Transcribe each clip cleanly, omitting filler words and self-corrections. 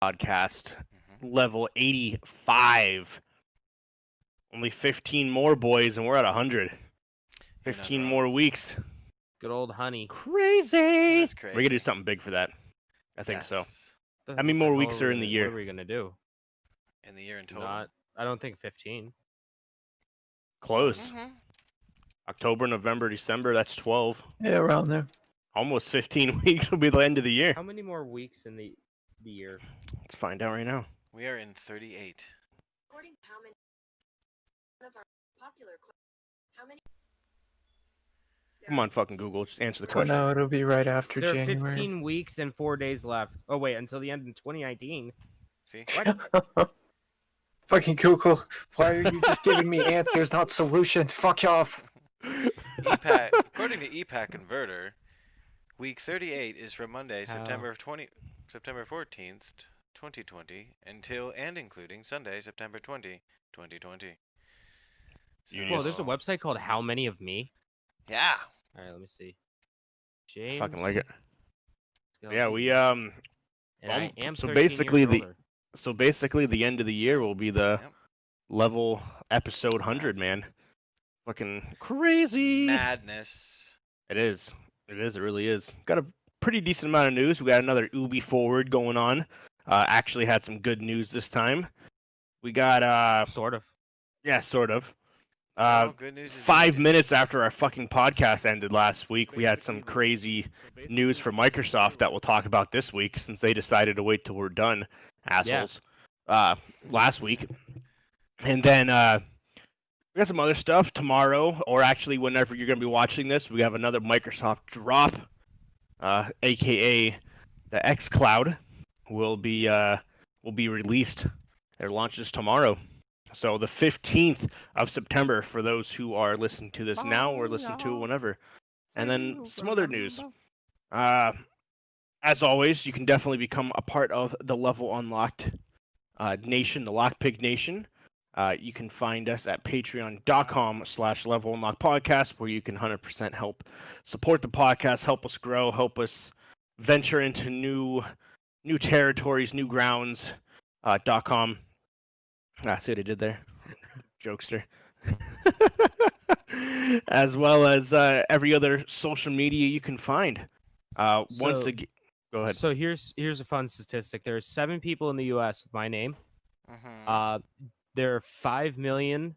Podcast, level 85. Only 15 more, boys, and we're at 100. 15 more weeks. Good old honey. Crazy. That's crazy. We're going to do something big for that. I think so. How many What more the weeks hell are in the year? What are we going to do? In the year in total? I don't think 15. Close. October, November, December, that's 12. Yeah, around there. Almost 15 weeks will be the end of the year. How many more weeks in the year? Let's find out right now. We are in 38. According to how many of our popular how many Come on, fucking Google. Just answer the So question. now it'll be right after There are January. 15 weeks and 4 days left. Oh, wait, until the end of 2019. See? Fucking Google, why are you just giving me answers, not solutions? Fuck off. According to EPAC Converter, week 38 is from Monday, September 14th, 2020, until and including Sunday, September 20, 2020. Well, there's a website called How Many of Me. Yeah. All right, let me see. James. Fucking like it. Skelton. Yeah, we And I am so 13 basically years older. the end of the year will be the level episode 100, man. Fucking crazy. Madness. It is. It really is. Got a pretty decent amount of news. We got another Ubi forward going on. Actually had some good news this time. We got Sort of. Yeah, sort of. Good news is 5 minutes after our fucking podcast ended last week, we had some crazy news from Microsoft that we'll talk about this week since they decided to wait till we're done, assholes. Last week. And then we got some other stuff tomorrow, or actually whenever you're going to be watching this, we have another Microsoft drop, aka the xCloud will be released. It launches tomorrow. So the 15th of September for those who are listening to this now or listen to it whenever. And then some other news. As always, you can definitely become a part of the LvL Unlocked Nation, the Lockpig Nation. You can find us at patreon.com/LvL Unlocked Podcast, where you can 100% help support the podcast, help us grow, help us venture into new territories, new grounds. .com. See what I did there? Jokester. As well as every other social media you can find. Once again, go ahead. So here's a fun statistic. There are 7 people in the U.S. with my name. There are 5 million,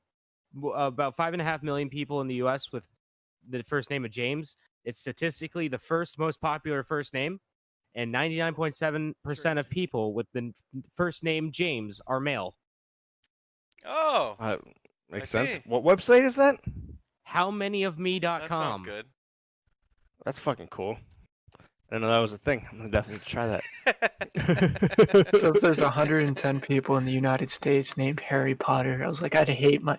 about 5.5 million people in the U.S. with the first name of James. It's statistically the most popular first name, and 99.7% of people with the first name James are male. Oh, makes sense. What website is that? Howmanyofme.com. That sounds good. That's fucking cool. I didn't know that was a thing. I'm gonna definitely try that. So if there's 110 people in the United States named Harry Potter, I was like, I'd hate my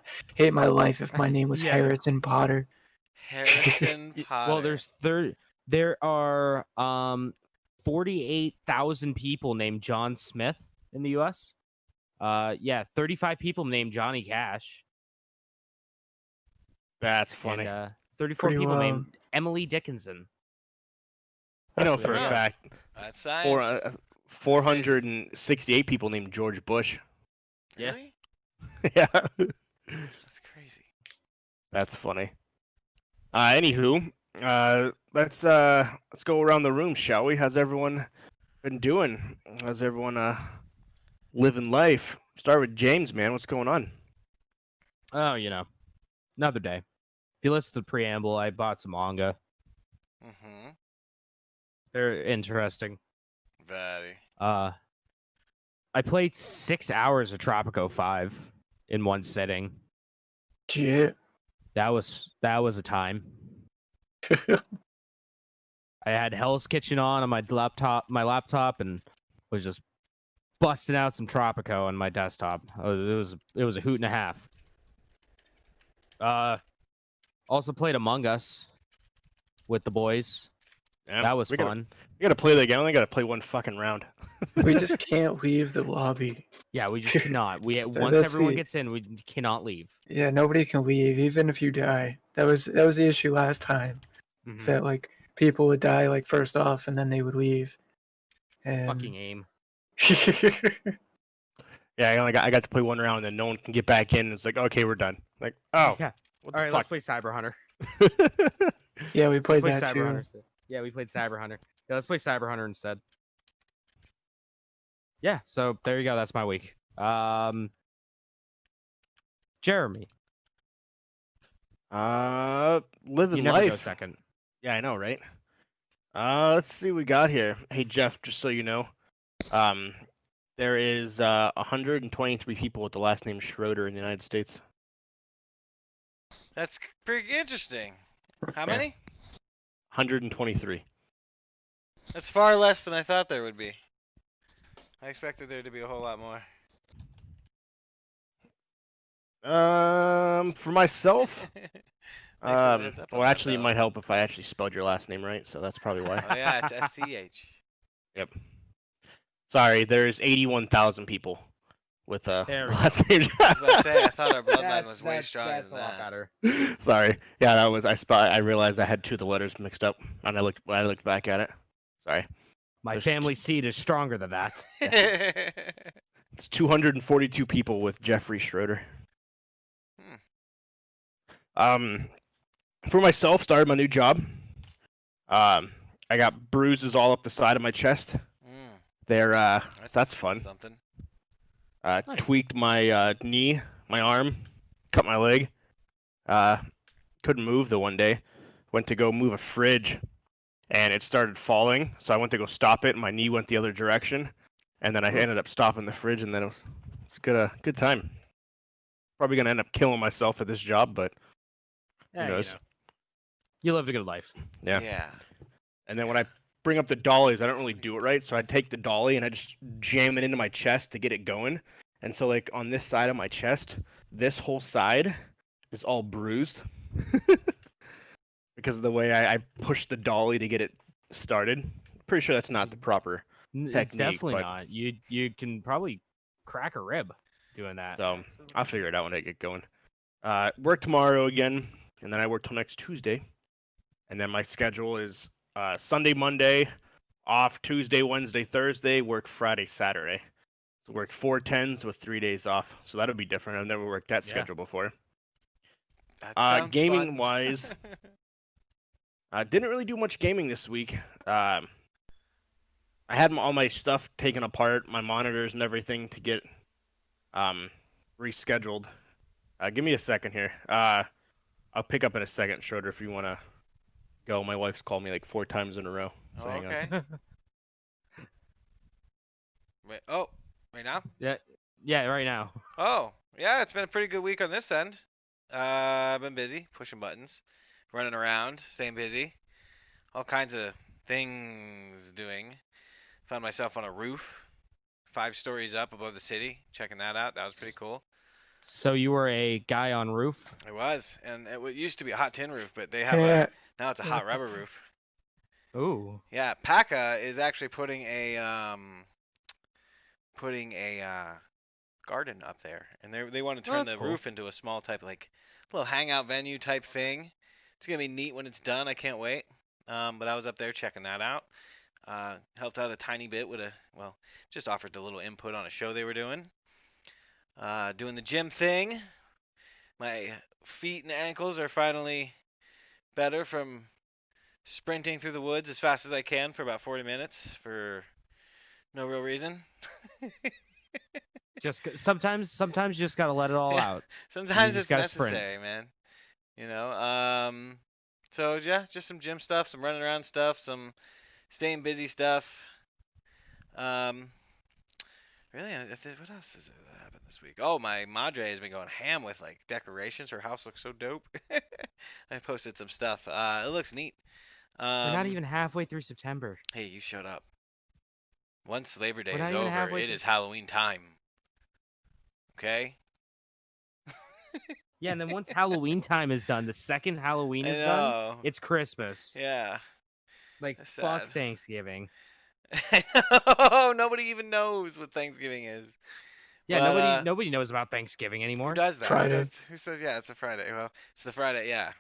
life if my name was Harrison Potter. Harrison Potter. Well, there are 48,000 people named John Smith in the U.S. 35 people named Johnny Cash. That's funny. And 34 people named Emily Dickinson. I know for a fact. That's science. 468 people named George Bush. Really? Yeah. That's crazy. That's funny. Anywho, let's go around the room, shall we? How's everyone been doing? How's everyone living life? Start with James, man. What's going on? Oh, another day. If you listen to the preamble, I bought some manga. They're interesting. Very. I played 6 hours of Tropico 5 in one sitting. Shit. That was a time. I had Hell's Kitchen on my laptop, and was just busting out some Tropico on my desktop. It was a hoot and a half. Also played Among Us with the boys. Yeah, that was fun. We gotta play that game. I only gotta play one fucking round. We just can't leave the lobby. Yeah, we just cannot. Once everyone gets in, we cannot leave. Yeah, nobody can leave, even if you die. That was the issue last time. Is that like people would die like first off, and then they would leave. And fucking aim. Yeah, I got to play one round, and then no one can get back in. It's like, okay, we're done. Like, oh, Yeah. what All the right, let's fuck? play Cyber Hunter. Yeah, we played Play that Cyber too. Hunter instead. Yeah, we played Cyber Hunter. Yeah, let's play Cyber Hunter instead. Yeah, so there you go. That's my week. Jeremy, Living you never life. go second. Yeah, I know, right? Let's see what we got here. Hey, Jeff, just so you know, there is 123 people with the last name Schroeder in the United States. That's pretty interesting. How Yeah. many? 123. That's far less than I thought there would be. I expected there to be a whole lot more. For myself, Thanks for the heads up on well, that, actually, it though. might help if I actually spelled your last name right, so that's probably why. Oh yeah, it's SCH. Yep. Sorry, there's 81,000 people with There we last name. I was about to say, I thought our bloodline was way stronger That's than a lot that. better. Sorry. Yeah, that was I realized I had two of the letters mixed up, and when I looked back at it. Sorry. My There's family seed is stronger than that. It's 242 people with Jeffrey Schroeder. For myself, started my new job. I got bruises all up the side of my chest. They're that's fun. Something. Nice. Tweaked my knee, my arm, cut my leg. Couldn't move the one day. Went to go move a fridge, and it started falling. So I went to go stop it, and my knee went the other direction. And then I ended up stopping the fridge, and then it's good time. Probably gonna end up killing myself at this job, but Yeah, who knows? you know. You lived a good life. Yeah. Yeah. And then when I bring up the dollies, I don't really do it right. So I take the dolly and I just jam it into my chest to get it going. And so like on this side of my chest, this whole side is all bruised because of the way I pushed the dolly to get it started. Pretty sure that's not the proper It's technique, definitely but- not. You can probably crack a rib doing that. So I'll figure it out when I get going. Work tomorrow again, and then I work till next Tuesday. And then my schedule is Sunday, Monday, off Tuesday, Wednesday, Thursday, work Friday, Saturday. So work 4/10s with 3 days off. So that'll be different. I've never worked that Yeah. schedule before. That sounds Gaming fun. wise, I didn't really do much gaming this week. I had all my stuff taken apart, my monitors and everything to get rescheduled. Give me a second here. I'll pick up in a second, Schroeder, if you want to go. My wife's called me like 4 times in a row. So Oh, hang on. okay. Wait, oh, right now? Yeah, right now. Oh, yeah, it's been a pretty good week on this end. I've been busy, pushing buttons, running around, staying busy. All kinds of things doing. Found myself on a roof, 5 stories up above the city, checking that out. That was pretty cool. So you were a guy on roof? It was, and it used to be a hot tin roof, but they have Yeah. now it's a hot rubber roof. Ooh. Yeah, PACA is actually putting a garden up there, and they want to turn that's the cool. roof into a small type like little hangout venue type thing. It's gonna be neat when it's done. I can't wait. But I was up there checking that out. Helped out a tiny bit with just offered a little input on a show they were doing. Doing the gym thing. My feet and ankles are finally better from sprinting through the woods as fast as I can for about 40 minutes for no real reason. Sometimes you just gotta let it all Yeah. out. Sometimes just it's gotta sprint. necessary, man. You know, so yeah, just some gym stuff, some running around stuff, some staying busy stuff. Really, what else has happened this week? Oh, my madre has been going ham with like decorations. Her house looks so dope. I posted some stuff. It looks neat. We're not even halfway through September. Hey, you shut up. Once Labor Day We're is not even over, halfway it through- is Halloween time. Okay? Yeah, and then once Halloween time is done, the second Halloween I is done, know. it's Christmas. Yeah. Like That's fuck sad. Thanksgiving. I know. Nobody even knows what Thanksgiving is. Yeah, But, nobody knows about Thanksgiving Who anymore. does that? Friday. Who says, yeah, it's a Friday? Well, it's the Friday, yeah.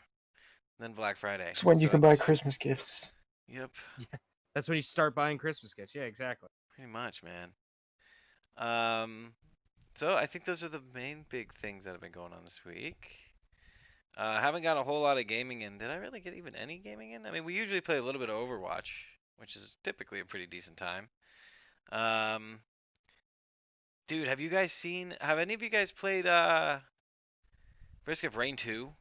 Then Black Friday. It's when you So can buy it's- Christmas gifts. Yep. That's when you start buying Christmas gifts. Yeah, exactly. Pretty much, man. So I think those are the main big things that have been going on this week. Haven't got a whole lot of gaming in. Did I really get even any gaming in? I mean, we usually play a little bit of Overwatch, which is typically a pretty decent time. Dude, have any of you guys played Risk of Rain 2?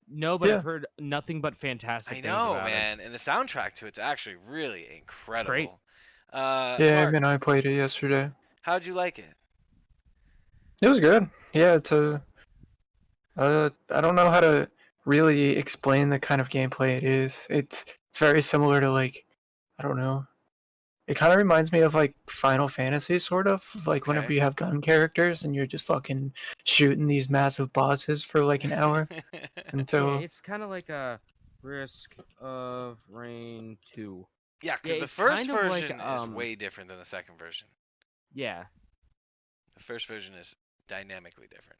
No, but Yeah. I've heard nothing but fantastic I things know, about it. man, and the soundtrack to it's actually really incredible. great. Yeah, Mark, I mean, I played it yesterday. how'd you like it? It was good. Yeah, I don't know how to really explain the kind of gameplay it is. It's very similar to like, I don't know. It kind of reminds me of like Final Fantasy, sort of. Like whenever Okay. you have gun characters and you're just fucking shooting these massive bosses for like an hour Yeah, until. it's kind of like a Risk of Rain 2. Yeah, because Yeah, the it's first kind of like, version is way different than the second version. Yeah, The first version is dynamically different.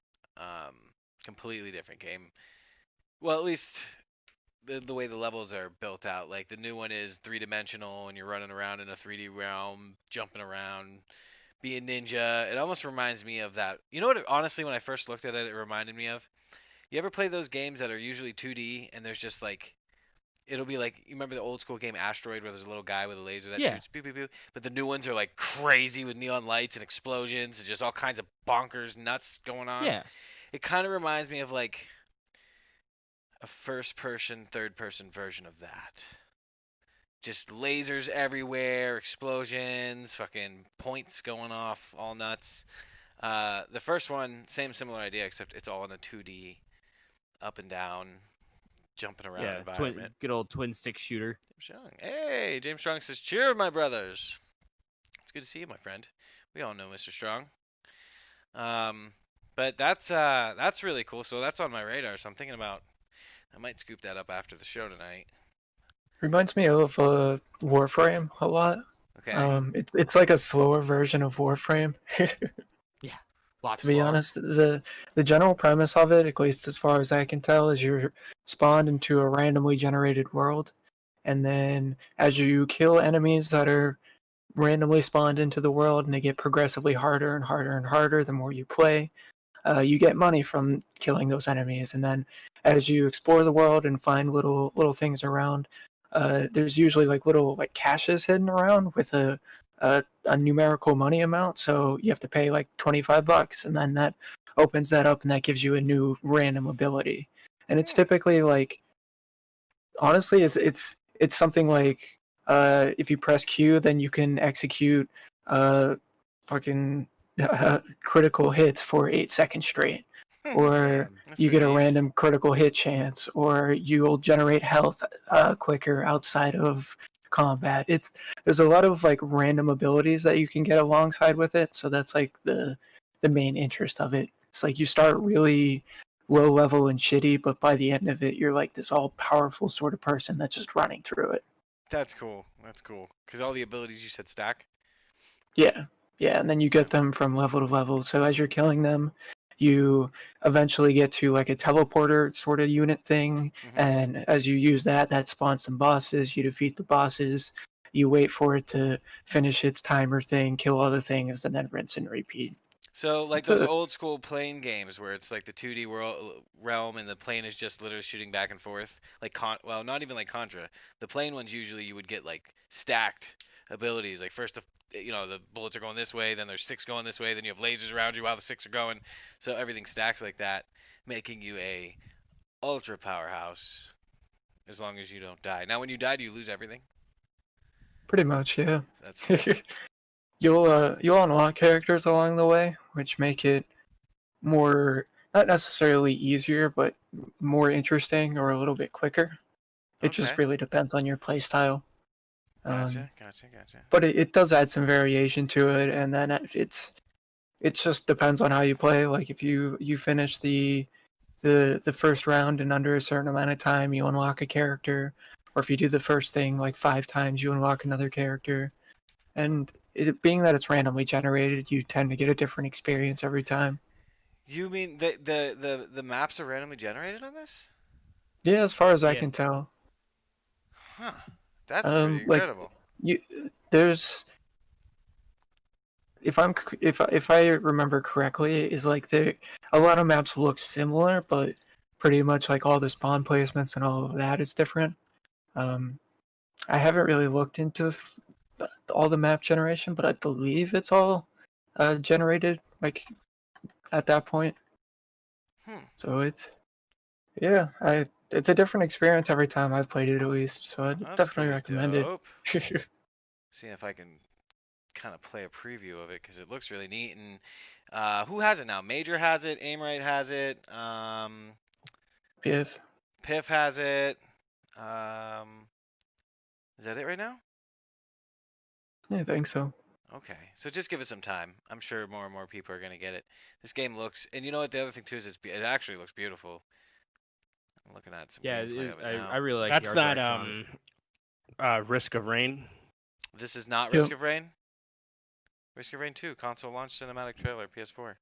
Completely different game. Well, at least the way the levels are built out. Like the new one is 3-dimensional and you're running around in a 3D realm, jumping around, being ninja. It almost reminds me of that. You know what? Honestly, when I first looked at it, it reminded me of. You ever play those games that are usually 2D and there's just like it'll be like you remember the old school game Asteroid where there's a little guy with a laser that Yeah. shoots pew pew pew, but the new ones are like crazy with neon lights and explosions and just all kinds of bonkers nuts going on. yeah. It kind of reminds me of like a first person, third person version of that. Just lasers everywhere, explosions, fucking points going off, all nuts. The first one, same similar idea, except it's all in a 2D, up and down, jumping around Yeah, environment. good old twin stick shooter. James Strong. Hey, James Strong says, "Cheer, my brothers." It's good to see you, my friend. We all know Mr. Strong. But that's really cool. So that's on my radar. So I'm thinking about I might scoop that up after the show tonight. Reminds me of Warframe a lot. Okay. It's like a slower version of Warframe. Lots To be slower. honest, the general premise of it, at least as far as I can tell, is you're spawned into a randomly generated world, and then as you kill enemies that are randomly spawned into the world, and they get progressively harder and harder and harder the more you play, you get money from killing those enemies, and then as you explore the world and find little things around, there's usually like little like caches hidden around with a numerical money amount. So you have to pay like $25, and then that opens that up, and that gives you a new random ability. And it's typically like, honestly, it's something like if you press Q, then you can execute fucking critical hits for 8 seconds straight, or That's you pretty get a nice. random critical hit chance, or you'll generate health quicker outside of combat. There's a lot of like random abilities that you can get alongside with it, so that's like the main interest of it. It's like you start really low level and shitty, but by the end of it, you're like this all powerful sort of person that's just running through it. That's cool. That's cool. Because all the abilities you said stack. Yeah, yeah, and then you get them from level to level. So as you're killing them, you eventually get to like a teleporter sort of unit thing, and as you use that, that spawns some bosses. You defeat the bosses. You wait for it to finish its timer thing, kill other things, and then rinse and repeat. So like It's those a old school plane games where it's like the 2D realm and the plane is just literally shooting back and forth. Like well, not even like Contra. The plane ones usually you would get like stacked abilities. Like first the bullets are going this way, then there's 6 going this way, then you have lasers around you while the 6 are going. So everything stacks like that, making you a ultra powerhouse as long as you don't die. Now when you die, do you lose everything? pretty much, yeah. That's You'll unlock characters along the way, which make it more, not necessarily easier, but more interesting or a little bit quicker. It just okay. really depends on your play style. Gotcha. But it does add some variation to it, and then it just depends on how you play. Like if you finish the first round in under a certain amount of time, you unlock a character, or if you do the first thing like 5 times, you unlock another character. And it being that it's randomly generated, you tend to get a different experience every time. You mean the maps are randomly generated on this? Yeah, as far as I Yeah. can tell. Huh. That's pretty Like incredible. you, there's if I remember correctly, is like a lot of maps look similar, but pretty much like all the spawn placements and all of that is different. I haven't really looked into all the map generation, but I believe it's all generated like at that point. So it's a different experience every time I've played it, at least. So I definitely recommend it. See if I can kind of play a preview of it because it looks really neat. And who has it now? Major has it. Aimrite has it. Piff has it. Is that it right now? Yeah, I think so. Okay, so just give it some time. I'm sure more and more people are gonna get it. This game looks, and you know what? The other thing too is it actually looks beautiful. I'm looking at some gameplay of it now. I really like that's the that art direction Risk of Rain. This is not Risk of Rain. Risk of Rain 2 console launch cinematic trailer PS4.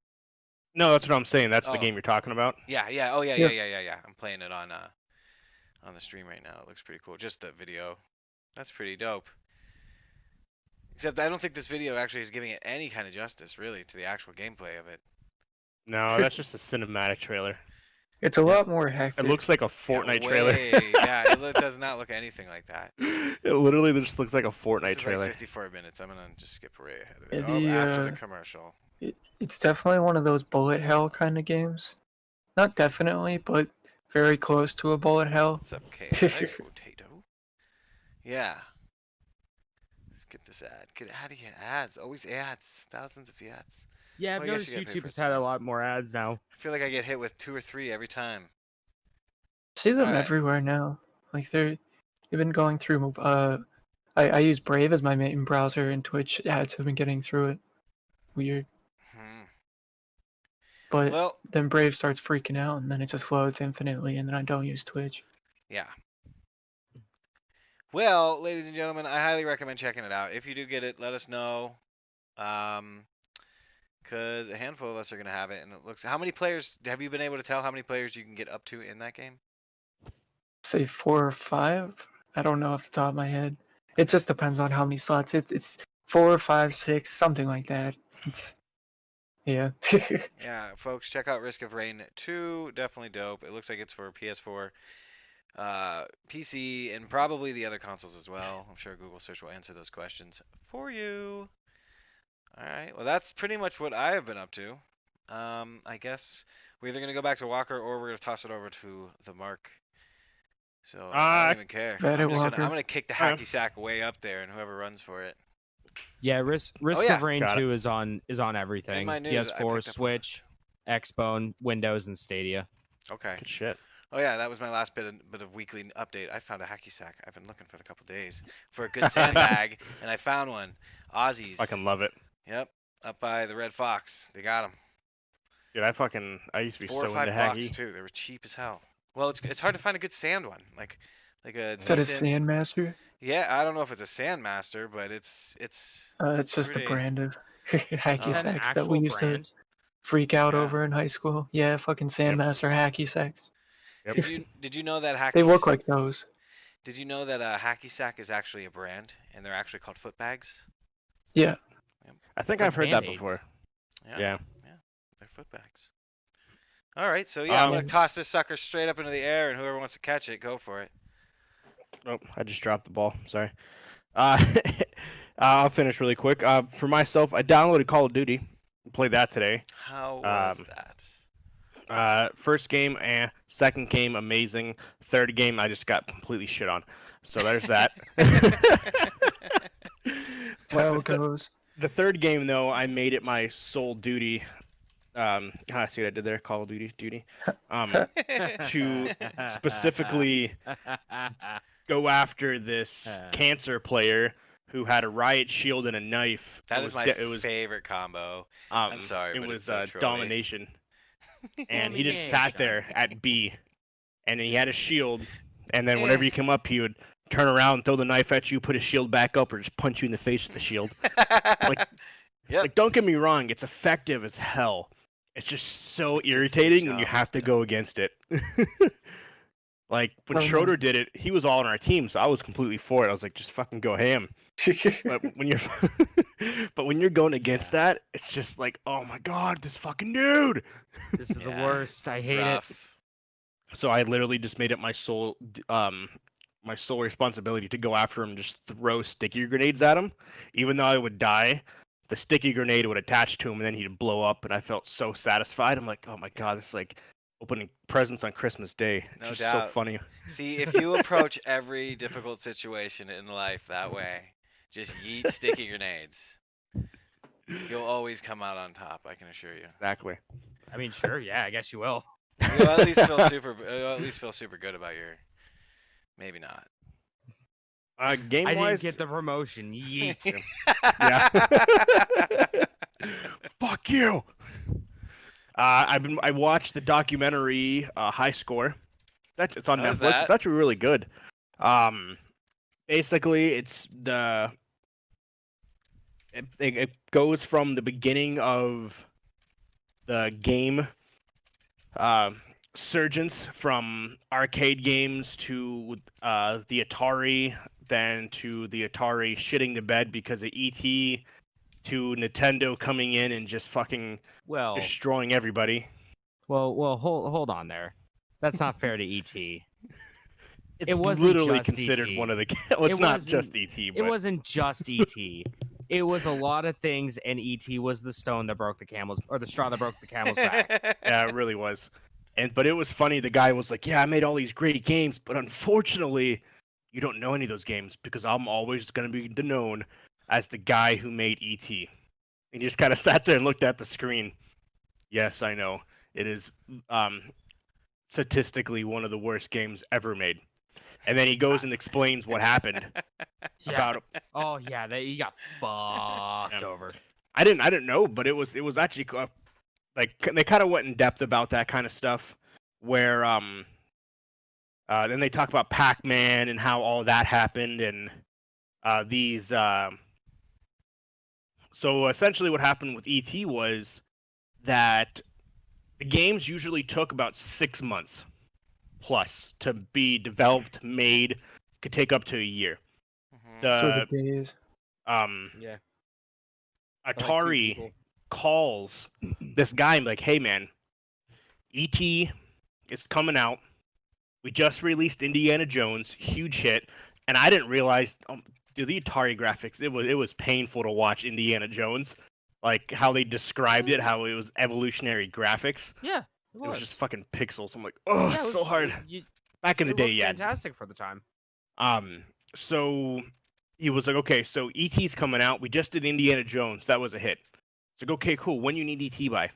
No, that's what I'm saying. That's the game you're talking about. Yeah. Oh yeah. I'm playing it on the stream right now. It looks pretty cool. Just the video. That's pretty dope. Except I don't think this video actually is giving it any kind of justice, really, to the actual gameplay of it. No, that's just a cinematic trailer. It's a lot more hectic. It looks like a Fortnite trailer. Yeah, it does not look anything like that. It literally just looks like a Fortnite trailer. Like 54 minutes. I'm gonna just skip right ahead of it. After the commercial. It's definitely one of those bullet hell kind of games. Not definitely, but very close to a bullet hell. What's up, Potato? Yeah. Skip this ad. How do you get ads? Always ads. Thousands of ads. Yeah, I've noticed YouTube has had a lot more ads now. I feel like I get hit with 2 or 3 every time. See them everywhere now. Like they've been going through. I use Brave as my main browser, and Twitch ads have been getting through it. Weird. But then Brave starts freaking out, and then it just loads infinitely, and then I don't use Twitch. Yeah. Well, ladies and gentlemen, I highly recommend checking it out. If you do get it, let us know. Because a handful of us are going to have it, and it looks... How many players... Have you been able to tell how many players you can get up to in that game? Say 4 or 5? I don't know off the top of my head. It just depends on how many slots. It's 4, 5, 6, something like that. Yeah. Yeah, folks, check out Risk of Rain 2. Definitely dope. It looks like it's for PS4, PC, and probably the other consoles as well. I'm sure Google search will answer those questions for you. All right. Well, that's pretty much what I have been up to. I guess we're either going to go back to Walker or we're going to toss it over to the Mark. So I don't even care. I'm going to kick the hacky sack way up there, and whoever runs for it. Yeah, Risk of Rain 2 is on everything. PS4, Switch, Xbone, Windows, and Stadia. Okay. Good shit. Oh yeah, that was my last bit of weekly update. I found a hacky sack. I've been looking for it a couple days for a good sandbag, and I found one. Aussies. Fucking love it. Yep, up by the Red Fox. They got them. Dude, I used to be so into hacky. $4 or $5 too. They were cheap as hell. Well, it's hard to find a good sand one. Like a. Is that a Sandmaster? Yeah, I don't know if it's a Sandmaster, but it's just a brand of hacky sacks that we used to freak out over in high school. Yeah, fucking Sandmaster hacky sacks. Yep. Did you know that hacky? They look like those. Did you know that a hacky sack is actually a brand, and they're actually called foot bags? Yeah. Yep. I think I've heard that before. Yeah. They're foot bags. All right, so I'm gonna toss this sucker straight up into the air, and whoever wants to catch it, go for it. Oh, I just dropped the ball. Sorry. I'll finish really quick. For myself, I downloaded Call of Duty. Played that today. How was that? First game, second game, amazing. Third game, I just got completely shit on. So there's that. That's how it goes. The third game, though, I made it my sole duty. I see what I did there. Call of Duty. To specifically go after this cancer player who had a riot shield and a knife. That is my favorite combo. I'm sorry, it was domination. And he just sat there at B, and then he had a shield, and then whenever you come up, he would turn around, throw the knife at you, put his shield back up, or just punch you in the face with the shield. Like, don't get me wrong, it's effective as hell. It's just so irritating when you have to go against it. Like, when Schroeder did it, he was all on our team, so I was completely for it. I was like, just fucking go ham. But when you're but when you're going against that, it's just like, oh my god, this fucking dude. This is the worst. I hate it. So I literally just made it my sole responsibility to go after him and just throw sticky grenades at him. Even though I would die, the sticky grenade would attach to him and then he'd blow up, and I felt so satisfied. I'm like, oh my god, this is like opening presents on Christmas Day. It's No just doubt. so funny. See, if you approach every difficult situation in life that way, just yeet sticky grenades, you'll always come out on top, I can assure you. Exactly. I mean, sure, yeah, I guess you will. You'll at least feel super good about your. Maybe not. Game I wise, didn't get the promotion. Yeet. yeah. Fuck you. I watched the documentary High Score. It's on How's Netflix. that? It's actually really good. Basically, it goes from the beginning of the game, surgence from arcade games to the Atari, then to the Atari shitting the bed because of ET, to Nintendo coming in and just fucking destroying everybody. Well, hold on there. That's not fair to ET. It's wasn't literally just considered ET. one of the. Well, it's not just ET, but It wasn't just ET. It was a lot of things, and ET was the stone that broke the camel's, or the straw that broke the camel's back. Yeah, it really was. But it was funny. The guy was like, "Yeah, I made all these great games, but unfortunately, you don't know any of those games because I'm always gonna be known as the guy who made ET." And he just kind of sat there and looked at the screen. Yes, I know. It is statistically one of the worst games ever made. And then he goes and explains what happened about. Oh yeah, he got fucked over. I didn't know, but it was actually like they kind of went in depth about that kind of stuff. Where then they talk about Pac-Man and how all that happened, and these. So essentially, what happened with ET was that the games usually took about 6 months plus to be developed, made, could take up to a year. So the days. Yeah. Atari calls this guy and like, hey man, ET is coming out. We just released Indiana Jones, huge hit, and I didn't realize, dude, the Atari graphics, it was painful to watch Indiana Jones, like how they described it, how it was evolutionary graphics. Yeah. It was just fucking pixels. I'm like, oh, yeah, so hard. Back in the day, yeah. Fantastic for the time. So he was like, okay, so ET's coming out. We just did Indiana Jones. That was a hit. It's like, okay, cool. When you need ET by?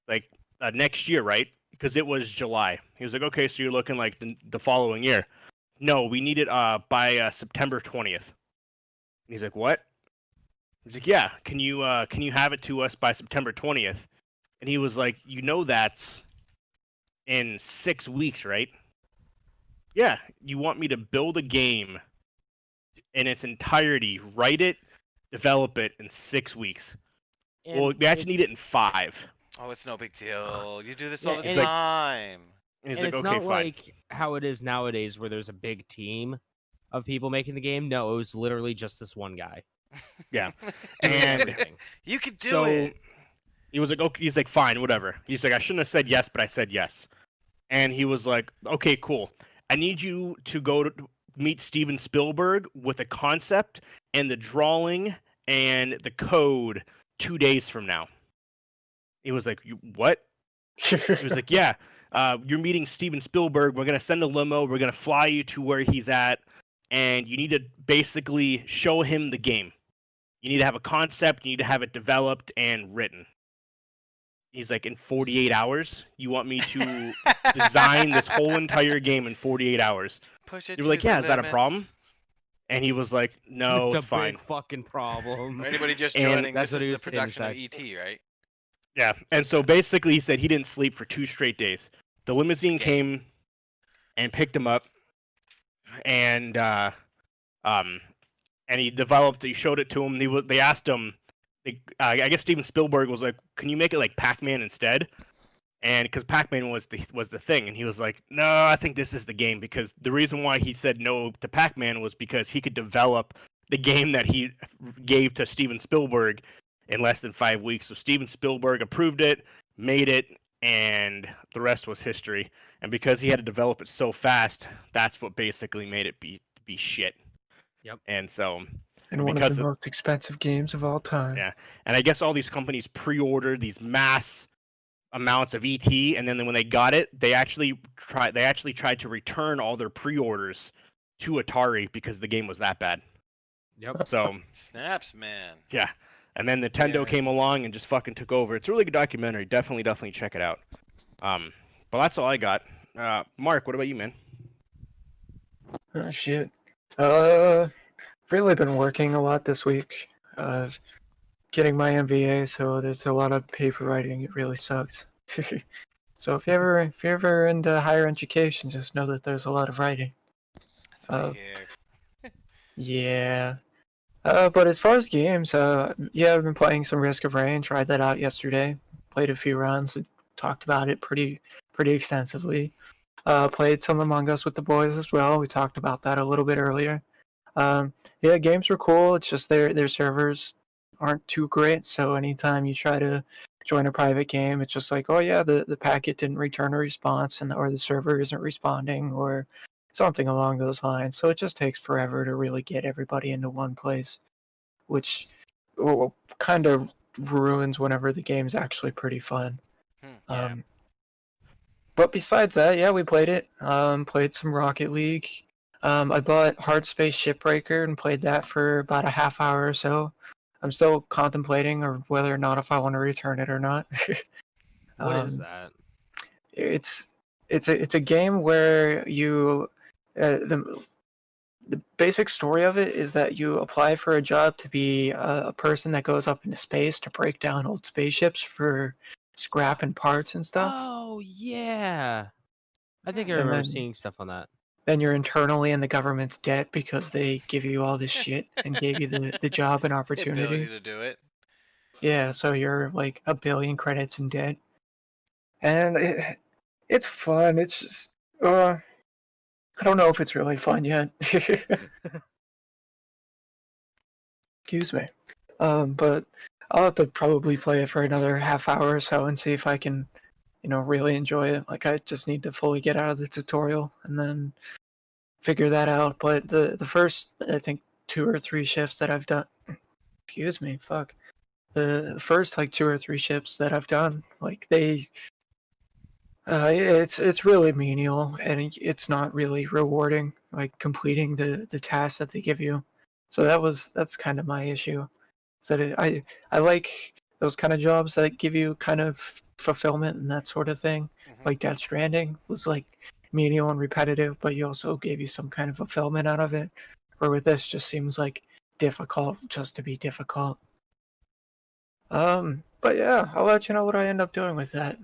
Like next year, right? Because it was July. He was like, okay, so you're looking like the following year. No, we need it by September 20th. And he's like, what? He's like, yeah. Can you have it to us by September 20th? And he was like, you know that's in 6 weeks, right? Yeah. You want me to build a game in its entirety, write it, develop it in 6 weeks. And well, we actually need it in 5. Oh, it's no big deal. You do this all the it's like- time. And he's And like, it's okay, not fine. like how it is nowadays where there's a big team of people making the game. No, it was literally just this one guy. Yeah. doing And everything. You could do so it. he was like, okay, he's like, fine, whatever. He's like, I shouldn't have said yes, but I said yes. And he was like, okay, cool. I need you to go to meet Steven Spielberg with a concept and the drawing and the code 2 days from now. He was like, what? He was like, yeah, you're meeting Steven Spielberg. We're going to send a limo. We're going to fly you to where he's at. And you need to basically show him the game. You need to have a concept. You need to have it developed and written. He's like, in 48 hours? You want me to design this whole entire game in 48 hours? Push it. You were like, to yeah, the is that a limits. problem? And he was like, no, it's a fine. big fucking problem. For anybody just And joining, that's this what he is was the saying production of inside. ET, right? Yeah, and so basically he said he didn't sleep for 2 straight days. The limousine came and picked him up, and he showed it to him. They asked him, I guess Steven Spielberg was like, can you make it like Pac-Man instead? And because Pac-Man was the thing, and he was like, no, I think this is the game, because the reason why he said no to Pac-Man was because he could develop the game that he gave to Steven Spielberg in less than 5 weeks. So Steven Spielberg approved it, made it, and the rest was history. And because he had to develop it so fast, that's what basically made it be shit. Yep. And so, And one of the most expensive games of all time. Yeah. And I guess all these companies pre-ordered these mass amounts of ET, and then when they got it, they actually tried to return all their pre-orders to Atari because the game was that bad. Yep. So snaps, man. Yeah. And then Nintendo came along and just fucking took over. It's a really good documentary. Definitely check it out. But that's all I got. Mark, what about you, man? Oh shit. Really been working a lot this week. Getting my MBA, so there's a lot of paper writing. It really sucks. So if you're ever into higher education, just know that there's a lot of writing. Yeah. But as far as games, yeah, I've been playing some Risk of Rain. Tried that out yesterday. Played a few rounds. Talked about it pretty extensively. Played some Among Us with the boys as well. We talked about that a little bit earlier. Yeah, games were cool. It's just their servers aren't too great. So anytime you try to join a private game, it's just like, oh yeah, the packet didn't return a response, or the server isn't responding, or something along those lines. So it just takes forever to really get everybody into one place, which kind of ruins whenever the game's actually pretty fun. Yeah. But besides that, yeah, we played it. Played some Rocket League. I bought Hard Space Shipbreaker and played that for about a half hour or so. I'm still contemplating or whether or not if I want to return it or not. What is that? It's a game where you the basic story of it is that you apply for a job to be a person that goes up into space to break down old spaceships for scrap and parts and stuff. Oh yeah, I think I remember seeing stuff on that. Then you're internally in the government's debt because they give you all this shit and gave you the job and opportunity. The ability to do it. Yeah, so you're like 1 billion credits in debt. And it's fun. It's just, I don't know if it's really fun yet. Excuse me. But I'll have to probably play it for another half hour or so and see if I can, really enjoy it. Like, I just need to fully get out of the tutorial and then figure that out. But the first, I think, 2 or 3 shifts that I've done, excuse me, fuck. The first, 2 or 3 shifts that I've done, it's really menial and it's not really rewarding, completing the tasks that they give you. So that's kind of my issue. Is that I like those kind of jobs that give you kind of fulfillment and that sort of thing. Mm-hmm. Like Death Stranding was menial and repetitive, but you also gave you some kind of fulfillment out of it. Where with this just seems difficult just to be difficult. But yeah, I'll let you know what I end up doing with that.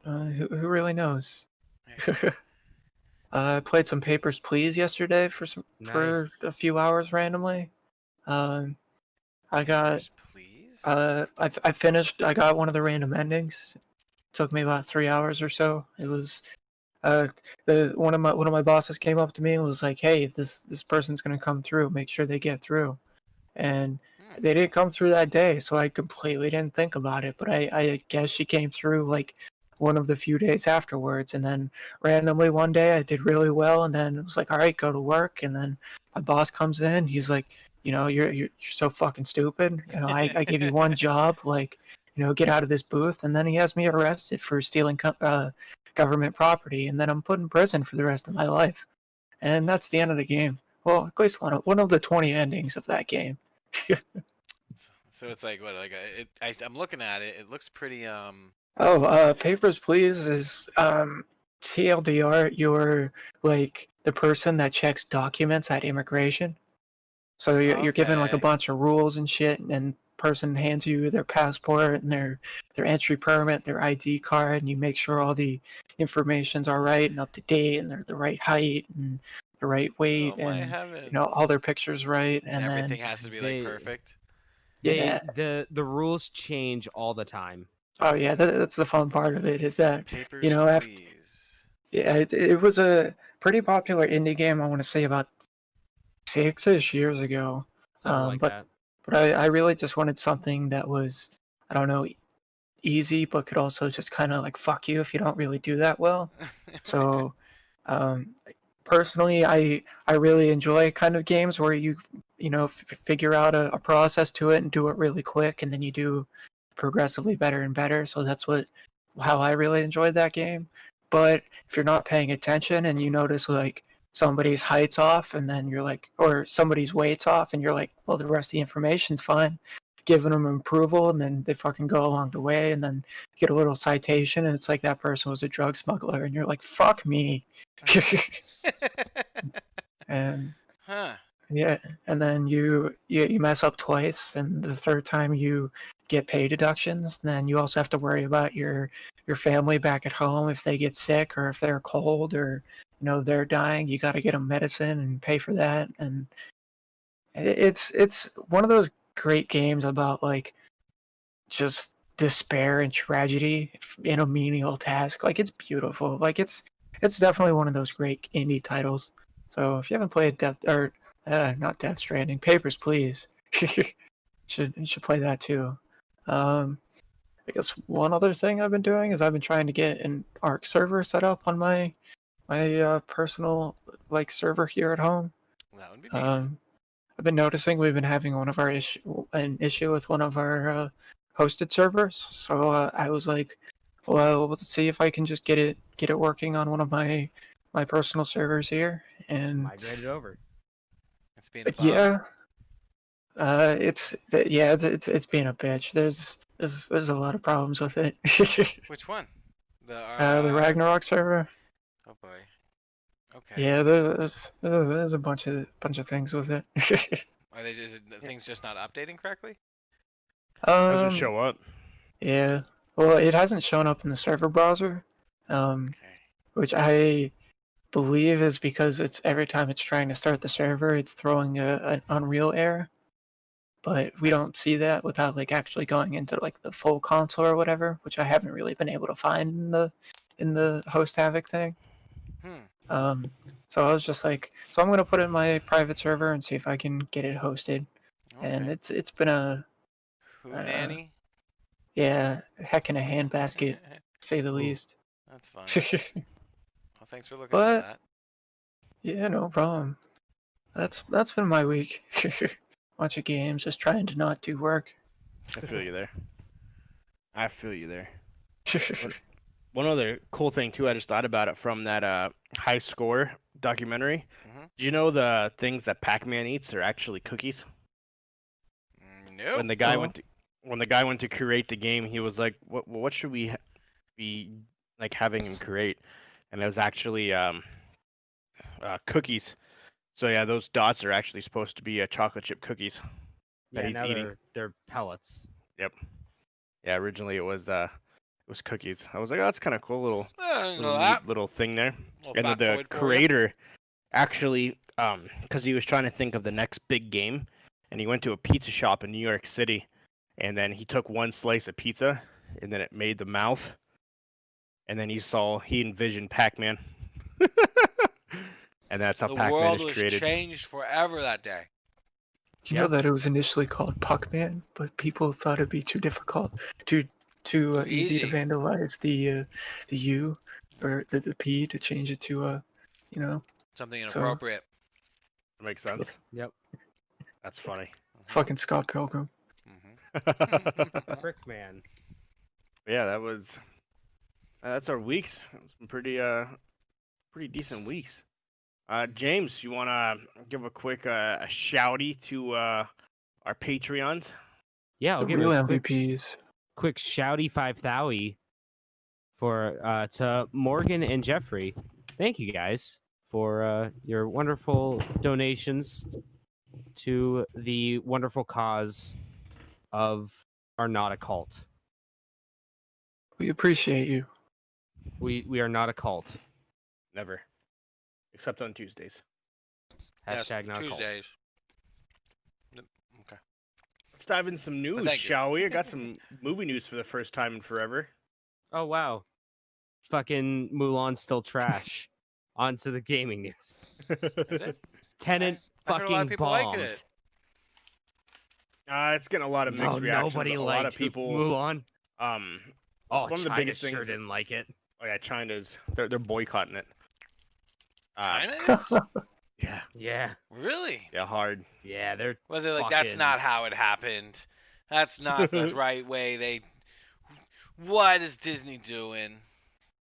Who really knows? I played some Papers, Please yesterday for a few hours randomly. I got I finished. I got one of the random endings. It took me about 3 hours or so. It was one of my bosses came up to me and was like, "Hey, this person's gonna come through. Make sure they get through." And they didn't come through that day, so I completely didn't think about it. But I guess she came through one of the few days afterwards, and then randomly one day I did really well, and then it was like, all right, go to work. And then my boss comes in, he's like, you're so fucking stupid. I gave you one job, get out of this booth. And then he has me arrested for stealing government property, and then I'm put in prison for the rest of my life. And that's the end of the game. Well, at least one of the 20 endings of that game. So it's I'm looking at it. It looks pretty Papers, Please is TLDR. You're the person that checks documents at immigration. So you're given a bunch of rules and shit, and person hands you their passport and their entry permit, their ID card, and you make sure all the information's all right and up to date, and they're the right height and the right weight, and all their pictures right, and everything has to be perfect. Yeah, the rules change all the time. Oh yeah, that's the fun part of it. Is that Papers, Please. It was a pretty popular indie game. I want to say about 6-ish years ago. Something like but that. but I really just wanted something that was, I don't know, easy, but could also just kind of like fuck you if you don't really do that well. So, um, personally, I really enjoy kind of games where you know figure out a process to it and do it really quick, and then you do progressively better and better. So that's how I really enjoyed that game. But if you're not paying attention and you notice like somebody's height's off, and then you're like, or somebody's weight's off, and you're like, well, the rest of the information's fine, giving them approval, and then they fucking go along the way, and then get a little citation, and it's like that person was a drug smuggler, and you're like, fuck me. And Huh. yeah, and then you mess up twice, and the third time you get pay deductions. And then you also have to worry about your family back at home if they get sick or if they're cold or they're dying. You got to get them medicine and pay for that. And it's one of those great games about like just despair and tragedy in a menial task. Like it's beautiful. Like it's definitely one of those great indie titles. So if you haven't played not Death Stranding, Papers, Please, should play that too. I guess one other thing I've been doing is I've been trying to get an Arc server set up on my personal like server here at home. That would be nice. I've been noticing we've been having an issue with one of our hosted servers. So I was like, well, let's see if I can just get it working on one of my personal servers here and migrate it over. It's being a it's being a bitch. There's a lot of problems with it. Which one? The Ragnarok server. Oh boy. Okay. Yeah, there's a bunch of things with it. Are they just things just not updating correctly? Doesn't show up. Yeah. Well, it hasn't shown up in the server browser. Okay. Which I believe is because it's every time it's trying to start the server, it's throwing an Unreal error. But we don't see that without like actually going into like the full console or whatever, which I haven't really been able to find in the host Havoc thing. So I was just like, so I'm gonna put it in my private server and see if I can get it hosted. Okay. And it's been a nanny? Yeah, heck in a handbasket, to say the least. That's fine. Well, thanks for looking at that. Yeah, no problem. That's been my week. Bunch of games, just trying to not do work. I feel you there. One other cool thing too, I just thought about it from that High Score documentary. Mm-hmm. Do you know the things that Pac-Man eats are actually cookies? Nope. When the guy went to create the game, he was like, "What should we be like having him create?" And it was actually cookies. So yeah, those dots are actually supposed to be chocolate chip cookies that he's now eating. they're pellets. Yep. Yeah, originally it was cookies. I was like, oh, that's kind of cool little thing there. And then the creator actually, because he was trying to think of the next big game, and he went to a pizza shop in New York City, and then he took one slice of pizza, and then it made the mouth, and then he envisioned Pac-Man. And that's how Pac-Man is created. The world was changed forever that day. You know that it was initially called Puckman, but people thought it'd be too difficult, too easy to vandalize the U or the P to change it to something inappropriate. That makes sense. Yep. That's funny. Fucking Scott Pilgrim. Frick man. Yeah, that's our weeks. It's been pretty decent weeks. James, you want to give a quick a shouty to our Patreons? Yeah, I'll give real MVPs. Quick shouty 5,000 for to Morgan and Jeffrey. Thank you guys for your wonderful donations to the wonderful cause of our not a cult. We appreciate you. We are not a cult. Never. Except on Tuesdays. Hashtag not Tuesdays. Okay. Let's dive in some news, shall we? I got some movie news for the first time in forever. Oh, wow. Fucking Mulan's still trash. On to the gaming news. Is it? Tenet fucking bombed. Like it. It's getting a lot of mixed reactions. Nobody a liked lot of people. Mulan. One of the China biggest sure things. didn't like it. Oh yeah, China's they're boycotting it. China is? Yeah. Yeah. Really? Yeah, hard. Yeah, they're. Well, they're like, that's fucking- not how it happened. That's not the right way. What is Disney doing?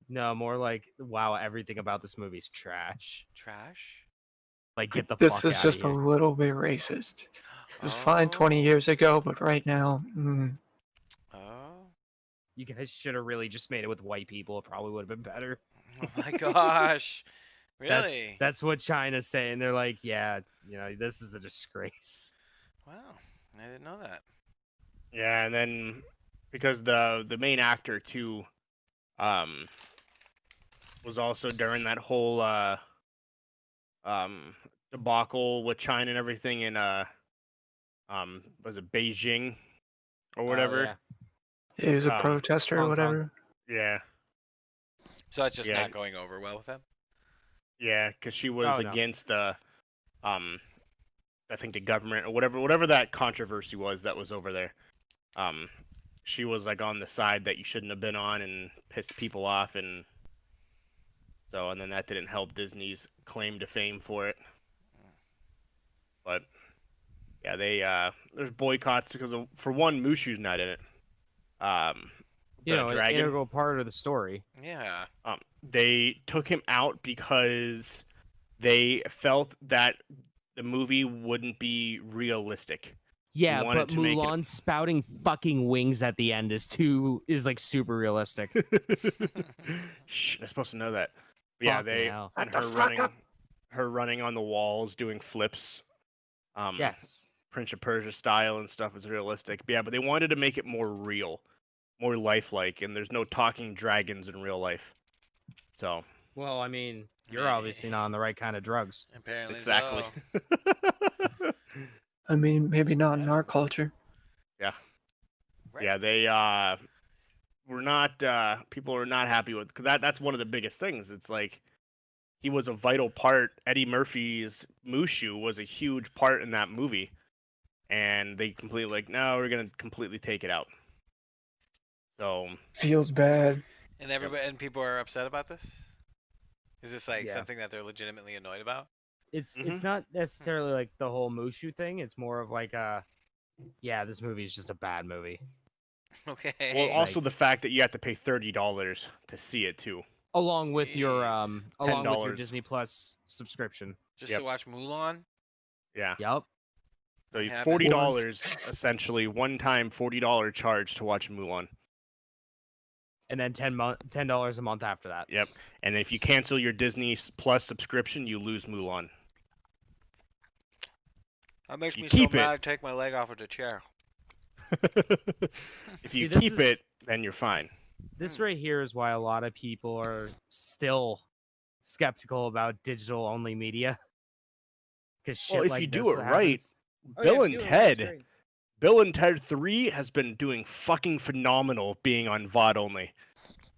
No, more like, wow, everything about this movie's trash. Trash? Like, get the This fuck is out just of a here. little bit racist. It was fine 20 Oh. years ago, but right now, Oh. You guys should have really just made it with white people. It probably would have been better. Oh my gosh. Really? That's what China's saying. They're like, yeah, this is a disgrace. Wow. I didn't know that. Yeah, and then because the main actor too, was also during that whole debacle with China and everything in was it Beijing or whatever? Yeah. he was a Um, protester or Hong Kong. whatever. Yeah, So it's just Yeah. not going over well with them? yeah, because she was Oh, no. against the I think the government or whatever that controversy was that was over there. She was like on the side that you shouldn't have been on and pissed people off, and then that didn't help Disney's claim to fame for it. But yeah, there's boycotts because for one, Mushu's not in it. An Dragon. integral part of the story. Yeah. They took him out because they felt that the movie wouldn't be realistic. Yeah, wanted but to make it- Mulan spouting fucking wings at the end is like super realistic. Shh, I'm supposed to know that. But yeah, Fucking hell. and Shut the fuck up. her running on the walls doing flips. Yes. Prince of Persia style and stuff is realistic. But yeah, but they wanted to make it more real, more lifelike, and there's no talking dragons in real life. So Well, I mean, you're obviously not on the right kind of drugs. Apparently exactly. so. I mean, maybe not in our culture. Right. Yeah, they were not. People are not happy with because that's one of the biggest things. It's like he was a vital part. Eddie Murphy's Mushu was a huge part in that movie, and they completely like, no, we're gonna completely take it out. So Feels bad. And everybody and people are upset about this? Is this like Yeah. something that they're legitimately annoyed about? It's Mhm. not necessarily like the whole Mushu thing. It's more of like this movie is just a bad movie. Okay. well, also the fact that you have to pay $30 to see it too. Along with your Jeez. $10. Disney Plus subscription. just Yep. to watch Mulan? Yeah, Yep. so it's Yeah, $40 essentially, one-time $40 charge to watch Mulan. And then $10 a month after that. Yep, and if you cancel your Disney Plus subscription, you lose Mulan. That makes You me keep so it. mad. Take my leg off of the chair. If See, you this keep is- it, then you're fine. This right here is why a lot of people are still skeptical about digital only media. Because shit Well, if like you do this it right, happens. Bill if you and do it right, it's Ted. great. Bill and Ted 3 has been doing fucking phenomenal being on VOD only.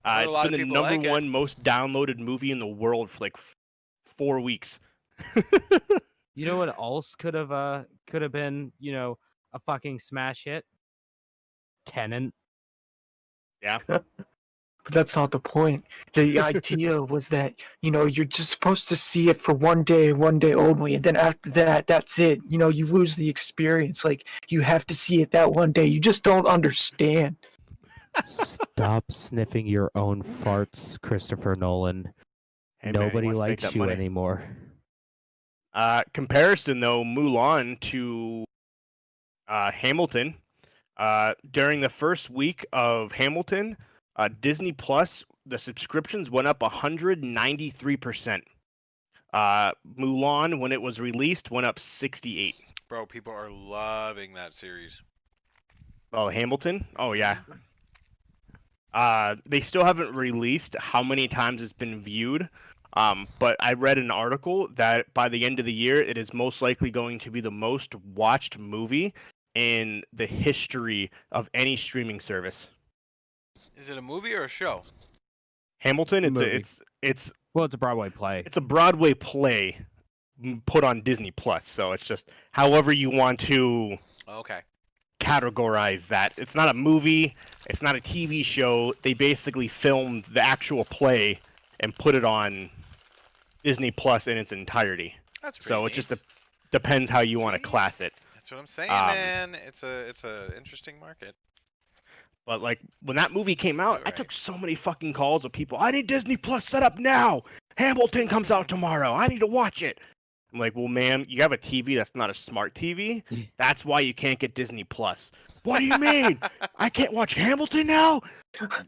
Heard a It's lot been of the people number like it. one most downloaded movie in the world for like 4 weeks. You know what else could have been, a fucking smash hit? Tenant. Yeah. But that's not the point. The idea was that, you're just supposed to see it for one day only. And then after that, that's it. You lose the experience. Like, you have to see it that one day. You just don't understand. Stop sniffing your own farts, Christopher Nolan. Hey, man, he Nobody wants to make likes that you money. anymore. Comparison though, Mulan to Hamilton. During the first week of Hamilton, Disney Plus, the subscriptions went up 193%. Mulan, when it was released, went up 68. Bro, people are loving that series. Oh, Hamilton? Oh yeah. They still haven't released how many times it's been viewed. But I read an article that by the end of the year, it is most likely going to be the most watched movie in the history of any streaming service. Is it a movie or a show? Hamilton, Movie. it's Well, it's a Broadway play. a Broadway play put on Disney Plus, so it's just however you want to Okay. categorize that. It's not a movie. It's not a TV show. They basically filmed the actual play and put it on Disney Plus in its entirety. That's pretty So neat. it just depends how you want to class it. That's what I'm saying, man. It's a interesting market. But like when that movie came out, Right. I took so many fucking calls of people. I need Disney Plus set up now. Hamilton comes out tomorrow. I need to watch it. I'm like, well, ma'am, you have a TV that's not a smart TV. That's why you can't get Disney Plus. What do you mean? I can't watch Hamilton now?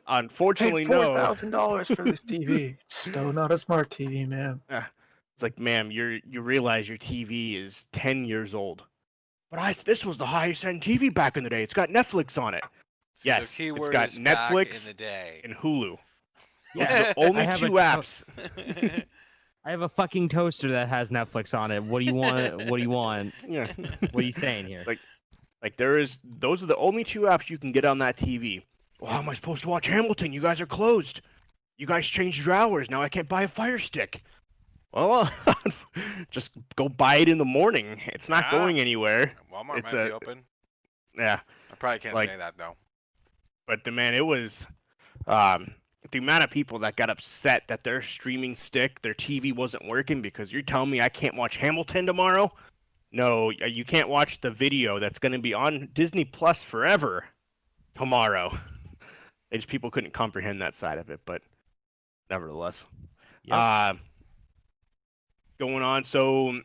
Unfortunately, Paid no. $4,000 for this TV. It's still not a smart TV, man. It's like, ma'am, you realize your TV is 10 years old. But this was the highest end TV back in the day. It's got Netflix on it. See, Yes, the it's keyword got is back Netflix in the day. and Hulu. Yeah, Those are the only have two a apps. I have a fucking toaster that has Netflix on it. What do you want? What do you want? Yeah. What are you saying here? Like those are the only two apps you can get on that TV. Well, how am I supposed to watch Hamilton? You guys are closed. You guys changed your hours. Now I can't buy a Fire Stick. Well, just go buy it in the morning. It's not going anywhere. Walmart It's might be open. Yeah, I probably can't like- say that though. but it was the amount of people that got upset that their streaming stick, their TV wasn't working because you're telling me I can't watch Hamilton tomorrow? No, you can't watch the video that's going to be on Disney Plus forever tomorrow. People couldn't comprehend that side of it, but nevertheless. Yep. Going on, so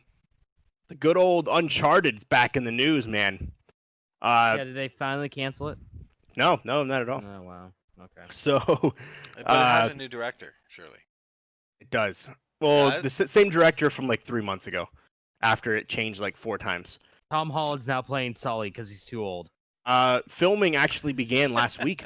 the good old Uncharted's back in the news, man. Yeah, did they finally cancel it? No, not at all. Oh wow. Okay. So But it has a new director, surely. it does. Well, Does? the same director from like 3 months ago, after it changed like 4 times. Tom Holland's now playing Sully because he's too old. Filming actually began last week,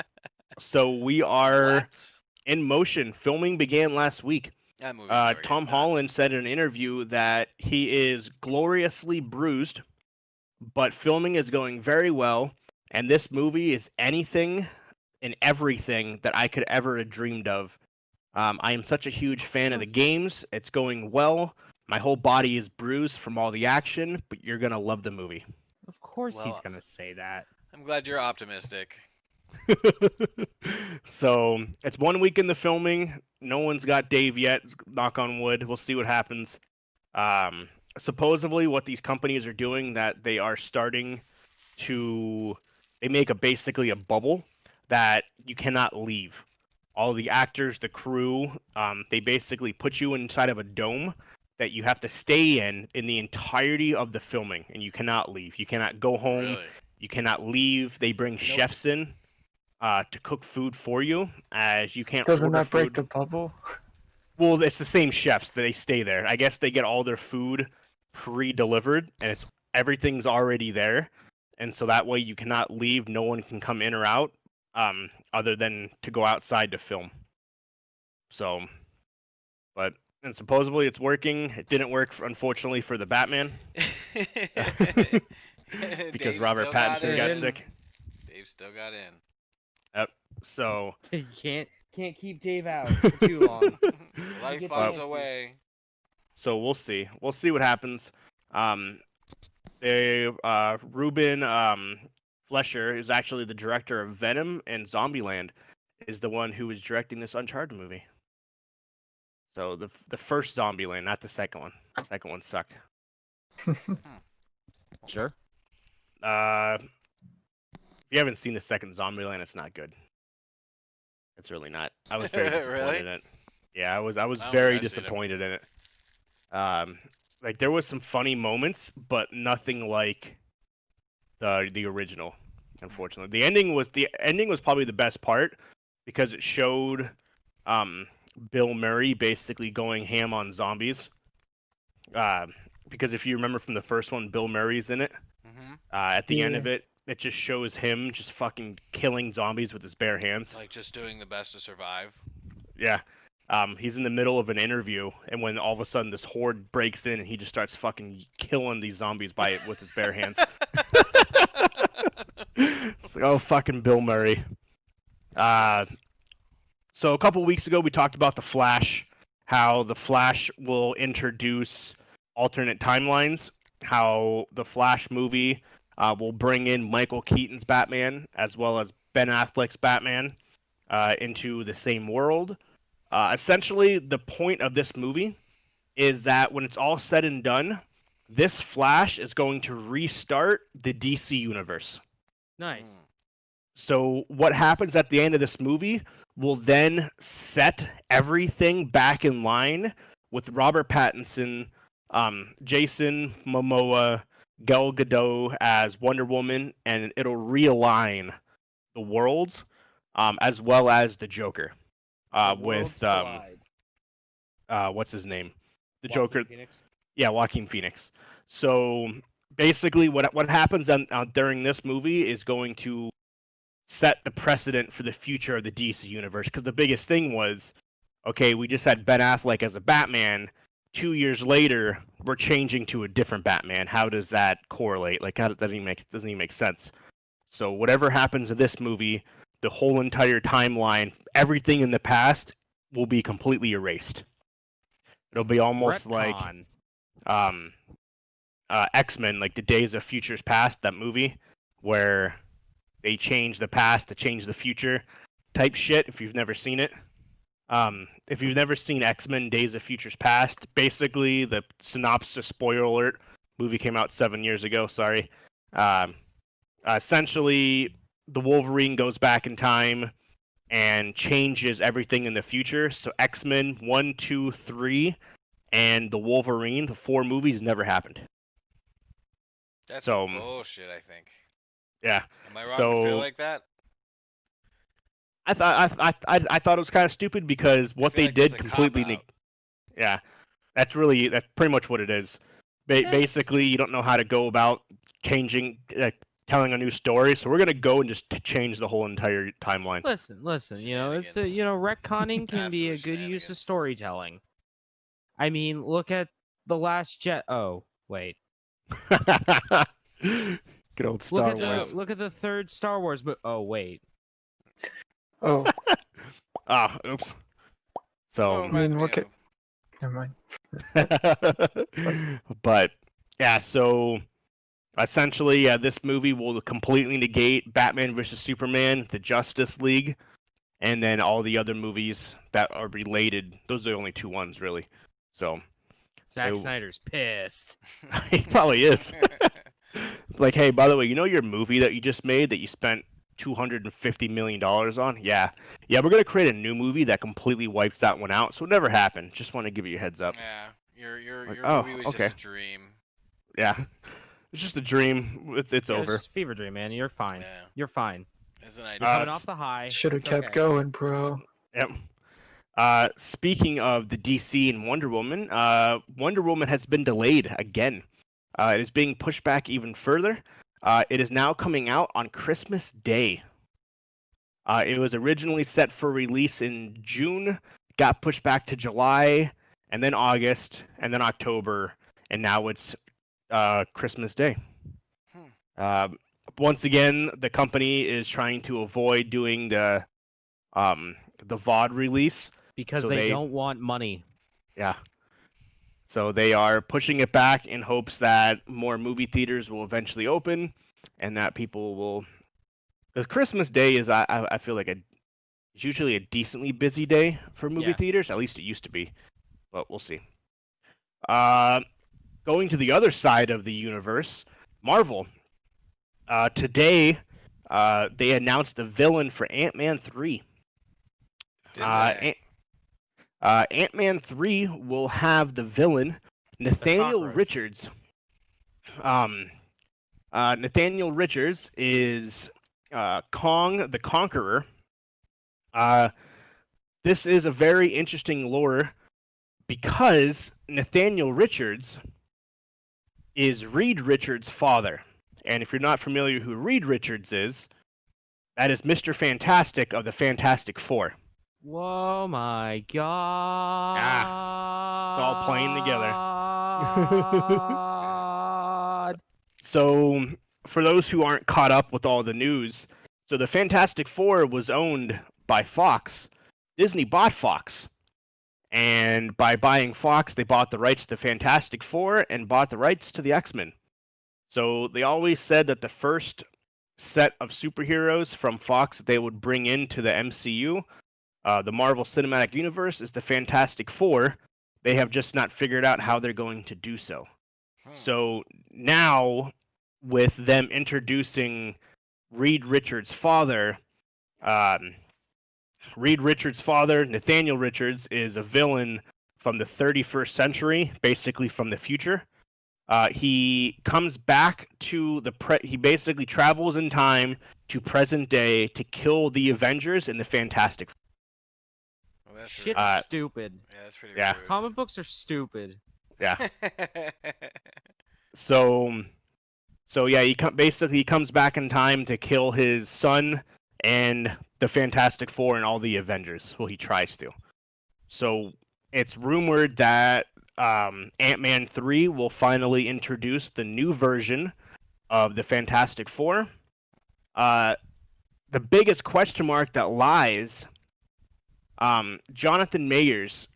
so we are What? in motion. Filming began last week. That movie's never Tom getting done. Holland said in an interview that he is gloriously bruised, but filming is going very well, and this movie is anything and everything that I could ever have dreamed of. I am such a huge fan of the games. It's going well. My whole body is bruised from all the action, but you're gonna love the movie. Of course he's Well, gonna say that. I'm glad you're optimistic. So it's 1 week in the filming. No one's got Dave yet. Knock on wood. We'll see what happens. Supposedly, what these companies are doing, that they are starting to, they make basically a bubble that you cannot leave. All the actors, the crew, they basically put you inside of a dome that you have to stay in the entirety of the filming, and you cannot leave. You cannot go home. Really? You cannot leave. They bring chefs in to cook food for you, as you can't Doesn't order that break food. the bubble? Well, it's the same chefs. They stay there. I guess they get all their food pre-delivered, and everything's already there, and so that way you cannot leave. No one can come in or out, other than to go outside to film. So, and supposedly it's working. It didn't work, unfortunately, for the Batman because Dave Robert still got Pattinson got in. sick. Dave still got in. So You can't keep Dave out for too long. Life Get finds a fancy. way. So we'll see. We'll see what happens. Ruben Flesher is actually the director of Venom and Zombieland, is the one who is directing this Uncharted movie. So the first Zombieland, not the second one. The second one sucked. Sure. If you haven't seen the second Zombieland, it's not good. It's really not. I was very disappointed Really? in it. Yeah, I was don't very think I've seen it. disappointed in it. Like there was some funny moments, but nothing like the original. Unfortunately, the ending was probably the best part because it showed Bill Murray basically going ham on zombies. Because if you remember from the first one, Bill Murray's in it. Mm-hmm. At the end Yeah. of it, it just shows him just fucking killing zombies with his bare hands. Like just doing the best to survive. Yeah. He's in the middle of an interview, and when all of a sudden this horde breaks in, and he just starts fucking killing these zombies with his bare hands. It's like, oh, fucking Bill Murray. So a couple weeks ago, we talked about The Flash, how The Flash will introduce alternate timelines, how the Flash movie will bring in Michael Keaton's Batman as well as Ben Affleck's Batman into the same world. Essentially, the point of this movie is that when it's all said and done, this Flash is going to restart the DC universe. Nice. So what happens at the end of this movie will then set everything back in line with Robert Pattinson, Jason Momoa, Gal Gadot as Wonder Woman, and it'll realign the worlds as well as the Joker with what's his name? The Joaquin Joker. Phoenix? Yeah, Joaquin Phoenix. So basically, what happens during this movie is going to set the precedent for the future of the DC universe. Because the biggest thing was, okay, we just had Ben Affleck as a Batman. 2 years later, we're changing to a different Batman. How does that correlate? Like, how does that doesn't even make sense? So whatever happens in this movie, the whole entire timeline, everything in the past will be completely erased. It'll be almost like X-Men, like the Days of Futures Past, that movie, where they change the past to change the future type shit, if you've never seen it. If you've never seen X-Men Days of Futures Past, basically the synopsis, spoiler alert, movie came out 7 years ago, sorry. Essentially, the Wolverine goes back in time and changes everything in the future. So X-Men 1, 2, 3, and the Wolverine, the 4 movies, never happened. That's So, bullshit, I think. Yeah. Am I wrong to feel like that? I thought it was kind of stupid because what they did completely. Yeah, that's pretty much what it is. Basically, you don't know how to go about changing, telling a new story, so we're gonna go and just change the whole entire timeline. Listen. You know, it's retconning can be a good use of storytelling. I mean, look at The Last Jet. Oh, wait. Good old Star Wars. Look at the third Star Wars. Oh, wait. Oh. Oops. So. I mean, look at. Never mind. But yeah, so essentially, this movie will completely negate Batman vs Superman, the Justice League, and then all the other movies that are related. Those are the only 2 ones, really. So. Zack Snyder's pissed. He probably is. Like, hey, by the way, you know your movie that you just made that you spent $250 million on? Yeah, we're going to create a new movie that completely wipes that one out, so it never happened. Just want to give you a heads up. Yeah, your movie was okay. just a dream. Yeah, it's just a dream. It's over. It's fever dream, man. You're fine. Yeah. You're fine. It's an idea. You're coming off the high. Should have kept going, bro. Yep. Speaking of the DC and Wonder Woman, Wonder Woman has been delayed again. It is being pushed back even further. It is now coming out on Christmas Day. It was originally set for release in June, got pushed back to July, and then August, and then October, and now it's Christmas Day. Once again, the company is trying to avoid doing the VOD release. Because they don't want money. Yeah. So they are pushing it back in hopes that more movie theaters will eventually open and that people will... Because Christmas Day is, I feel like, it's usually a decently busy day for movie theaters. At least it used to be. But we'll see. Going to the other side of the universe, Marvel. Today, they announced the villain for Ant-Man 3. Ant-Man 3 will have the villain Nathaniel Richards. Nathaniel Richards is Kong the Conqueror. This is a very interesting lore because Nathaniel Richards is Reed Richards' father. And if you're not familiar who Reed Richards is, that is Mr. Fantastic of the Fantastic Four. Whoa, my God. It's all playing together. So, for those who aren't caught up with all the news, so the Fantastic Four was owned by Fox. Disney bought Fox. And by buying Fox, they bought the rights to Fantastic Four and bought the rights to the X-Men. So they always said that the first set of superheroes from Fox that they would bring into the MCU, the Marvel Cinematic Universe, is the Fantastic Four. They have just not figured out how they're going to do so. So now, with them introducing Reed Richards' father, Nathaniel Richards, is a villain from the 31st century, basically from the future. He comes back to he basically travels in time to present day to kill the Avengers and the Fantastic Four. Well, that's Shit's rude. stupid. Yeah, that's pretty Yeah. rude. Comic books are stupid. Yeah. So yeah, he comes back in time to kill his son and the Fantastic Four and all the Avengers. Well, he tries to. So it's rumored that Ant-Man 3 will finally introduce the new version of the Fantastic Four. The biggest question mark that lies, Jonathan Majors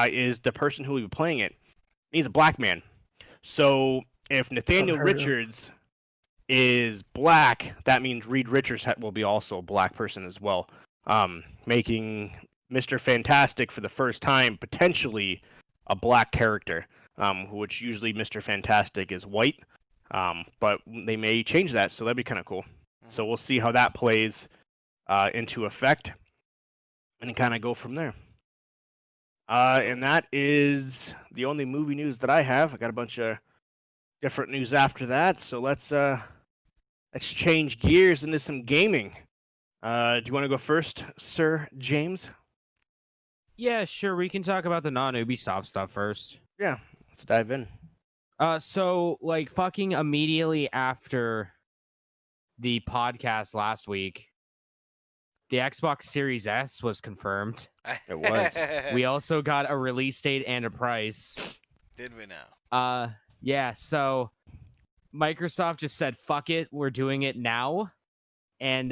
is the person who will be playing it. He's a black man. So if Nathaniel Richards is black, that means Reed Richards will be also a black person as well, making Mr. Fantastic for the first time potentially a black character, which usually Mr. Fantastic is white, but they may change that, so that'd be kind of cool. So we'll see how that plays into effect and kind of go from there. And that is the only movie news that I have. I got a bunch of different news after that, so let's change gears into some gaming. Do you want to go first, Sir James? Yeah, sure. We can talk about the non-Ubisoft stuff first. Yeah, let's dive in. So like fucking immediately after the podcast last week, the Xbox Series S was confirmed. It was. We also got a release date and a price. Did we now? Yeah, so Microsoft just said, fuck it, we're doing it now. And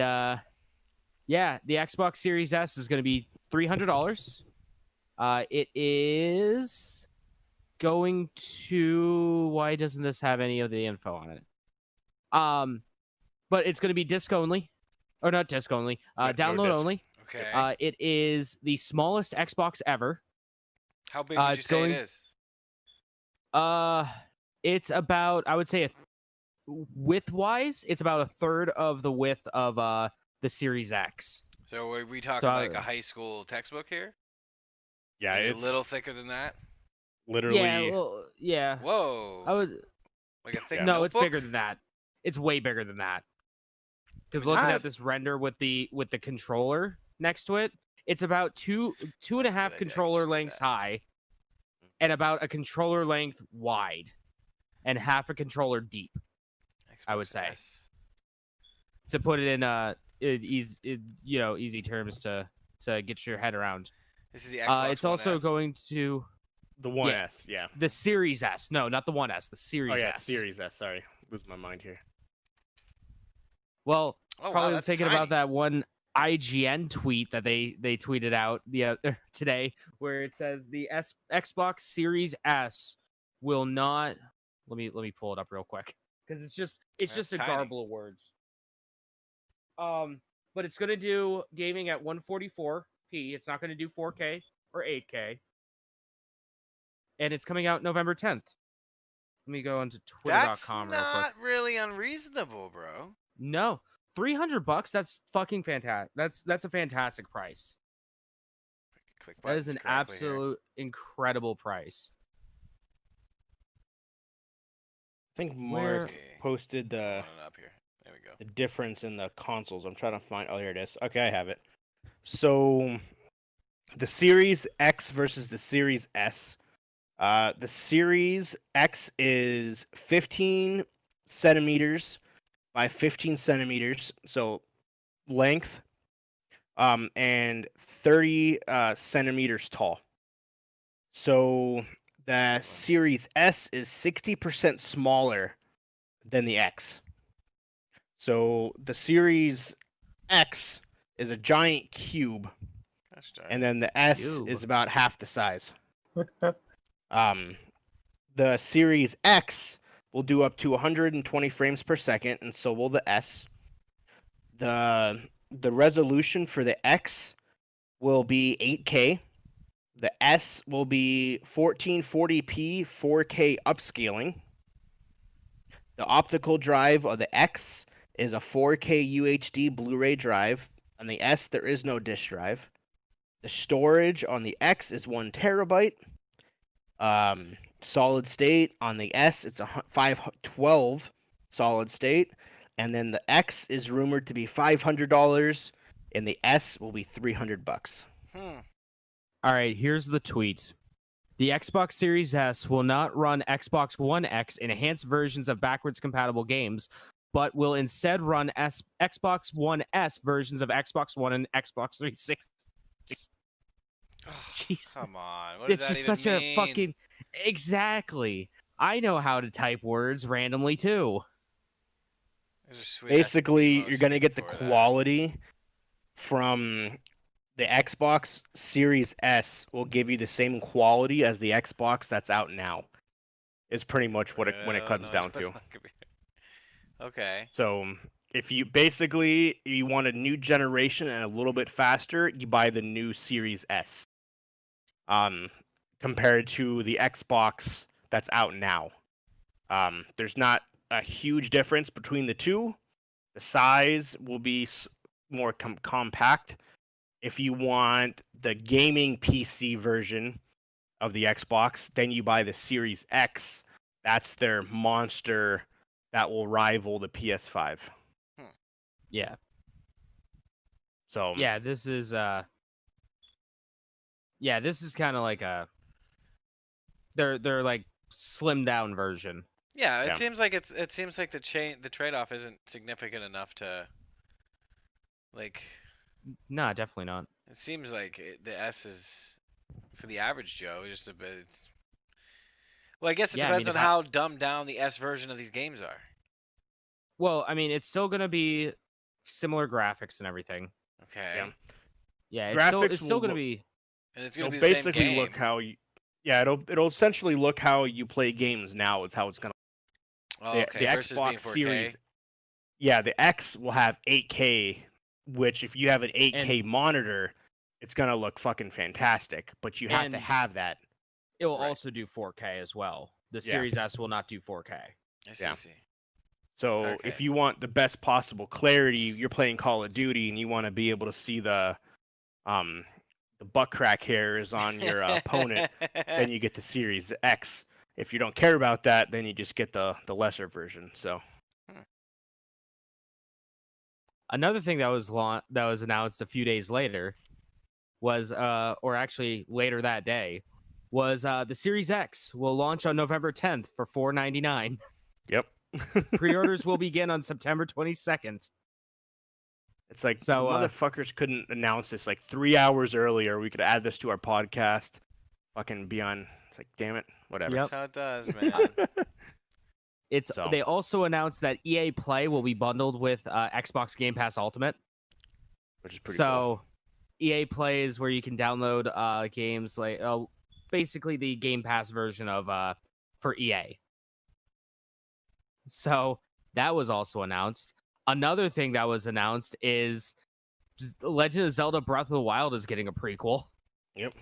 yeah, the Xbox Series S is going to be $300. It is going to... Why doesn't this have any of the info on it? But it's going to be disc only. Or not disc only. Download disc. only. Okay. It is the smallest Xbox ever. How big would you say it is? It's about, I would say, width-wise, it's about a third of the width of the Series X. So are we talking like a high school textbook here? Yeah, Maybe it's a little thicker than that. literally. Yeah, well, yeah. Whoa. I would. Like a thick No, notebook? it's bigger than that. It's way bigger than that. Because looking at this render with the controller next to it, it's about two and a half controller lengths high, and about a controller length wide, and half a controller deep. I would say. To put it in easy terms to get your head around. This is the Xbox it's also going to The One S, yeah. the Series S. No, not the One S. The Series S. Oh yeah, Series S. Sorry, losing my mind here. Well, probably that's thinking tiny. about that one IGN tweet that they tweeted out today, where it says the Xbox Series S will not. Let me pull it up real quick because it's just a tiny. garble of words. But it's gonna do gaming at 144p. It's not gonna do 4K or 8K. And it's coming out November 10th. Let me go into twitter.com real quick. That's not really unreasonable, bro. No, $300. That's fucking fantastic. That's a fantastic price. Click That is buttons an correctly here. absolute incredible price. I think Where- Mark posted Pulling it up here. There we go. the difference in the consoles. I'm trying to find. Oh, here it is. Okay, I have it. So, the Series X versus the Series S. The Series X is 15 centimeters by 15 centimeters, so length, and 30 centimeters tall. So the Series S is 60% smaller than the X. So the Series X is a giant cube, Gosh darn. and then the S Cube. is about half the size. The Series X will do up to 120 frames per second, and so will the S. The resolution for the X will be 8K. The S will be 1440p 4K upscaling. The optical drive of the X is a 4K UHD Blu-ray drive. On the S, there is no disk drive. The storage on the X is 1 terabyte. Solid state on the S, it's a 512 solid state. And then the X is rumored to be $500, and the S will be $300. All right, here's the tweet. The Xbox Series S will not run Xbox One X enhanced versions of backwards compatible games, but will instead run Xbox One S versions of Xbox One and Xbox 360. Oh, come on. What does It's that just even such mean? a fucking... Exactly. I know how to type words randomly, too. Basically, you're going to get the quality from the Xbox Series S will give you the same quality as the Xbox that's out now. Is pretty much what when it comes down to. Okay. So if you you want a new generation and a little bit faster, you buy the new Series S. Compared to the Xbox that's out now. There's not a huge difference between the two. The size will be more compact. If you want the gaming PC version of the Xbox, then you buy the Series X. That's their monster that will rival the PS5. Yeah. So yeah, this is kind of like a they're like slimmed down version. Yeah, it seems like the trade-off isn't significant enough to like. No, definitely not. It seems like the S is for the average Joe just a bit. Well, I guess it depends on how dumbed down the S version of these games are. Well, I mean, it's still gonna be similar graphics and everything. Okay. Yeah, graphics it's still gonna be. And it's gonna be the basically same game. look how you. Yeah, it'll essentially look how you play games now. Is how it's gonna. Oh, okay. The Versus being Xbox 4K. Series. Yeah, the X will have 8K, which if you have an 8K monitor, it's gonna look fucking fantastic. But you have to have that. It will also do 4K as well. The Series S will not do 4K. I see. So if you want the best possible clarity, you're playing Call of Duty and you want to be able to see the butt crack hairs on your opponent, then you get the Series X. If you don't care about that, then you just get the lesser version. So another thing that was announced a few days later was or actually later that day was the Series X will launch on November 10th for $499. Yep. Pre-orders will begin on September 22nd. It's like motherfuckers couldn't announce this like 3 hours earlier. We could add this to our podcast. Fucking be on. It's like, damn it, whatever. That's how it does, man. They also announced that EA Play will be bundled with Xbox Game Pass Ultimate, which is pretty cool. EA Play is where you can download games like basically the Game Pass version of for EA. So that was also announced. Another thing that was announced is Legend of Zelda Breath of the Wild is getting a prequel. Yep.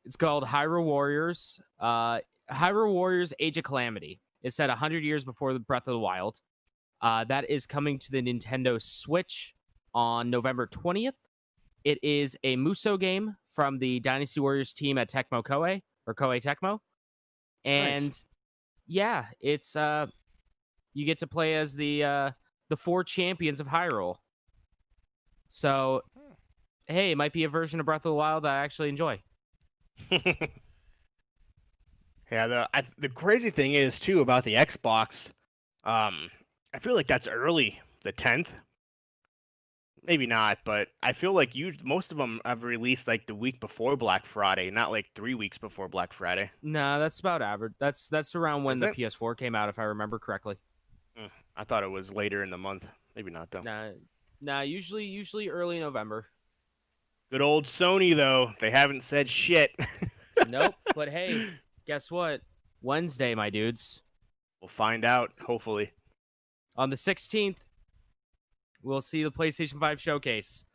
It's called Hyrule Warriors. Hyrule Warriors Age of Calamity. It's set 100 years before the Breath of the Wild. That is coming to the Nintendo Switch on November 20th. It is a Musou game from the Dynasty Warriors team at Tecmo Koei, or Koei Tecmo. And nice. Yeah, it's you get to play as the 4 champions of Hyrule. So, hey, it might be a version of Breath of the Wild that I actually enjoy. Yeah, the crazy thing is too about the Xbox. I feel like that's early, the 10th. Maybe not, but I feel like most of them have released like the week before Black Friday, not like 3 weeks before Black Friday. Nah, that's about average. That's around when the PS4 came out, if I remember correctly. I thought it was later in the month. Maybe not though. Nah, usually early November. Good old Sony though, they haven't said shit. Nope. But hey, guess what? Wednesday, my dudes. We'll find out, hopefully. On the 16th, we'll see the PlayStation 5 showcase.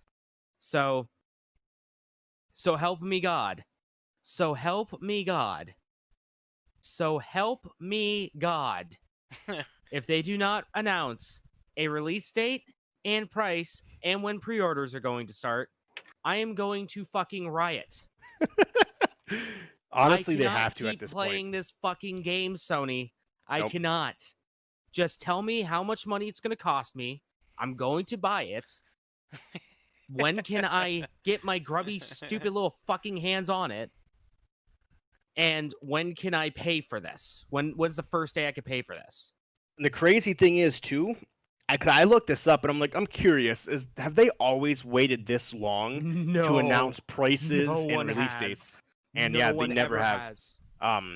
So help me God. So help me God. So help me God. If they do not announce a release date and price and when pre-orders are going to start, I am going to fucking riot. Honestly, they have to at this keep playing this fucking game, Sony. I Nope. cannot. Just tell me how much money it's going to cost me. I'm going to buy it. When can I get my grubby, stupid little fucking hands on it? And when can I pay for this? When's the first day I can pay for this? And the crazy thing is, too, I looked this up, and I'm curious, have they always waited this long to announce prices and release dates? And yeah, they never have.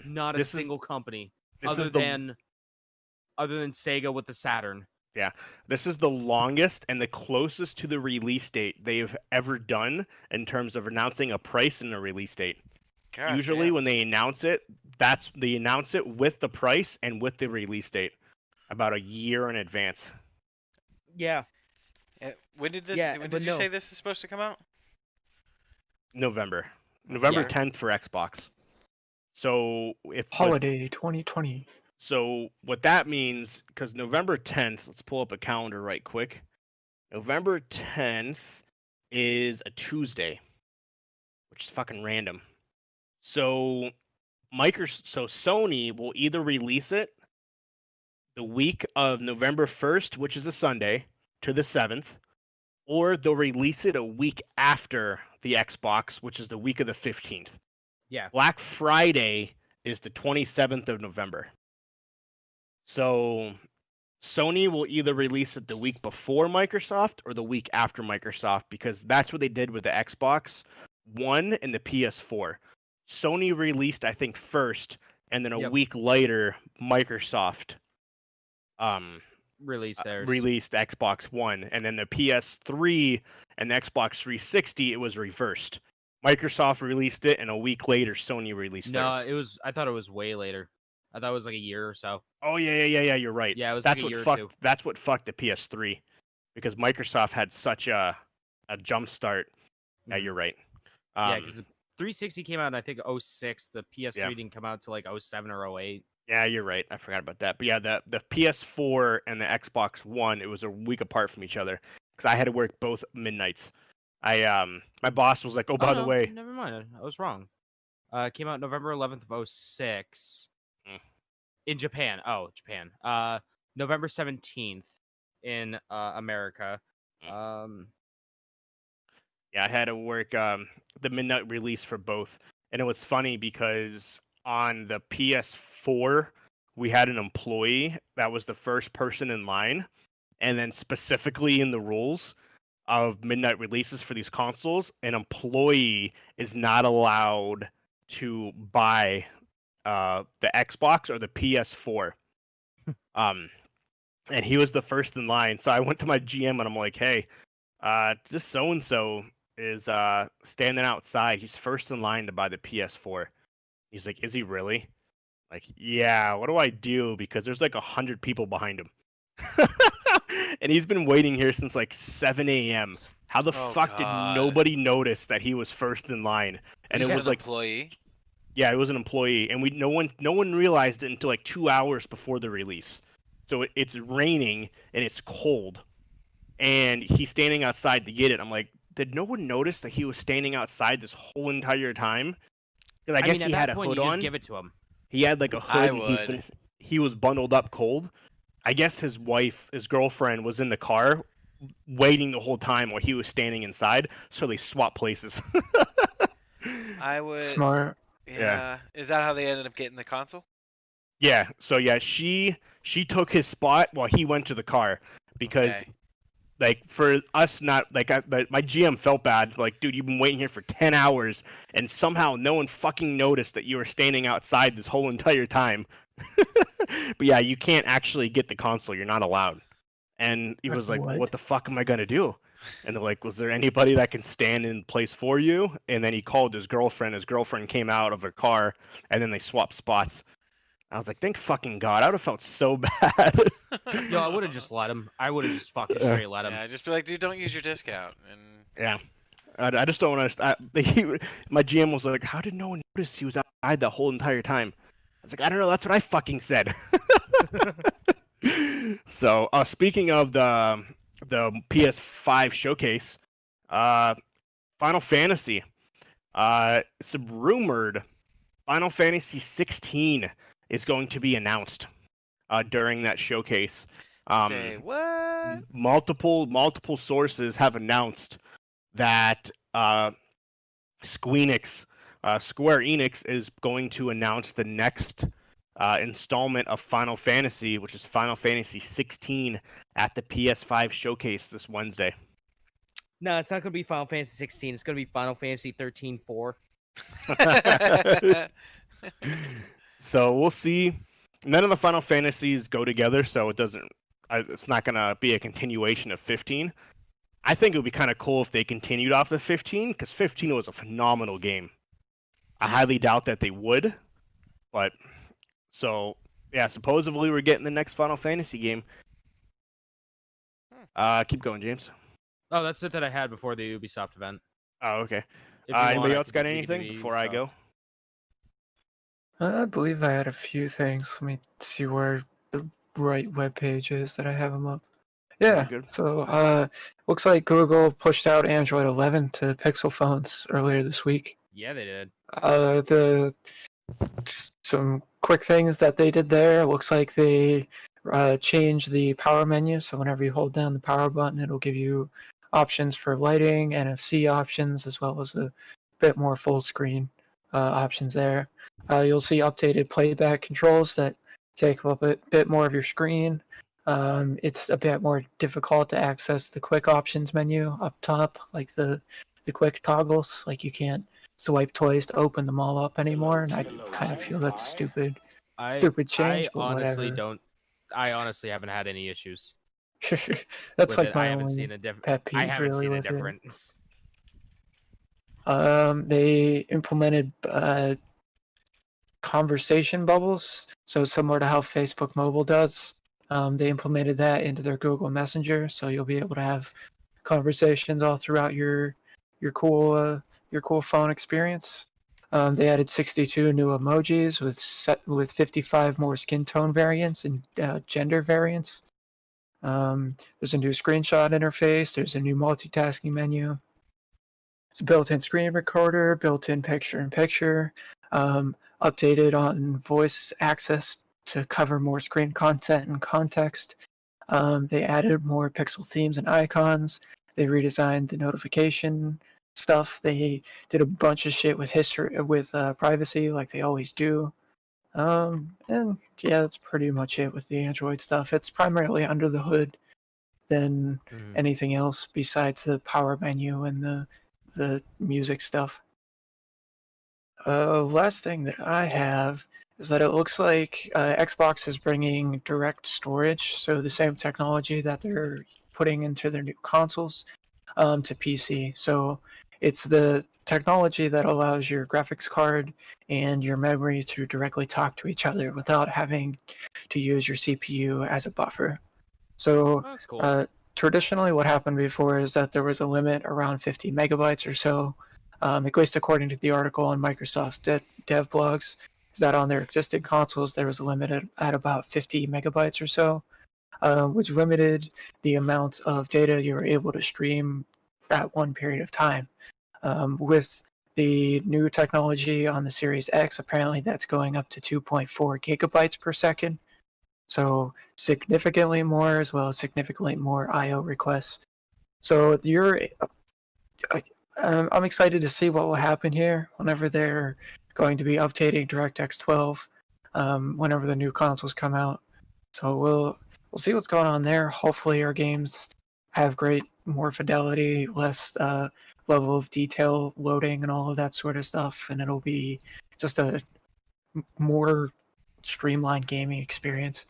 Not a single company other than Sega with the Saturn. Yeah, this is the longest and the closest to the release date they've ever done in terms of announcing a price and a release date. God Usually damn. when they announce it, they announce it with the price and with the release date about a year in advance. Yeah. When did this? Yeah, when but did you no. say this is supposed to come out? November Yeah. 10th for Xbox. So Holiday 2020. So what that means, because November 10th, let's pull up a calendar right quick. November 10th is a Tuesday, which is fucking random. So Sony will either release it the week of November 1st, which is a Sunday, to the 7th, or they'll release it a week after the Xbox, which is the week of the 15th. Yeah. Black Friday is the 27th of November. So Sony will either release it the week before Microsoft or the week after Microsoft, because that's what they did with the Xbox One and the PS4. Sony released, I think, first, and then a week later, Microsoft Released theirs. released Xbox One, and then the PS3 and the Xbox 360, it was reversed. Microsoft released it, and a week later, Sony released theirs. I thought it was way later. I thought it was like a year or so. Oh yeah, you're right. Yeah, it was that's like a what year fucked, or two. That's what fucked the PS3, because Microsoft had such a jump start. Yeah, you're right. Yeah, because the 360 came out in, I think, 06. The PS3 didn't come out until like 07 or 08. Yeah, you're right. I forgot about that. But yeah, the PS4 and the Xbox One, it was a week apart from each other, because I had to work both midnights. My boss was like, "Oh, by the way, never mind. I was wrong. It came out November 11th of 06 in Japan. Oh, Japan. November 17th in America. Yeah, I had to work the midnight release for both, and it was funny because on the PS4 we had an employee that was the first person in line, and then specifically in the rules of midnight releases for these consoles, an employee is not allowed to buy the Xbox or the PS4. And he was the first in line, so I went to my GM and I'm like, "Hey, this so and so is standing outside. He's first in line to buy the PS4." He's like, "Is he really?" Like, "Yeah. What do I do? Because there's like 100 people behind him." And he's been waiting here since like 7 a.m. How the fuck did nobody notice that he was first in line? And it was like employee. Yeah, it was an employee, and no one realized it until like 2 hours before the release. So it's raining and it's cold, and he's standing outside to get it. I'm like, did no one notice that he was standing outside this whole entire time? Because I guess he had a hood on. Just give it to him. He had like a hood. And he was bundled up cold. I guess his girlfriend, was in the car waiting the whole time while he was standing inside, so they swapped places. I would. Smart. Yeah. Is that how they ended up getting the console? Yeah. So yeah, she took his spot while he went to the car, because like for us not like my GM felt bad. Like, dude, you've been waiting here for 10 hours and somehow no one fucking noticed that you were standing outside this whole entire time. But yeah, you can't actually get the console. You're not allowed. And he was like, what the fuck am I gonna do? And they're like, was there anybody that can stand in place for you? And then he called his girlfriend. His girlfriend came out of her car, and then they swapped spots. I was like, thank fucking God. I would have felt so bad. Yo, I would have just let him. I would have just fucking straight let him. Yeah, just be like, dude, don't use your discount. And Yeah. I just don't understand. My GM was like, how did no one notice he was outside the whole entire time? I was like, I don't know. That's what I fucking said. So, speaking of the PS5 showcase, Final Fantasy, it's rumored Final Fantasy 16 is going to be announced during that showcase. say what? Multiple sources have announced that Square Enix is going to announce the next installment of Final Fantasy, which is Final Fantasy 16, at the PS5 showcase this Wednesday. No, it's not gonna be Final Fantasy 16. It's gonna be Final Fantasy 13-4. So we'll see. None of the Final Fantasies go together, so it's not gonna be a continuation of 15. I think it would be kind of cool if they continued off of 15, because 15 was a phenomenal game. I highly doubt that they would, but so yeah, supposedly we're getting the next Final Fantasy game. Keep going, James. Oh, that's it that I had before the Ubisoft event. Oh, okay. If you want, Anybody I else could got read anything the before I go? I believe I had a few things. Let me see where the right web page is that I have them up. Yeah, Good. so looks like Google pushed out Android 11 to Pixel phones earlier this week. Yeah, they did. Some quick things that they did there. Looks like they changed the power menu, so whenever you hold down the power button, it'll give you options for lighting, NFC options, as well as a bit more full screen options there. You'll see updated playback controls that take up a bit more of your screen. It's a bit more difficult to access the quick options menu up top, like the quick toggles. Like you can't swipe twice to open them all up anymore, and I kind of feel that's a stupid change. But honestly whatever. don't. I honestly haven't had any issues. That's with like it. my I haven't only seen a pet peeve. I haven't really seen a with it. difference. They implemented conversation bubbles, so similar to how Facebook Mobile does. They implemented that into their Google Messenger, so you'll be able to have conversations all throughout your cool phone experience. They added 62 new emojis with 55 more skin tone variants and gender variants. There's a new screenshot interface. There's a new multitasking menu. It's a built-in screen recorder, built-in picture-in-picture, updated on voice access to cover more screen content and context. They added more pixel themes and icons. They redesigned the notification stuff. They did a bunch of shit with privacy, like they always do. And yeah, that's pretty much it with the Android stuff. It's primarily under the hood than anything else besides the power menu and the music stuff. Last thing that I have is that it looks like Xbox is bringing direct storage, so the same technology that they're putting into their new consoles, to PC. So it's the technology that allows your graphics card and your memory to directly talk to each other without having to use your CPU as a buffer. So That's cool. Traditionally, what happened before is that there was a limit around 50 megabytes or so. At least according to the article on Microsoft's dev blogs, is that on their existing consoles there was a limit at about 50 megabytes or so, which limited the amount of data you were able to stream at one period of time. With the new technology on the Series X, apparently that's going up to 2.4 gigabytes per second. So significantly more, as well as significantly more I/O requests. So I'm excited to see what will happen here whenever they're going to be updating DirectX 12, whenever the new consoles come out. So we'll see what's going on there. Hopefully our games have more fidelity, less level of detail loading and all of that sort of stuff, and it'll be just a more streamlined gaming experience.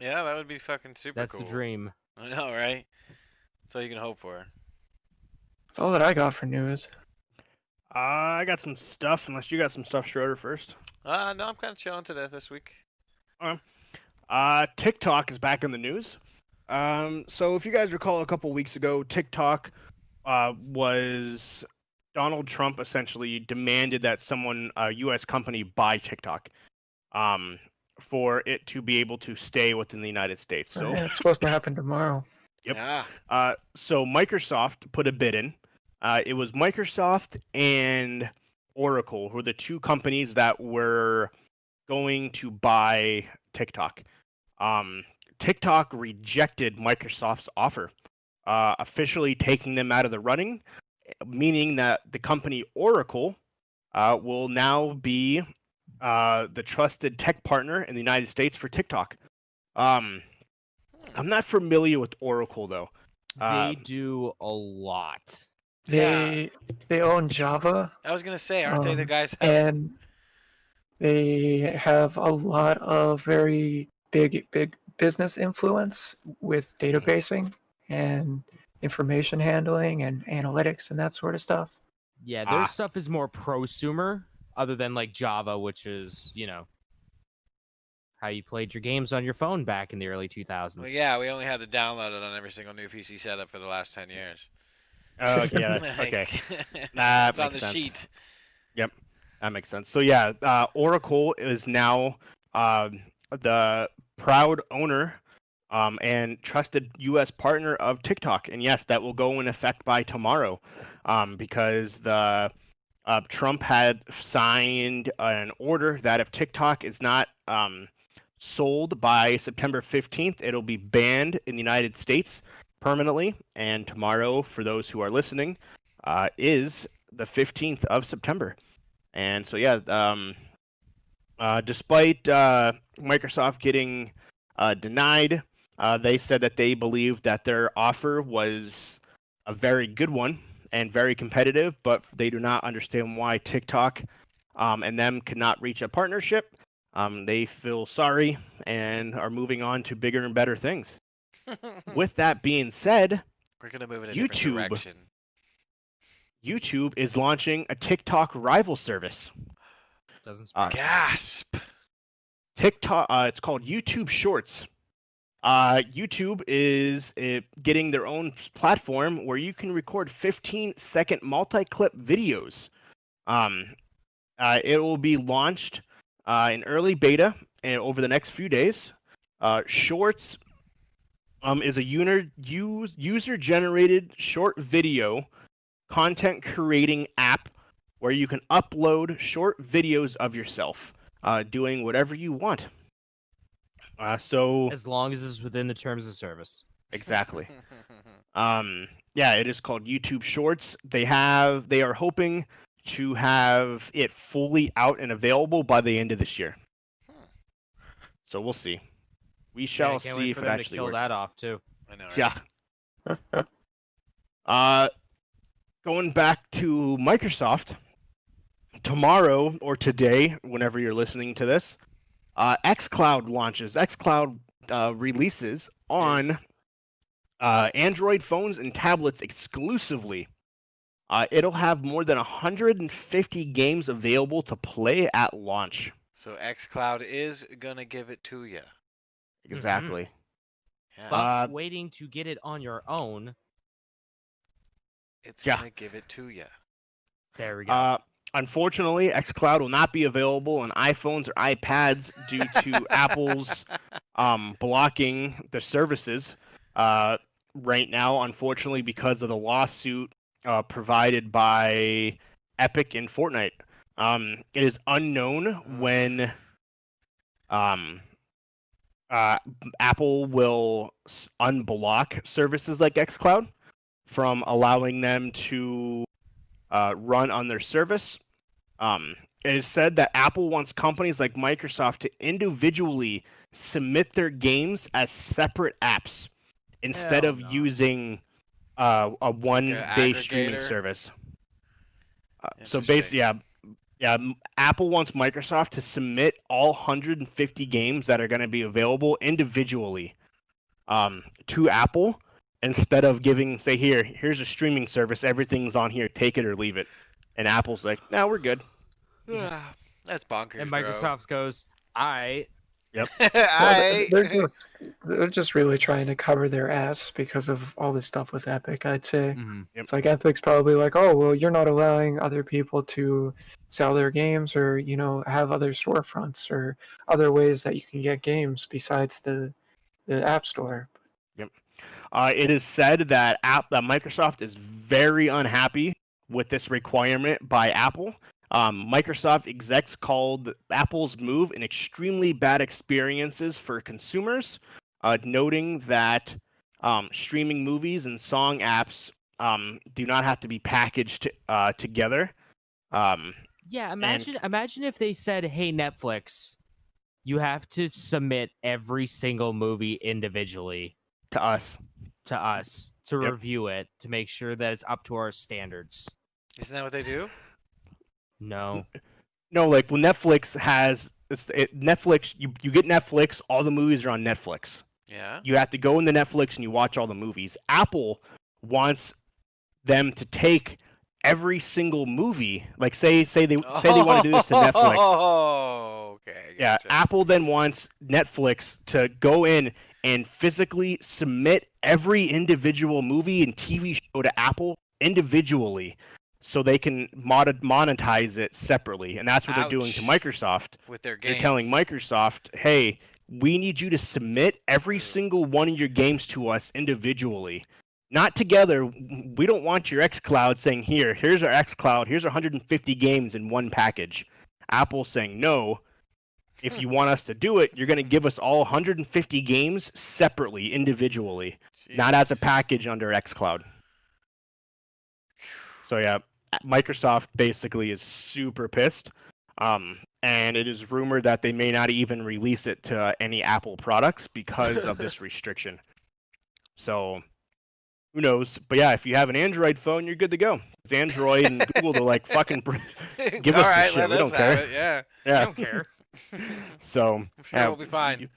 Yeah, that would be fucking super That's cool. the dream. I know, right? That's all you can hope for. That's all that I got for news. I got some stuff, unless you got some stuff, Schroeder, first. No, I'm kind of chilling today this week. TikTok is back in the news. So if you guys recall, a couple weeks ago, TikTok was Donald Trump essentially demanded that a U.S. company buy TikTok, for it to be able to stay within the United States. So Yeah, it's supposed to happen tomorrow. Yep. Yeah. So Microsoft put a bid in. It was Microsoft and Oracle were the two companies that were going to buy TikTok. TikTok rejected Microsoft's offer, officially taking them out of the running, meaning that the company Oracle will now be the trusted tech partner in the United States for TikTok. I'm not familiar with Oracle though. They do a lot. They own Java. I was gonna say, aren't they the guys that... And they have a lot of very big business influence with databasing and information handling and analytics and that sort of stuff. Yeah, their stuff is more prosumer, other than like Java, which is, how you played your games on your phone back in the early 2000s. Well, yeah, we only had to download it on every single new PC setup for the last 10 years. Oh, yeah. Okay. It's on the sheet. Yep. That makes sense. So yeah, Oracle is now the proud owner and trusted U.S. partner of TikTok, and yes, that will go in effect by tomorrow, because the Trump had signed an order that if TikTok is not sold by September 15th, it'll be banned in the United States permanently. And tomorrow, for those who are listening, is the 15th of September. And so, yeah, despite Microsoft getting denied, they said that they believed that their offer was a very good one and very competitive, but they do not understand why TikTok and them could not reach a partnership. They feel sorry and are moving on to bigger and better things. With that being said, we're going to move in a different direction. YouTube is launching a TikTok rival service. Doesn't gasp. TikTok. It's called YouTube Shorts. YouTube is getting their own platform where you can record 15-second multi-clip videos. It will be launched in early beta and over the next few days. Shorts is a user-generated short video content creating app where you can upload short videos of yourself doing whatever you want. So as long as it's within the terms of service. Exactly. Yeah, it is called YouTube Shorts. They are hoping to have it fully out and available by the end of this year. So we'll see. We shall see if it actually works. Kill that off too. I know. Right? Yeah. Going back to Microsoft, tomorrow or today, whenever you're listening to this, xCloud launches. xCloud releases on Android phones and tablets exclusively. It'll have more than 150 games available to play at launch. So xCloud is gonna give it to you. Exactly. Mm-hmm. Yeah. But waiting to get it on your own. It's gonna give it to you. There we go. Unfortunately, xCloud will not be available on iPhones or iPads due to Apple's blocking the services right now, unfortunately, because of the lawsuit provided by Epic and Fortnite. It is unknown when Apple will unblock services like xCloud from allowing them to run on their service. It is said that Apple wants companies like Microsoft to individually submit their games as separate apps instead of using a one-day streaming service. So basically, Apple wants Microsoft to submit all 150 games that are going to be available individually to Apple, instead of giving, say, here's a streaming service, everything's on here, take it or leave it. And Apple's like, no, we're good. That's bonkers. And Microsoft goes, Yep. They're just really trying to cover their ass because of all this stuff with Epic, I'd say. Mm-hmm. Yep. It's like Epic's probably like, oh, well, you're not allowing other people to sell their games or, have other storefronts or other ways that you can get games besides the App Store. Yep. It is said that Microsoft is very unhappy with this requirement by Apple. Microsoft execs called Apple's move an extremely bad experiences for consumers, noting that streaming movies and song apps do not have to be packaged together. Yeah, imagine if they said, "Hey, Netflix, you have to submit every single movie individually to us to review it to make sure that it's up to our standards." Isn't that what they do? No. No, like when Netflix has Netflix, you get Netflix, all the movies are on Netflix. Yeah. You have to go into Netflix and you watch all the movies. Apple wants them to take every single movie, like say they want to do this to Netflix. Oh, okay. Yeah, Gotcha. Apple then wants Netflix to go in and physically submit every individual movie and TV show to Apple individually, so they can monetize it separately, and that's what they're doing to Microsoft. With their games. They're telling Microsoft, hey, we need you to submit every single one of your games to us individually. Not together. We don't want your xCloud saying, here's our xCloud, here's 150 games in one package. Apple's saying, no, if you want us to do it, you're going to give us all 150 games separately, individually, not as a package under xCloud. So yeah, Microsoft basically is super pissed, and it is rumored that they may not even release it to any Apple products because of this restriction. So who knows? But yeah, if you have an Android phone, you're good to go. It's Android and Google to like fucking give us the shit. We don't care. Yeah. I don't care. So I'm sure we'll be fine.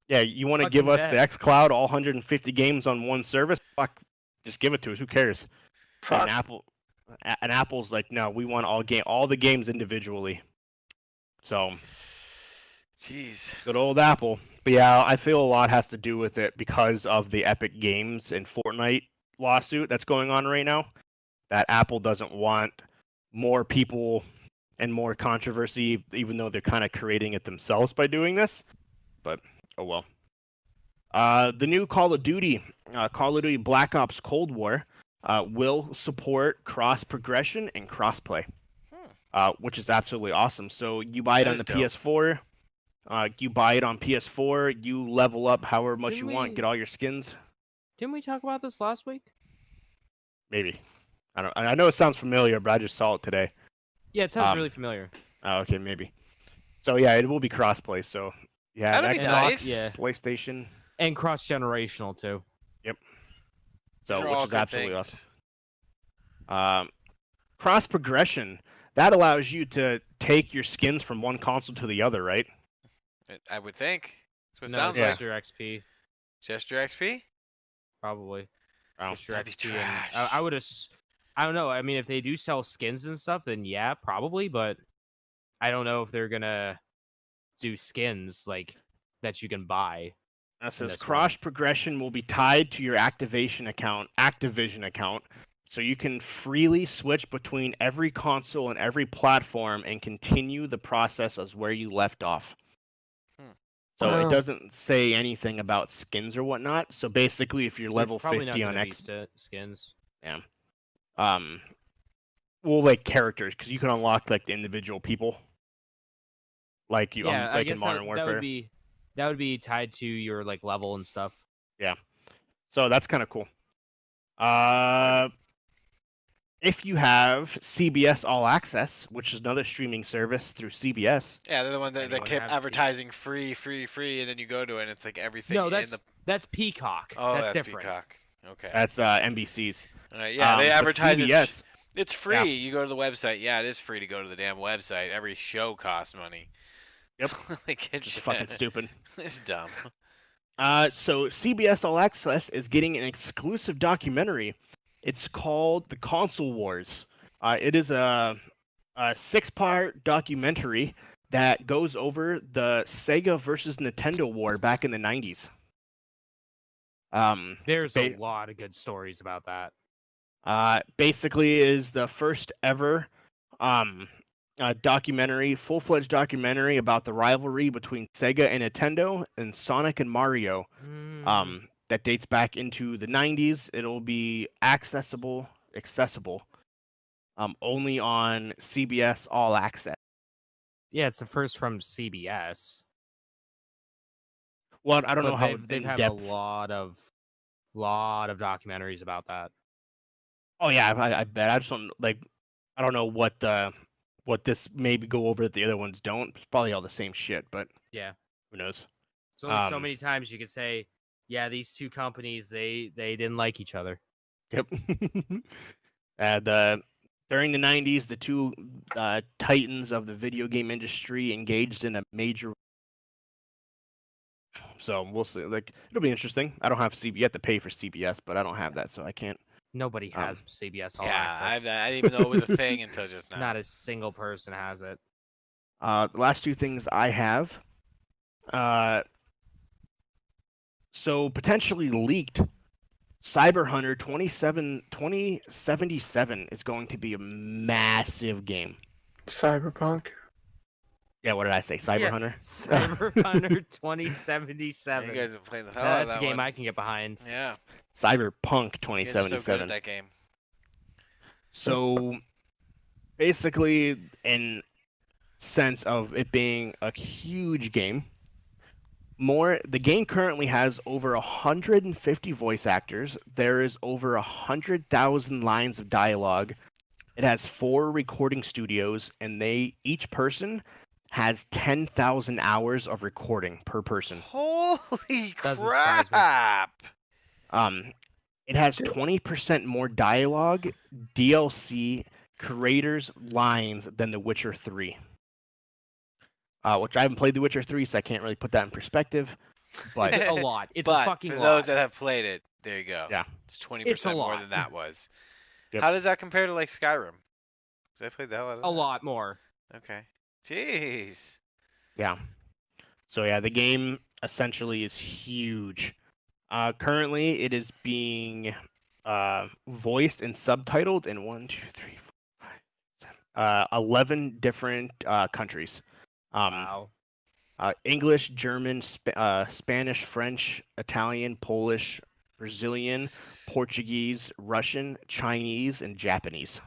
You want to Fucking give us bet. the xCloud, all 150 games on one service? Fuck, just give it to us. Who cares? Fuck. And Apple's like, no, we want all the games individually. So, Jeez. good old Apple. But yeah, I feel a lot has to do with it because of the Epic Games and Fortnite lawsuit that's going on right now. That Apple doesn't want more people and more controversy, even though they're kind of creating it themselves by doing this. But oh well. The new Call of Duty Black Ops Cold War will support cross progression and crossplay, which is absolutely awesome. So you buy it on the PS4, you buy it on PS4, you level up however much you want, get all your skins. Didn't we talk about this last week? Maybe. I know it sounds familiar, but I just saw it today. Yeah, it sounds really familiar. Oh, okay, maybe. So yeah, it will be crossplay. So yeah, That'd be Xbox, nice. Yeah. PlayStation, And cross generational too. so These are all which is good absolutely things. awesome. Cross progression, that allows you to take your skins from one console to the other, right? I would think. That's what it No, sounds it's like. just your XP, Just your XP? probably. Oh. Just your That'd be XP. And trash. I would I don't know. I mean, if they do sell skins and stuff, then yeah, probably. But I don't know if they're gonna do skins like that you can buy. It says this cross progression will be tied to your Activision account, so you can freely switch between every console and every platform and continue the process as where you left off. So Wow. it doesn't say anything about skins or whatnot. So basically, if you're level There's probably 50 not on gonna be X, skins. well, like characters, because you can unlock like the individual people, like you, Yeah, I like in guess Modern that Warfare. would be tied to your like level and stuff. So that's kind of cool. If you have CBS All Access, which is another streaming service through CBS, Yeah, they're the one that Anyone kept have advertising free, and then you go to it and it's like everything No, in the... that's Peacock. Oh, that's that's different. Peacock. Okay. that's NBC's. Alright, yeah, they but advertise CBS, it's free. Yeah. You go to the website. Yeah, it is free to go to the damn website. Every show costs money. Yep. Like, it's just fucking stupid. It's dumb. So CBS All Access is getting an exclusive documentary. It's called The Console Wars. It is a 6-part documentary that goes over the Sega versus Nintendo war back in the 90s. There's a lot of good stories about that. Basically is the first ever documentary, full-fledged documentary about the rivalry between Sega and Nintendo and Sonic and Mario. That dates back into the 90s. It'll be accessible, only on CBS All Access. Yeah, it's the first from CBS. Well, I don't know how they've had a lot of documentaries about that. Oh yeah, I bet. I just don't like. I don't know what this maybe go over that the other ones don't. It's probably all the same shit, but yeah, who knows? So only so many times you could say, yeah, these two companies they didn't like each other. Yep. During the 90s, the two titans of the video game industry engaged in a major. So we'll see. Like, it'll be interesting. I don't have CBS. You have to pay for CBS, but I don't have that, so I can't. Nobody has CBS All yeah, Access. I didn't even know it was a thing until just now. Not a single person has it. The last two things I have. So potentially leaked, Cyber Hunter 2077 is going to be a massive game. Cyberpunk. Yeah, what did I say? Cyber Hunter? Cyber Hunter 2077. You guys have played the hell out of that That's a game one. I can get behind. Yeah. Cyberpunk You guys 2077. are so good at that game. So basically, in sense of it being a huge game, the game currently has over 150 voice actors. There is over 100,000 lines of dialogue. It has 4 recording studios, and each person has 10,000 hours of recording per person. Holy Doesn't surprise me. crap! It has 20% more dialogue, DLC, creators' lines than The Witcher 3. Which I haven't played The Witcher 3, so I can't really put that in perspective. But a lot. It's But a fucking for lot. those that have played it, there you go. Yeah. It's 20% It's a more lot. than that was. Yep. How does that compare to like Skyrim? 'Cause I played the hell out of that. a lot more. Okay. Jeez. yeah. So yeah, the game essentially is huge. Currently, it is being voiced and subtitled in 11 different countries. Wow. English, German, Spanish, French, Italian, Polish, Brazilian, Portuguese, Russian, Chinese, and Japanese.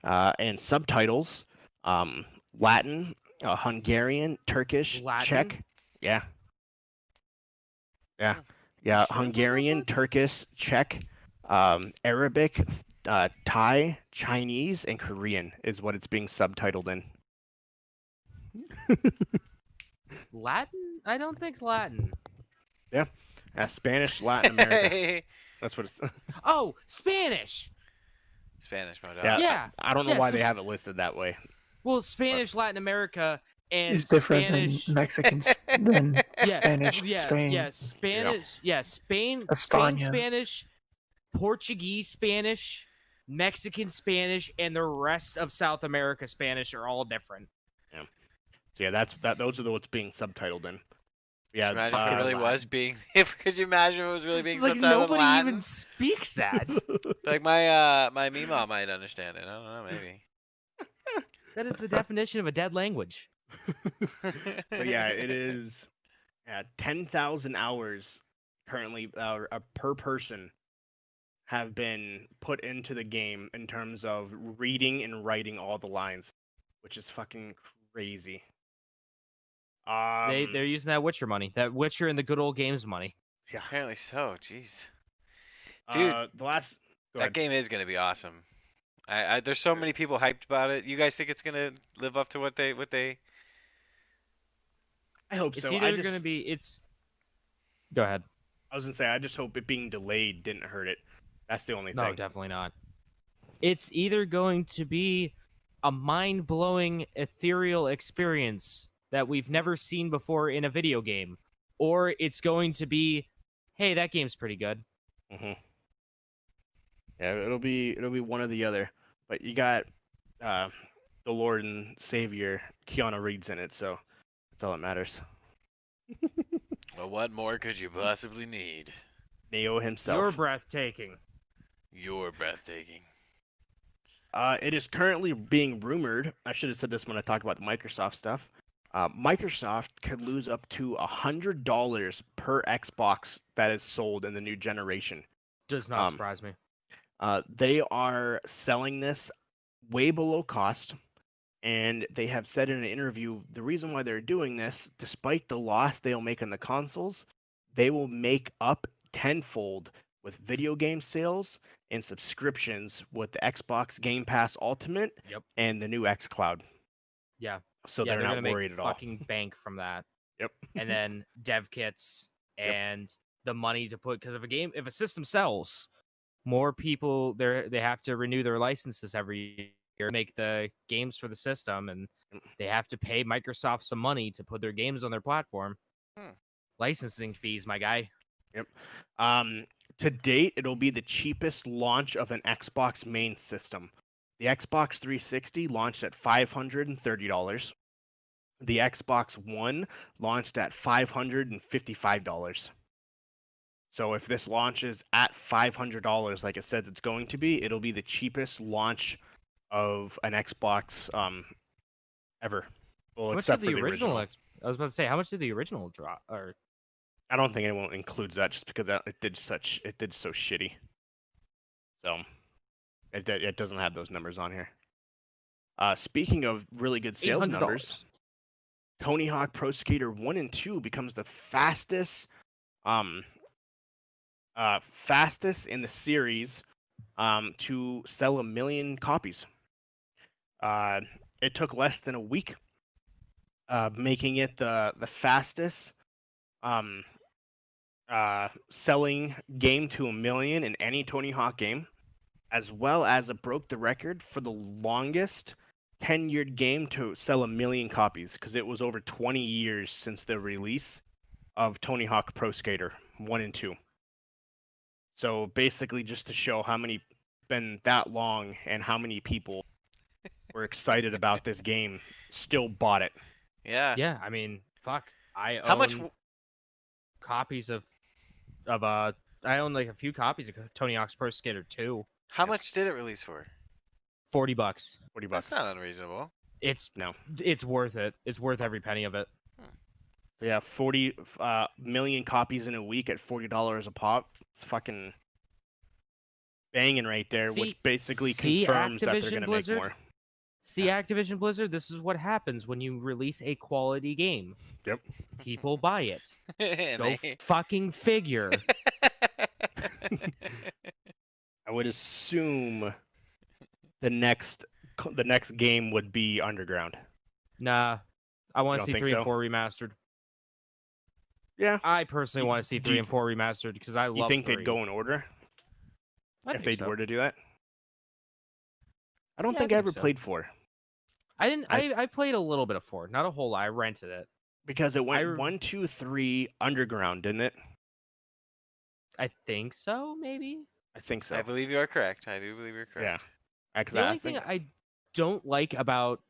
And subtitles, Latin, Hungarian, Turkish, Latin? Czech. Yeah. Sure, Hungarian, Turkish, Czech, Arabic, Thai, Chinese, and Korean is what it's being subtitled in. Latin? I don't think it's Latin. Spanish, Latin America. That's what it's. Oh, Spanish. Spanish, no doubt. Yeah. Yeah. I don't know Yeah, why so they have it listed that way. Well, Spanish, Latin America, and Is different Spanish. than Mexicans than Spanish. Yeah, Spain. yeah, Spanish. Yeah, Spain España. Spanish, Portuguese Spanish, Mexican Spanish, and the rest of South America Spanish are all different. So yeah, those are what's being subtitled in. Yeah, Imagine if it really Latin. was being. Could you imagine if it was really being It's like subtitled in nobody Latin? even speaks that. Like my Mima might understand it. I don't know, maybe. That is the definition of a dead language. But yeah, it is 10,000 hours currently per person have been put into the game in terms of reading and writing all the lines, which is fucking crazy. They're using that Witcher money, that Witcher and the good old games money. Yeah. Apparently so. Jeez. Dude, the last. that game is gonna be awesome. There's so many people hyped about it. You guys think it's gonna live up to what they? I hope It's so. either gonna be Go ahead. I was gonna say I just hope it being delayed didn't hurt it. That's the only No, thing. definitely not. It's either going to be a mind-blowing, ethereal experience that we've never seen before in a video game, or it's going to be, hey, that game's pretty good. Mm-hmm. Yeah, it'll be one or the other. But you got the Lord and Savior Keanu Reeves in it, so that's all that matters. Well, what more could you possibly need? Neo himself. You're breathtaking. You're breathtaking. It is currently being rumored. I should have said this when I talked about the Microsoft stuff. Microsoft could lose up to $100 per Xbox that is sold in the new generation. Does not surprise me. They are selling this way below cost, and they have said in an interview the reason why they're doing this, despite the loss they'll make on the consoles, they will make up tenfold with video game sales and subscriptions with the Xbox Game Pass Ultimate and the new xCloud. Yeah. So they're not gonna worried make at all. fucking bank from that. Yep. And then dev kits and the money to put, because if a system sells, more people they have to renew their licenses every year, make the games for the system, and they have to pay Microsoft some money to put their games on their platform. Licensing fees, my guy. Yep. To date, it'll be the cheapest launch of an Xbox main system. The Xbox 360 launched at $530. The Xbox One launched at $555. So if this launches at $500, like it says it's going to be, it'll be the cheapest launch of an Xbox ever. Well, except for the original. I was about to say, how much did the original drop? Or I don't think anyone includes that just because it did so shitty. So it doesn't have those numbers on here. Speaking of really good sales numbers, Tony Hawk Pro Skater 1 and 2 becomes the fastest in the series to sell 1 million copies. It took less than a week, making it the fastest selling game to 1 million in any Tony Hawk game, as well as it broke the record for the longest tenured game to sell 1 million copies, because it was over 20 years since the release of Tony Hawk Pro Skater 1 and 2. So basically just to show how many been that long and how many people were excited about this game, still bought it. Yeah. Yeah, I mean, fuck. I own like a few copies of Tony Hawk's Pro Skater 2. How much did it release for? $40. $40. That's not unreasonable. It's worth it. It's worth every penny of it. So yeah, 40 million copies in a week at $40 a pop. It's fucking banging right there, which basically confirms that they're going to make more. See, Activision Blizzard, this is what happens when you release a quality game. Yep. People buy it. Go fucking figure. I would assume the next game would be Underground. Nah. I want to see 3 and 4 remastered. Yeah. I personally want to see 3 and 4 remastered because I love 3. You think they'd go in order? If they were to do that? I don't think I ever played 4. I didn't. I played a little bit of 4, not a whole lot. I rented it because it went 1, 2, 3 Underground, didn't it? I think so. Maybe. I think so. I believe you are correct. I do believe you're correct. Yeah. The only thing I don't like about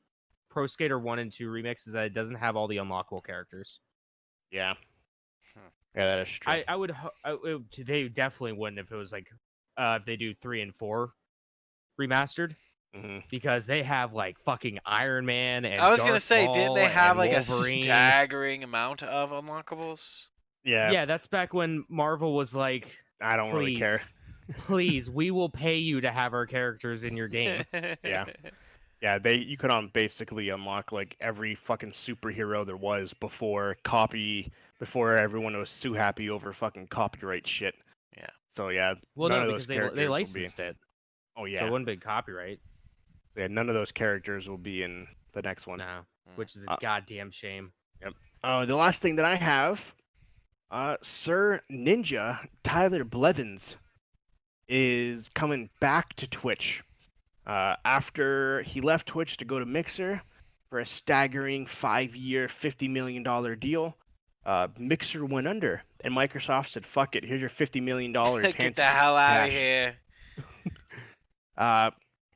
Pro Skater 1 and 2 Remix is that it doesn't have all the unlockable characters. Yeah. Yeah, that is true. I would. They definitely wouldn't if it was like if they do 3 and 4 remastered. Mm-hmm. Because they have like fucking Iron Man and I was gonna say, didn't they have like Wolverine. a staggering amount of unlockables? Yeah. Yeah, that's back when Marvel was like, I don't really care. Please, we will pay you to have our characters in your game. Yeah. Yeah, you could basically unlock like every fucking superhero there was before everyone was too happy over fucking copyright shit. Yeah. So yeah. Well, no, because they licensed it. Oh yeah. So it wouldn't be copyright. Yeah, none of those characters will be in the next one. No, which is a goddamn shame. Yep. The last thing that I have, Sir Ninja Tyler Blevins is coming back to Twitch. After he left Twitch to go to Mixer for a staggering 5-year, $50 million deal, Mixer went under, and Microsoft said, "Fuck it, here's your $50 million." Get the hell out of here.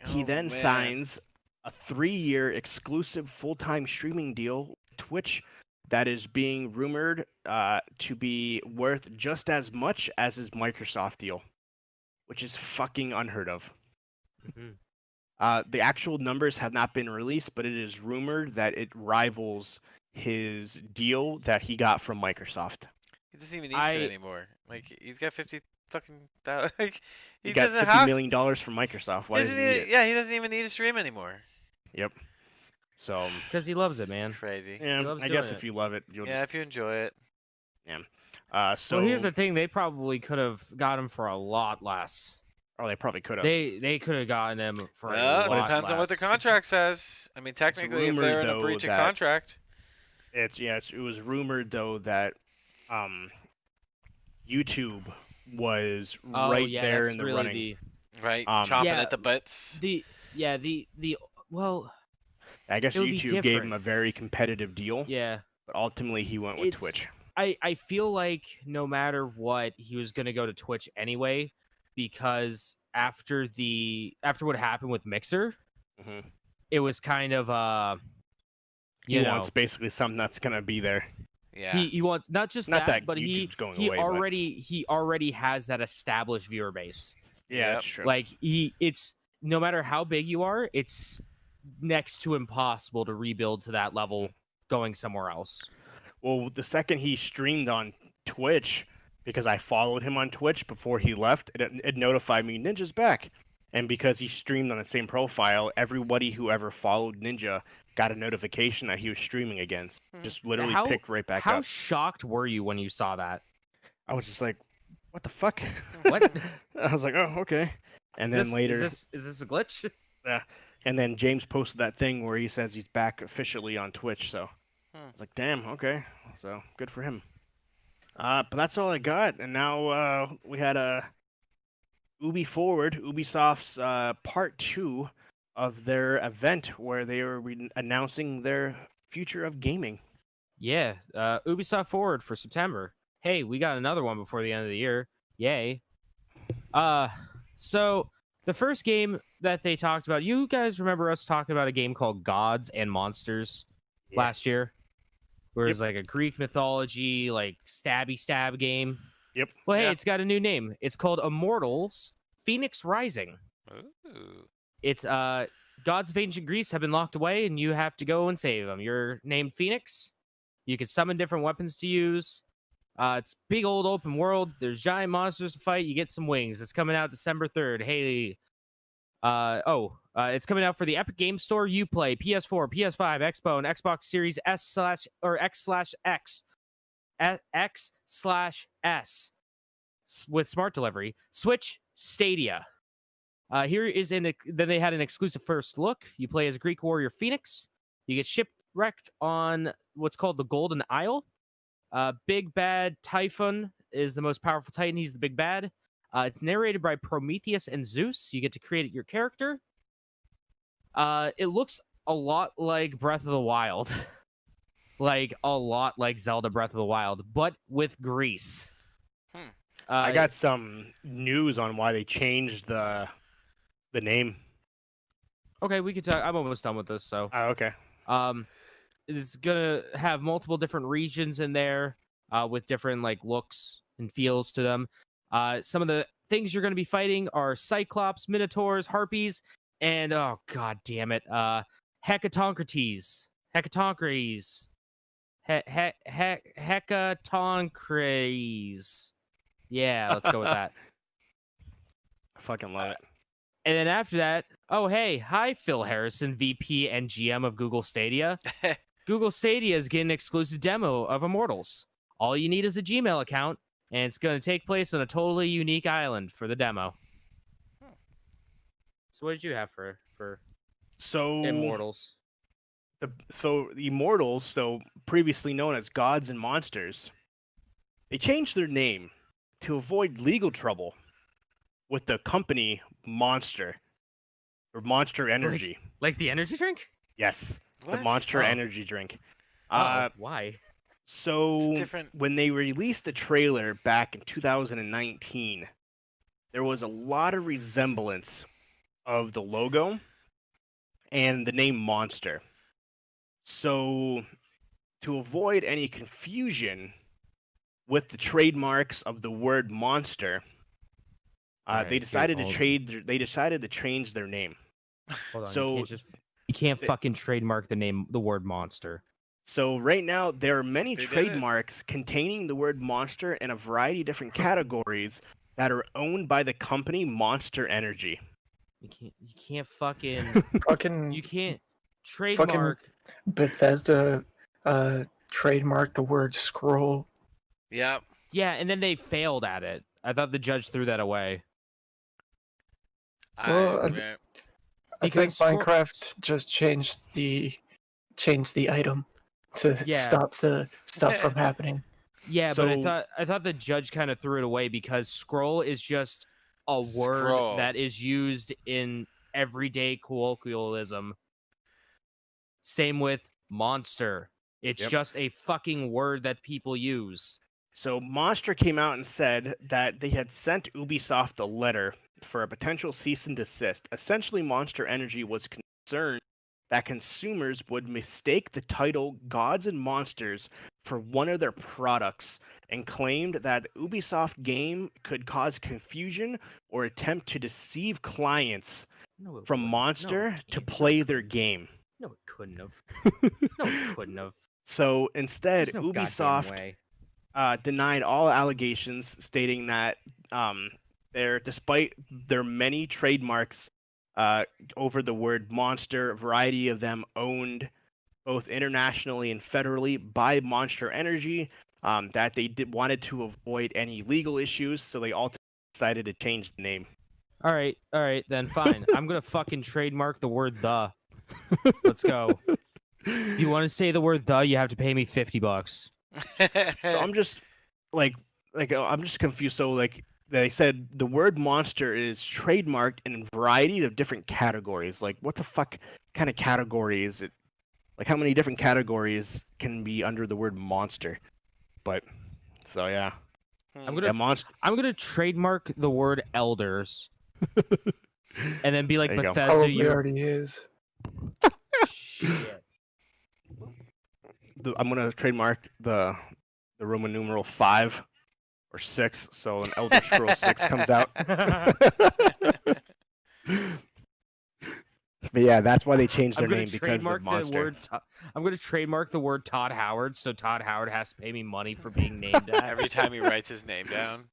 He then signs a 3-year exclusive full-time streaming deal with Twitch that is being rumored to be worth just as much as his Microsoft deal, which is fucking unheard of. The actual numbers have not been released, but it is rumored that it rivals his deal that he got from Microsoft. He doesn't even need to anymore. Like, he's got 50 fucking thousand. Like, he got $50 million from Microsoft. Why doesn't he need it? Yeah, he doesn't even need to stream anymore. Yep. So because he loves it, man. Crazy. Yeah, I guess if you love it, you'll if you enjoy it. Yeah. So well, here's the thing: they probably could have got him for a lot less. Oh, they probably could have. They could have gotten him for a lot it depends less. on what the contract says. I mean, technically, if they're in a breach of contract. It was rumored though that YouTube was there in the really running. Chomping at the butts. Well, I guess YouTube gave him a very competitive deal. Yeah. But ultimately he went with Twitch. I feel like no matter what, he was gonna go to Twitch anyway, because after what happened with Mixer, it was kind of he wants basically something that's gonna be there. Yeah. He wants not that, but YouTube's he already has that established viewer base. Yeah, that's true. Like it's no matter how big you are, it's next to impossible to rebuild to that level going somewhere else. Well, the second he streamed on Twitch, because I followed him on Twitch before he left, it notified me Ninja's back. And because he streamed on the same profile, everybody who ever followed Ninja got a notification that he was streaming again. Just literally picked right back up. How shocked were you when you saw that? I was just like, what the fuck? What? I was like, oh, okay. And then later... Is this a glitch? Yeah. And then James posted that thing where he says he's back officially on Twitch, so... I was like, damn, okay. So, good for him. But that's all I got. And now we had a Ubisoft's part 2 of their event where they were announcing their future of gaming. Yeah, Ubisoft Forward for September. Hey, we got another one before the end of the year. Yay. So the first game that they talked about, you guys remember us talking about a game called Gods and Monsters last year? Where it's like a Greek mythology, like stabby stab game. Yep. Well, hey, it's got a new name. It's called Immortals: Phoenix Rising. Ooh. It's gods of ancient Greece have been locked away, and you have to go and save them. You're named Phoenix. You can summon different weapons to use. It's big old open world. There's giant monsters to fight. You get some wings. It's coming out December 3rd. Hey, it's coming out for the Epic Games Store, Uplay, PS4, PS5, Xbone, Xbox Series X/S with smart delivery, Switch, Stadia. Then they had an exclusive first look. You play as a Greek warrior Phoenix. You get shipwrecked on what's called the Golden Isle. Big Bad Typhon is the most powerful Titan. He's the big bad. It's narrated by Prometheus and Zeus. You get to create your character. It looks a lot like Breath of the Wild. Like, a lot like Zelda Breath of the Wild, but with Greece. I got some news on why they changed the name. Okay, we could talk. I'm almost done with this, so. Okay. It's gonna have multiple different regions in there, with different like looks and feels to them. Some of the things you're gonna be fighting are Cyclops, Minotaurs, Harpies, and oh god damn it, Hecatoncrates. Hecatoncrates. Yeah, let's go with that. I fucking love it. And then after that, oh hey, hi Phil Harrison, VP and GM of Google Stadia. Google Stadia is getting an exclusive demo of Immortals. All you need is a Gmail account, and it's going to take place on a totally unique island for the demo. So what did you have for Immortals? The Immortals, previously known as Gods and Monsters, they changed their name to avoid legal trouble with the company Monster or Monster Energy. Like the energy drink? Yes, what? The Monster Energy drink. Why? So when they released the trailer back in 2019, there was a lot of resemblance of the logo and the name Monster. So, to avoid any confusion with the trademarks of the word Monster, they decided to change their name. Hold on, So you can't fucking trademark the word Monster. So right now there are many They did it. trademarks containing the word Monster in a variety of different categories that are owned by the company Monster Energy. You can't fucking Fucking you can't trademark. Bethesda trademarked the word scroll. Yep. Yeah, and then they failed at it. I thought the judge threw that away. Well, I I think Because Minecraft just changed the item to stop from happening. Yeah, but I thought the judge kind of threw it away because scroll is just a word that is used in everyday colloquialism. Same with monster. It's just a fucking word that people use. So Monster came out and said that they had sent Ubisoft a letter for a potential cease and desist. Essentially, Monster Energy was concerned that consumers would mistake the title Gods and Monsters for one of their products and claimed that the Ubisoft game could cause confusion or attempt to deceive clients from Monster to play their game. No, it couldn't have. No, it couldn't have. So instead, There's no Ubisoft goddamn way. denied all allegations, stating that despite their many trademarks over the word monster, a variety of them owned both internationally and federally by Monster Energy, that they wanted to avoid any legal issues, so they all decided to change the name. All right, then fine. I'm gonna fucking trademark the word the. Let's go. If you want to say the word the, you have to pay me $50. So I'm just I'm just confused. So like they said the word monster is trademarked in a variety of different categories. Like what the fuck kind of category is it? Like how many different categories can be under the word monster? But so yeah. I'm gonna trademark the word elders. And then be like Bethesda. Probably already is. Shit. I'm gonna trademark the Roman numeral 5 or 6, so an Elder Scrolls 6 comes out. But yeah, that's why they changed their name, because of Monster. I'm gonna trademark the word Todd Howard, so Todd Howard has to pay me money for being named that. Every time he writes his name down.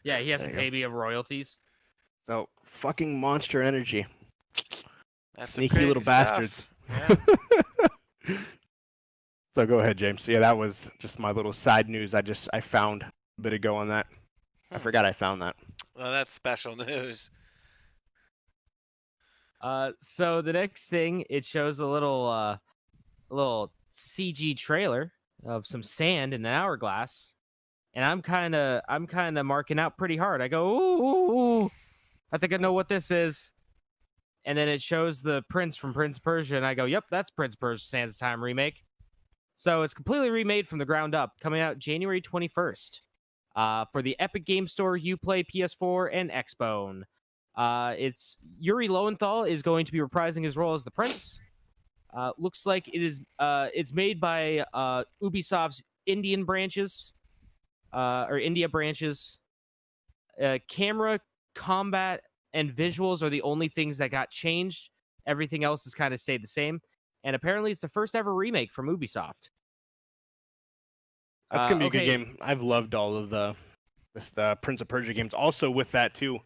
Yeah, he has to pay me of royalties. So fucking Monster Energy. That's sneaky little bastards. Yeah. So go ahead, James. Yeah, that was just my little side news. I found a bit ago on that. I forgot I found that. Well, that's special news. So the next thing, it shows a little CG trailer of some sand in an hourglass, and I'm kind of marking out pretty hard. I go, ooh, I think I know what this is. And then it shows the prince from Prince of Persia, and I go, yep, that's Prince of Persia Sands of Time remake. So it's completely remade from the ground up, coming out January 21st for the Epic Game Store, Uplay, PS4, and Xbone. It's Yuri Lowenthal is going to be reprising his role as the prince. Looks like it's made by Ubisoft's Indian branches, or India branches. Camera, combat, and visuals are the only things that got changed. Everything else has kind of stayed the same. And apparently it's the first ever remake from Ubisoft. That's going to be a good game. I've loved all of the Prince of Persia games. Also with that too,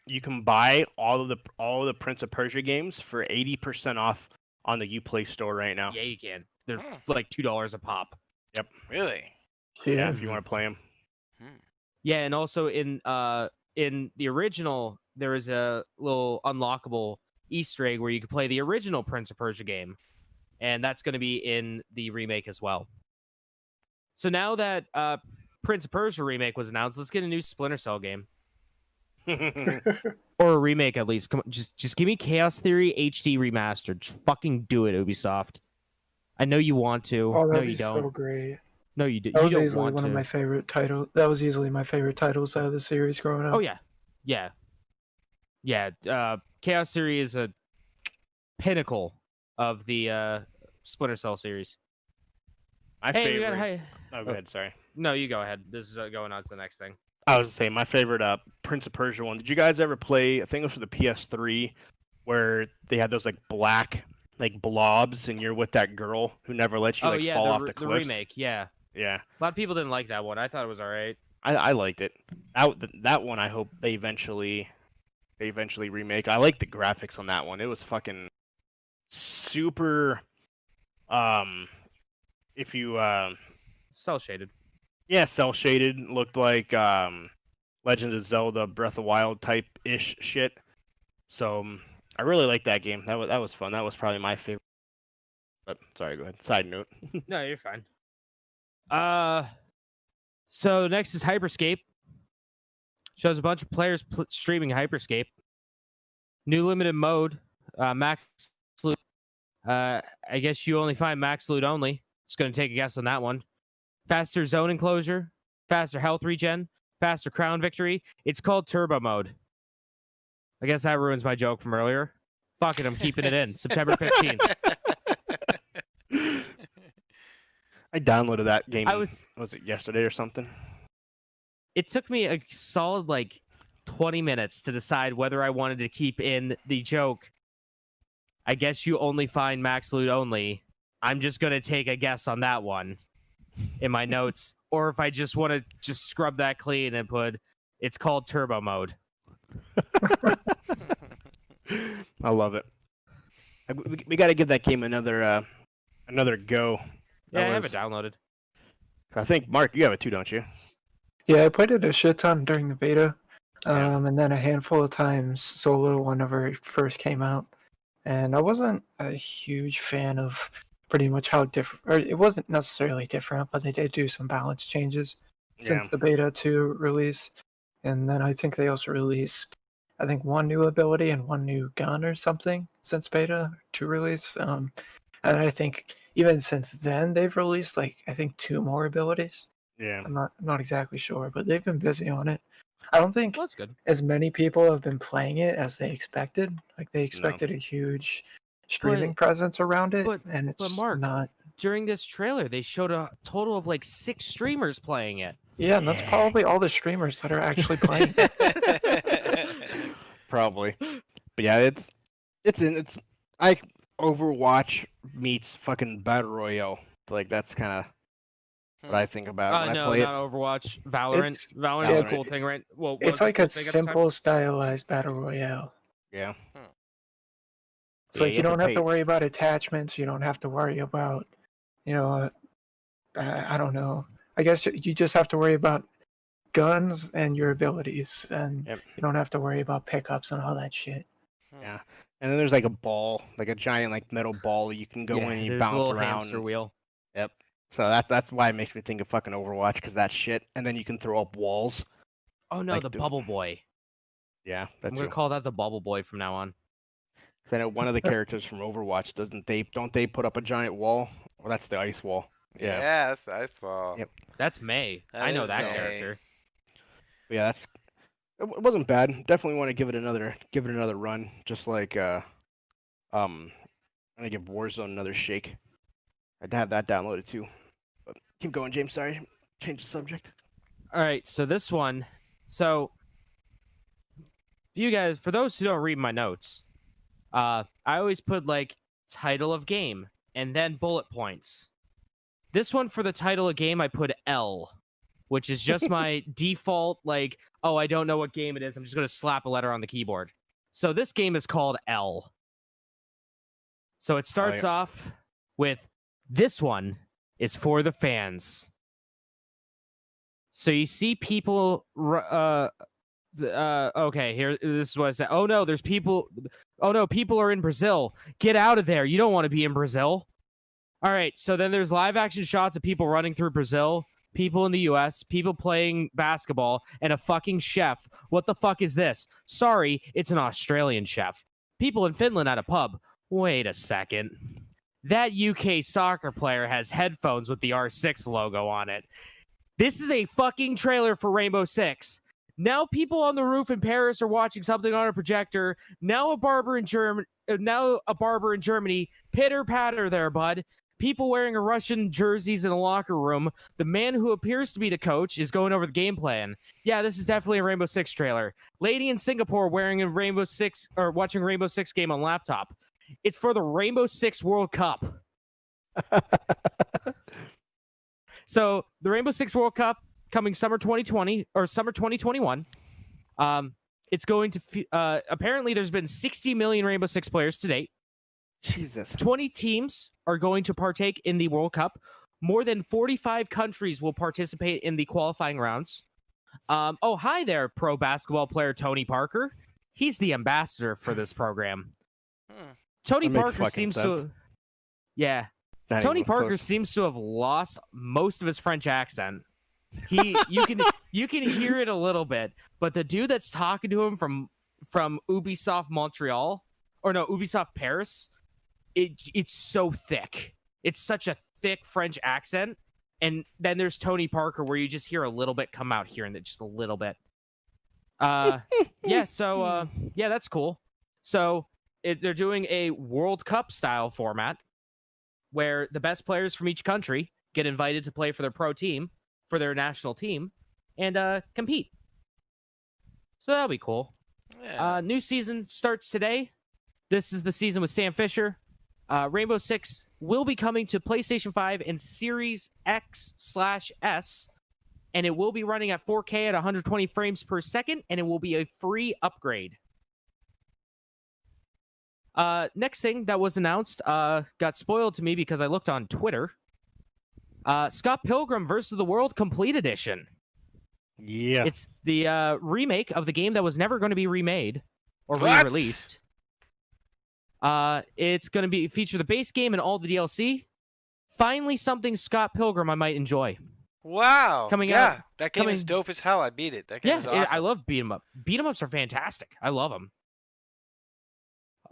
you can buy all of the Prince of Persia games for 80% off on the Uplay store right now. Yeah, you can. They're like $2 a pop. Yep. Really? Yeah, if you want to play them. Yeah, and also in the original, there is a little unlockable Easter egg where you can play the original Prince of Persia game, and that's going to be in the remake as well. So now that Prince of Persia remake was announced, let's get a new Splinter Cell game. Or a remake at least. Come on, just give me Chaos Theory HD remastered. Just fucking do it, Ubisoft. I know you want to. Oh, no, you don't. So great. No, you do. That was you don't easily want one to. of my favorite titles. That was easily my favorite titles out of the series growing up. Oh yeah. Chaos Theory is a pinnacle of the Splinter Cell series. My favorite. Oh, go ahead. Sorry. No, you go ahead. This is going on to the next thing. I was saying my favorite Prince of Persia one. Did you guys ever play? I think it was for the PS3, where they had those like black like blobs, and you're with that girl who never lets you fall off the cliffs. The remake, yeah. Yeah. A lot of people didn't like that one. I thought it was all right. I liked it. That one I hope they eventually remake. I like the graphics on that one. It was fucking super. If you Cell shaded. Yeah, cell shaded. Looked like Legend of Zelda Breath of Wild type ish shit. So I really liked that game. That was fun. That was probably my favorite. But sorry, go ahead. Side note. No, you're fine. So next is Hyperscape. Shows a bunch of players streaming Hyperscape. New limited mode, max loot. I guess you only find max loot only. Just gonna take a guess on that one. Faster zone enclosure, faster health regen, faster crown victory. It's called turbo mode. I guess that ruins my joke from earlier. Fuck it, I'm keeping it in. September 15th. I downloaded that game. Was it yesterday or something? It took me a solid 20 minutes to decide whether I wanted to keep in the joke. I guess you only find max loot only. I'm just going to take a guess on that one in my notes. Or if I just want to just scrub that clean and put, it's called turbo mode. I love it. We got to give that game another go. Yeah, I have it downloaded. I think, Mark, you have it too, don't you? Yeah, I played it a shit ton during the beta, and then a handful of times solo whenever it first came out. And I wasn't a huge fan of pretty much how different, or it wasn't necessarily different, but they did do some balance changes since the beta 2 release. And then I think they also released, one new ability and one new gun or something since beta 2 release. And I think even since then they've released 2 more abilities. Yeah. I'm not exactly sure, but they've been busy on it. I don't think that's good. As many people have been playing it as they expected. They expected a huge streaming presence around it, and it's Mark, not. During this trailer, they showed a total of 6 streamers playing it. Yeah, and that's probably all the streamers that are actually playing it. Probably. But yeah, it's Overwatch meets fucking Battle Royale. That's kind of what I think about when I play not Overwatch. Valorant. Valorant is a cool thing, right? Well, it's a simple, stylized Battle Royale. Yeah. It's you don't have to worry about attachments. You don't have to worry about, I don't know. I guess you just have to worry about guns and your abilities, and you don't have to worry about pickups and all that shit. Yeah. And then there's a ball, a giant metal ball you can go in and you bounce a little around. Hamster wheel. Yep. So that's why it makes me think of fucking Overwatch, because that shit. And then you can throw up walls. Oh no, the Bubble Boy. Yeah, I'm gonna call that the Bubble Boy from now on. Because I know one of the characters from Overwatch don't they put up a giant wall? Well, that's the ice wall. Yeah, that's the ice wall. Yep. That's May. I know that May. character. But yeah, it wasn't bad. Definitely want to give it another run. Just I'm gonna give Warzone another shake. I'd have that downloaded too. But keep going, James. Sorry, change the subject. All right, so this one. So, you guys, for those who don't read my notes, I always put title of game and then bullet points. This one for the title of game, I put L, which is just my default, I don't know what game it is. I'm just going to slap a letter on the keyboard. So this game is called L. So it starts off with, this one is for the fans. So you see people, okay, here, this is what I said. Oh no, people are in Brazil. Get out of there. You don't want to be in Brazil. All right, so then there's live action shots of people running through Brazil, people in the US, people playing basketball, and a fucking chef. What the fuck is this? Sorry, it's an Australian chef. People in Finland at a pub. Wait a second. That UK soccer player has headphones with the R6 logo on it. This is a fucking trailer for Rainbow Six. Now people on the roof in Paris are watching something on a projector. Now a barber in Germany. Pitter patter there, bud. People wearing a Russian jerseys in the locker room. The man who appears to be the coach is going over the game plan. Yeah, this is definitely a Rainbow Six trailer. Lady in Singapore wearing a Rainbow Six or watching Rainbow Six game on laptop. It's for the Rainbow Six World Cup. So the Rainbow Six World Cup coming summer 2020 or summer 2021. It's going to apparently there's been 60 million Rainbow Six players to date. Jesus. 20 teams are going to partake in the World Cup. More than 45 countries will participate in the qualifying rounds. Oh, hi there, pro basketball player Tony Parker. He's the ambassador for this program. Tony Parker seems to... Yeah. Tony Parker seems to have lost most of his French accent. You can hear it a little bit, but the dude that's talking to him from Ubisoft Montreal, or no, Ubisoft Paris, it's so thick. It's such a thick French accent. And then there's Tony Parker where you just hear a little bit come out here and just a little bit. Yeah, so yeah, that's cool. So they're doing a World Cup style format where the best players from each country get invited to play for their pro team, for their national team, and compete. So that'll be cool. Yeah. New season starts today. This is the season with Sam Fisher. Rainbow Six will be coming to PlayStation 5 and Series X/S, and it will be running at 4K at 120 frames per second, and it will be a free upgrade. Next thing that was announced got spoiled to me because I looked on Twitter. Scott Pilgrim vs. the World Complete Edition. Yeah. It's the remake of the game that was never going to be remade or re-released. It's going to feature the base game and all the DLC. Finally, something Scott Pilgrim I might enjoy. Wow. Coming out. That game is dope as hell. I beat it. That game is awesome. I love beat 'em up. Beat 'em ups are fantastic. I love them.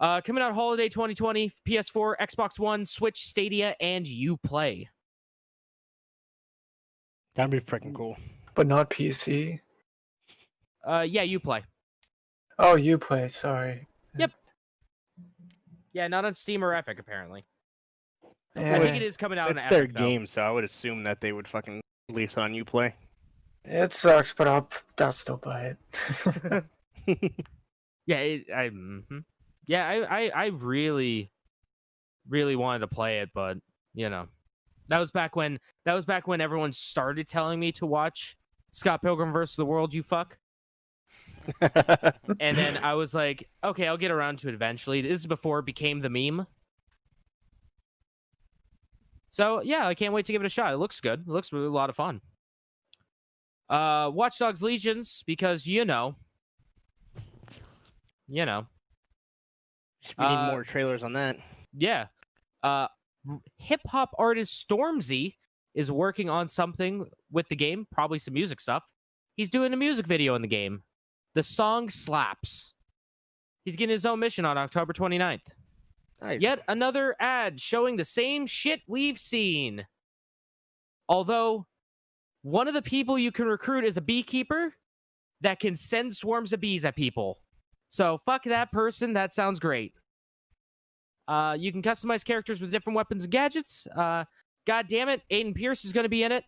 Coming out holiday 2020, PS4, Xbox One, Switch, Stadia, and Uplay. That'd be freaking cool. But not PC. Yeah, Uplay. Oh, Uplay. Sorry. Yep. Yeah, not on Steam or Epic, apparently. Yeah. I think it is coming out on It's Epic, their though. game, so I would assume that they would fucking release on Uplay. It sucks, but I'll still buy it. Yeah, I really, really wanted to play it, but you know, that was back when everyone started telling me to watch Scott Pilgrim vs. the World. You fuck. And then I was like, okay, I'll get around to it eventually. This is before it became the meme. So yeah, I can't wait to give it a shot. It looks good. It looks really a lot of fun. Watch Dogs Legions, because you know. We need more trailers on that. Yeah. Hip-hop artist Stormzy is working on something with the game, probably some music stuff. He's doing a music video in the game. The song slaps. He's getting his own mission on October 29th. Nice. Yet another ad showing the same shit we've seen. Although, one of the people you can recruit is a beekeeper that can send swarms of bees at people. So, fuck that person. That sounds great. You can customize characters with different weapons and gadgets. God damn it, Aiden Pierce is going to be in it.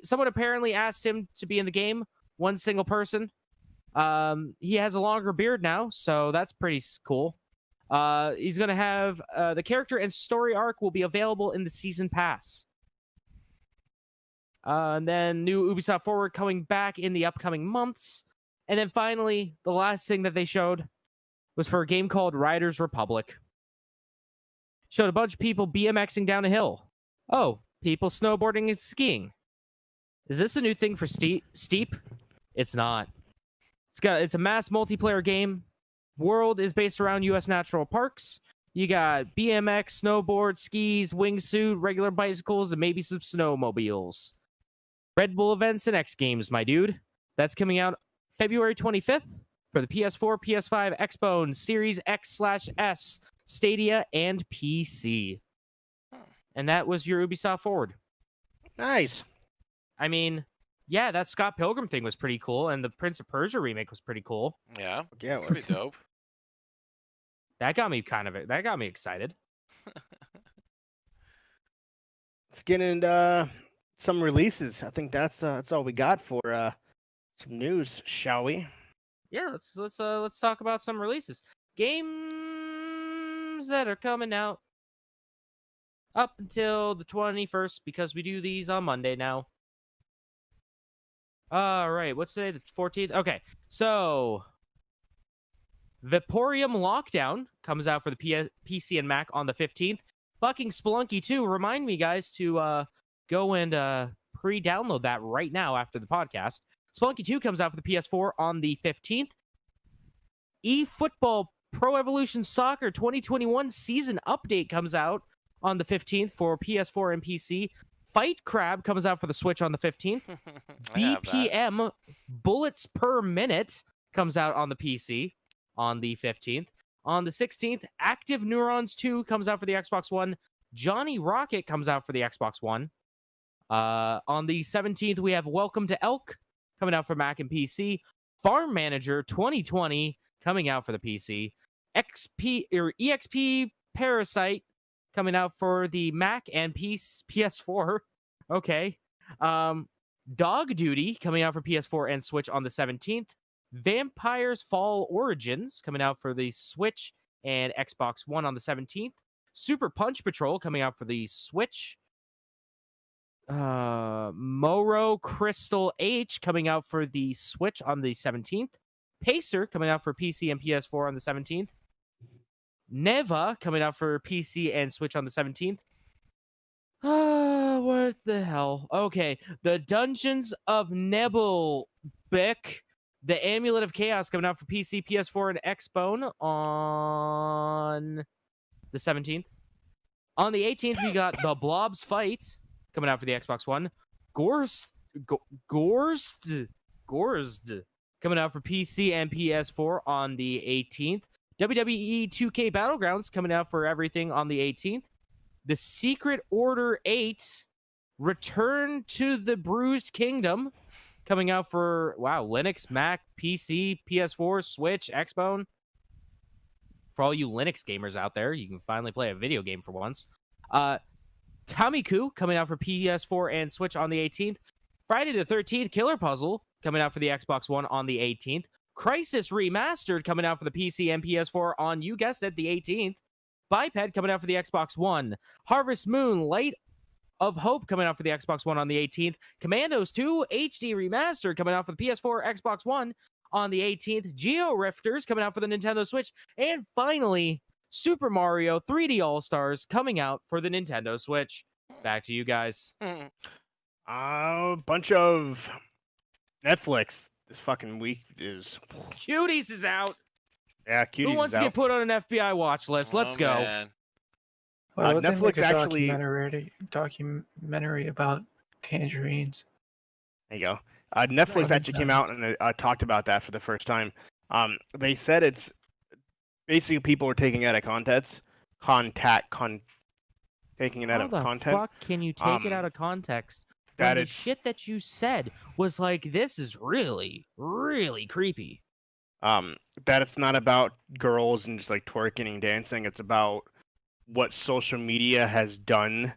Someone apparently asked him to be in the game. One single person. He has a longer beard now, so that's pretty cool. He's going to have the character and story arc will be available in the season pass. And then new Ubisoft Forward coming back in the upcoming months. And then finally, the last thing that they showed was for a game called Riders Republic. Showed a bunch of people BMXing down a hill. Oh, people snowboarding and skiing. Is this a new thing for Steep? It's not. It's a mass multiplayer game. World is based around U.S. natural parks. You got BMX, snowboard, skis, wingsuit, regular bicycles, and maybe some snowmobiles. Red Bull events and X Games, my dude. That's coming out February 25th for the PS4, PS5, Xbox, Series X/S, Stadia, and PC. And that was your Ubisoft Forward. Nice. I mean, Yeah, that Scott Pilgrim thing was pretty cool, and the Prince of Persia remake was pretty cool. Yeah, Yeah, that's pretty dope. That got me excited. Let's get into some releases. I think that's all we got for some news, shall we? Yeah, let's talk about some releases. Games that are coming out up until the 21st, because we do these on Monday now. All right, what's today? The 14th. Okay, so Vaporeon Lockdown comes out for the PC and Mac on the 15th. Fucking Spelunky 2. Remind me, guys, to go and pre-download that right now after the podcast. Spelunky 2 comes out for the PS4 on the 15th. eFootball Pro Evolution Soccer 2021 season update comes out on the 15th for PS4 and PC. Fight Crab comes out for the Switch on the 15th. BPM Bullets Per Minute comes out on the PC on the 15th. On the 16th, Active Neurons 2 comes out for the Xbox One. Johnny Rocket comes out for the Xbox One. On the 17th, we have Welcome to Elk coming out for Mac and PC. Farm Manager 2020 coming out for the PC. EXP Parasite coming out for the Mac and PS4. Okay. Dog Duty coming out for PS4 and Switch on the 17th. Vampires Fall Origins coming out for the Switch and Xbox One on the 17th. Super Punch Patrol coming out for the Switch. Moro Crystal H coming out for the Switch on the 17th. Pacer coming out for PC and PS4 on the 17th. Neva coming out for PC and Switch on the 17th. What the hell? Okay, the Dungeons of Nebelbeck, the Amulet of Chaos coming out for PC, PS4, and Xbone on the 17th. On the 18th, we got The Blob's Fight coming out for the Xbox One. Gorst coming out for PC and PS4 on the 18th. WWE 2K Battlegrounds coming out for everything on the 18th. The Secret Order 8 Return to the Bruised Kingdom coming out for, Linux, Mac, PC, PS4, Switch, Xbone. For all you Linux gamers out there, you can finally play a video game for once. Tamiku coming out for PS4 and Switch on the 18th. Friday the 13th, Killer Puzzle coming out for the Xbox One on the 18th. Crisis Remastered coming out for the PC and PS4 on, you guessed it, the 18th. Biped coming out for the Xbox One. Harvest Moon Light of Hope coming out for the Xbox One on the 18th. Commandos 2 HD Remastered coming out for the PS4, Xbox One on the 18th. Geo Rifters coming out for the Nintendo Switch. And finally, Super Mario 3D All-Stars coming out for the Nintendo Switch. Back to you guys. A bunch of Netflix this fucking week is... Cuties is out. Yeah, Cuties Who wants is to out. get put on an FBI watch list? Let's go. Man. Well, Netflix Netflix actually- documentary about tangerines. There you go. Netflix Nice. actually came out and talked about that for the first time. They said it's basically people are taking it out of context. Taking it out of How the content. fuck can you take it out of context? that When the it's- shit that you said was like, this is really, really creepy. That it's not about girls and just like twerking and dancing. It's about what social media has done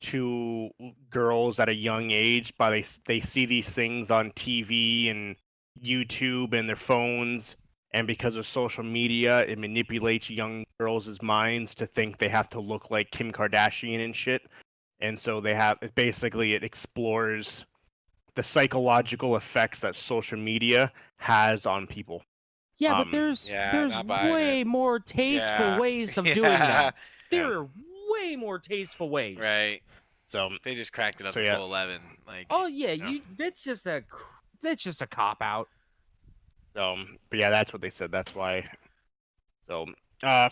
to girls at a young age. They see these things on TV and YouTube and their phones, and because of social media, it manipulates young girls' minds to think they have to look like Kim Kardashian and shit. And so it explores the psychological effects that social media has on people. Yeah, but there's not buying way more tasteful Yeah. ways of doing that. There are way more tasteful ways. Right. So They just cranked it up So, to yeah. full 11. Like, Oh yeah, Yeah. that's just a cop out. but yeah, that's what they said. That's why. So,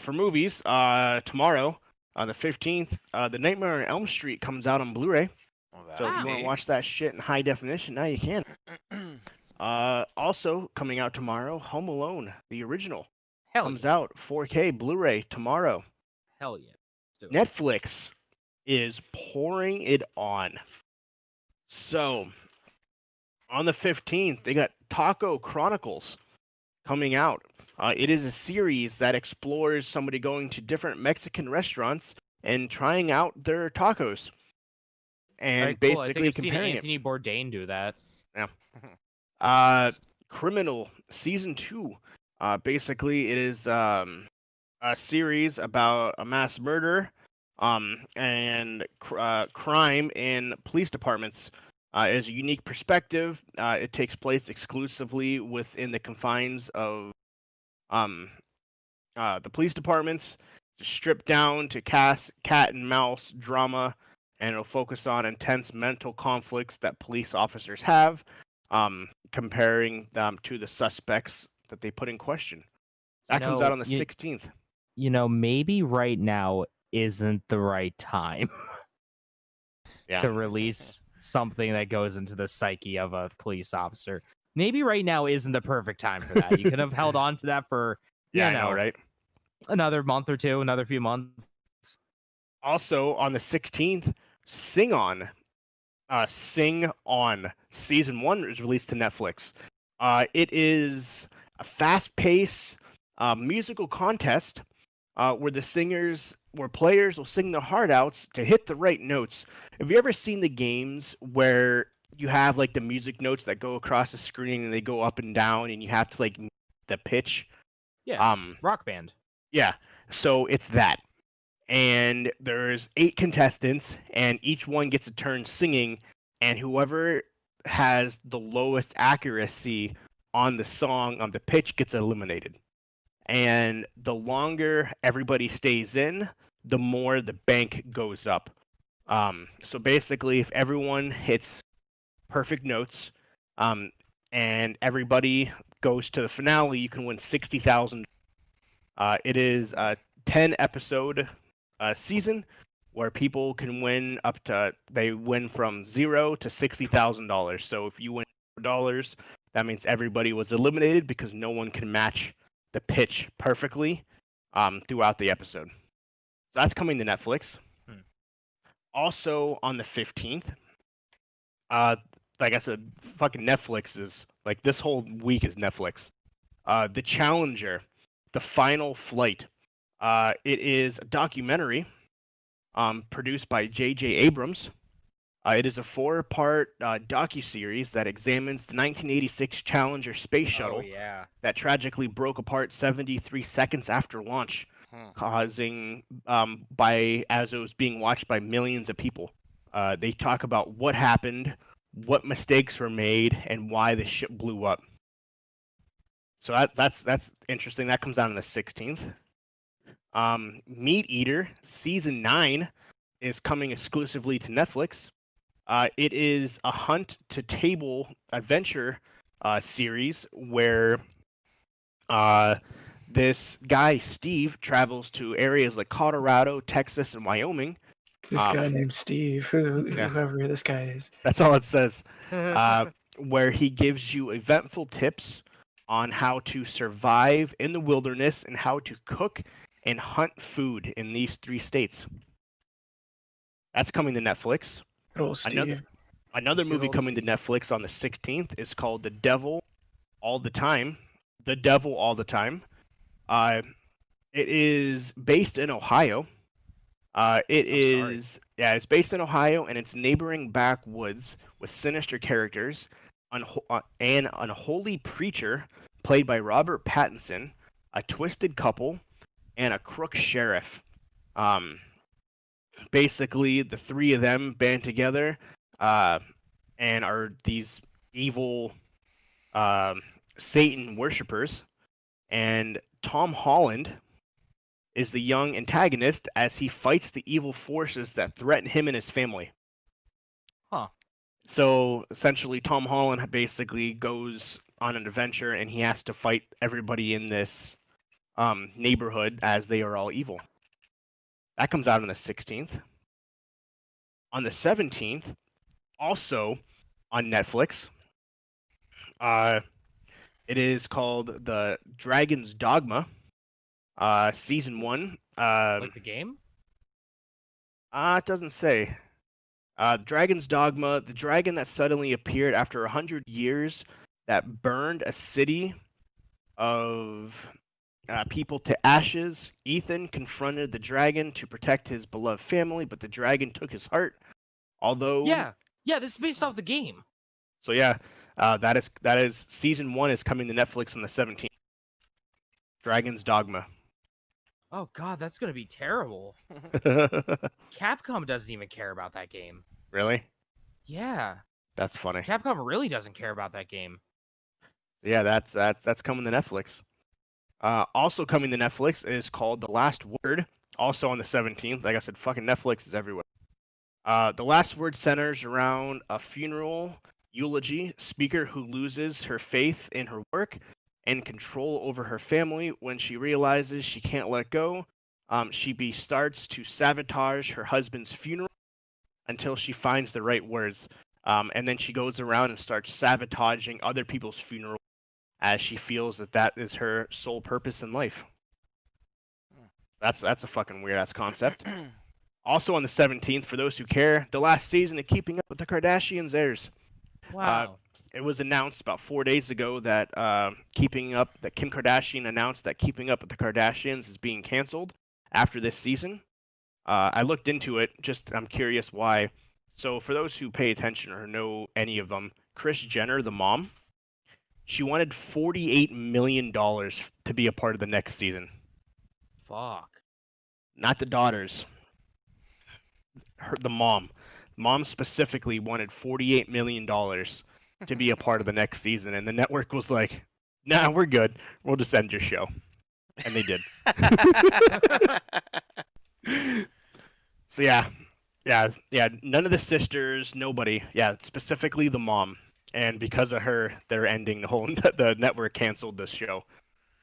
for movies, tomorrow on the 15th, The Nightmare on Elm Street comes out on Blu-ray. well, So if you want to watch that shit in high definition, now you can. Also coming out tomorrow, Home Alone, the original, Hell comes yeah. out 4K Blu-ray tomorrow. Hell yeah. Let's do it. Netflix is pouring it on. So, On the 15th, they got Taco Chronicles coming out. It is a series that explores somebody going to different Mexican restaurants and trying out their tacos and Very cool. I think basically I've seen comparing it. Anthony Bourdain do that. Criminal Season 2. Basically, it is a series about a mass murder and crime in police departments. It is a unique perspective. It takes place exclusively within the confines of the police departments, just stripped down to cat and mouse drama, and it'll focus on intense mental conflicts that police officers have, comparing them to the suspects that they put in question. That comes out on the 16th. Maybe right now isn't the right time to release something that goes into the psyche of a police officer. Maybe right now isn't the perfect time for that. You could have held on to that for, I know, right? Another month or two, another few months. Also on the 16th, Sing On. Sing On Season 1 is released to Netflix. It is a fast-paced musical contest where players will sing their heart outs to hit the right notes. Have you ever seen the games where you have like the music notes that go across the screen and they go up and down and you have to like the pitch? Yeah. Rock Band. Yeah. So it's that. And there's 8 contestants, and each one gets a turn singing, and whoever has the lowest accuracy on the song, on the pitch, gets eliminated. And the longer everybody stays in, the more the bank goes up. So basically, if everyone hits perfect notes, and everybody goes to the finale, you can win $60,000. It is a 10-episode season where people can win they win from $0 to $60,000. So if you win $0, that means everybody was eliminated because no one can match the pitch perfectly throughout the episode. So that's coming to Netflix. Also on the 15th, like I said, fucking Netflix is like this whole week is Netflix. The Challenger, The Final Flight. It is a documentary produced by J.J. Abrams. It is a 4-part docuseries that examines the 1986 Challenger space shuttle that tragically broke apart 73 seconds after launch, causing as it was being watched by millions of people. They talk about what happened, what mistakes were made, and why the ship blew up. So that's interesting. That comes out on the 16th. Meat Eater Season 9 is coming exclusively to Netflix. It is a hunt-to-table adventure series where this guy, Steve, travels to areas like Colorado, Texas, and Wyoming. This guy named Steve, whoever this guy is. That's all it says. Where he gives you eventful tips on how to survive in the wilderness and how to cook and hunt food in these 3 states. That's coming to Netflix. Good old Steve. Another movie coming to Netflix on the 16th is called The Devil All the Time. The Devil All the Time. It is based in Ohio. It's based in Ohio, and it's neighboring backwoods with sinister characters, and an unholy preacher played by Robert Pattinson, a twisted couple, and a crook sheriff. Basically, the 3 of them band together and are these evil Satan worshippers. And Tom Holland is the young antagonist as he fights the evil forces that threaten him and his family. So essentially, Tom Holland basically goes on an adventure, and he has to fight everybody in this neighborhood as they are all evil. That comes out on the 16th. On the 17th, also on Netflix, it is called The Dragon's Dogma, Season 1. Like the game? It doesn't say. Dragon's Dogma, the dragon that suddenly appeared after 100 years that burned a city of people to ashes. Ethan confronted the dragon to protect his beloved family, but the dragon took his heart. Although, Yeah, this is based off the game. So yeah, that is season 1 is coming to Netflix on the 17th. Dragon's Dogma. Oh god, that's gonna be terrible. Capcom doesn't even care about that game. Really? Yeah. That's funny. Capcom really doesn't care about that game. Yeah, that's coming to Netflix. Also coming to Netflix is called The Last Word, also on the 17th. Like I said, fucking Netflix is everywhere. The Last Word centers around a funeral eulogy speaker who loses her faith in her work and control over her family. When she realizes she can't let go, she starts to sabotage her husband's funeral until she finds the right words. And then she goes around and starts sabotaging other people's funerals as she feels that is her sole purpose in life. That's a fucking weird-ass concept. Also on the 17th, for those who care, the last season of Keeping Up with the Kardashians airs. Wow. It was announced about 4 days ago that Kim Kardashian announced that Keeping Up with the Kardashians is being canceled after this season. I looked into it, I'm curious why. So for those who pay attention or know any of them, Kris Jenner, the mom, she wanted $48 million to be a part of the next season. Fuck. Not the daughters. The mom. Mom specifically wanted $48 million to be a part of the next season, and the network was like, nah, we're good. We'll just end your show. And they did. So yeah, none of the sisters, nobody. Yeah, specifically the mom. And because of her, they're ending the network canceled this show.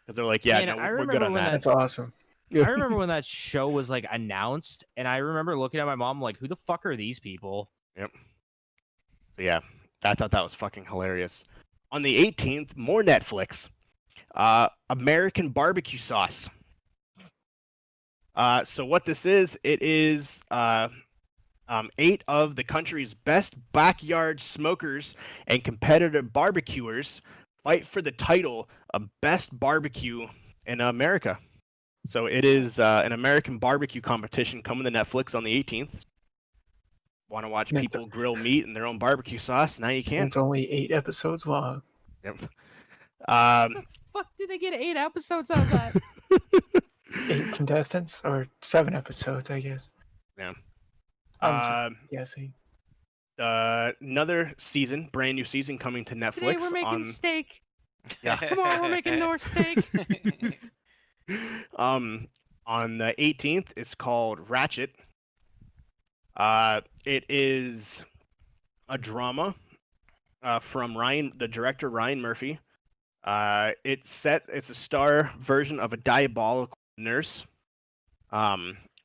Because they're like, yeah, Man, we're good on that. That's awesome. I remember when that show was like announced, and I remember looking at my mom like, who the fuck are these people? Yep. So yeah, I thought that was fucking hilarious. On the 18th, more Netflix. American barbecue sauce. So what this is, it is 8 of the country's best backyard smokers and competitive barbecuers fight for the title of Best Barbecue in America. So it is an American barbecue competition coming to Netflix on the 18th. Want to watch people grill meat in their own barbecue sauce? Now you can. It's only 8 episodes long. Yep. What the fuck did they get 8 episodes out of that? 8 contestants or 7 episodes, I guess. Yeah. I'm guessing. Another season, brand new season coming to Netflix. Today we're making steak. Yeah. Tomorrow we're making North steak. On the 18th, it's called Ratchet. It is a drama from the director Ryan Murphy. It's a star version of a diabolical nurse.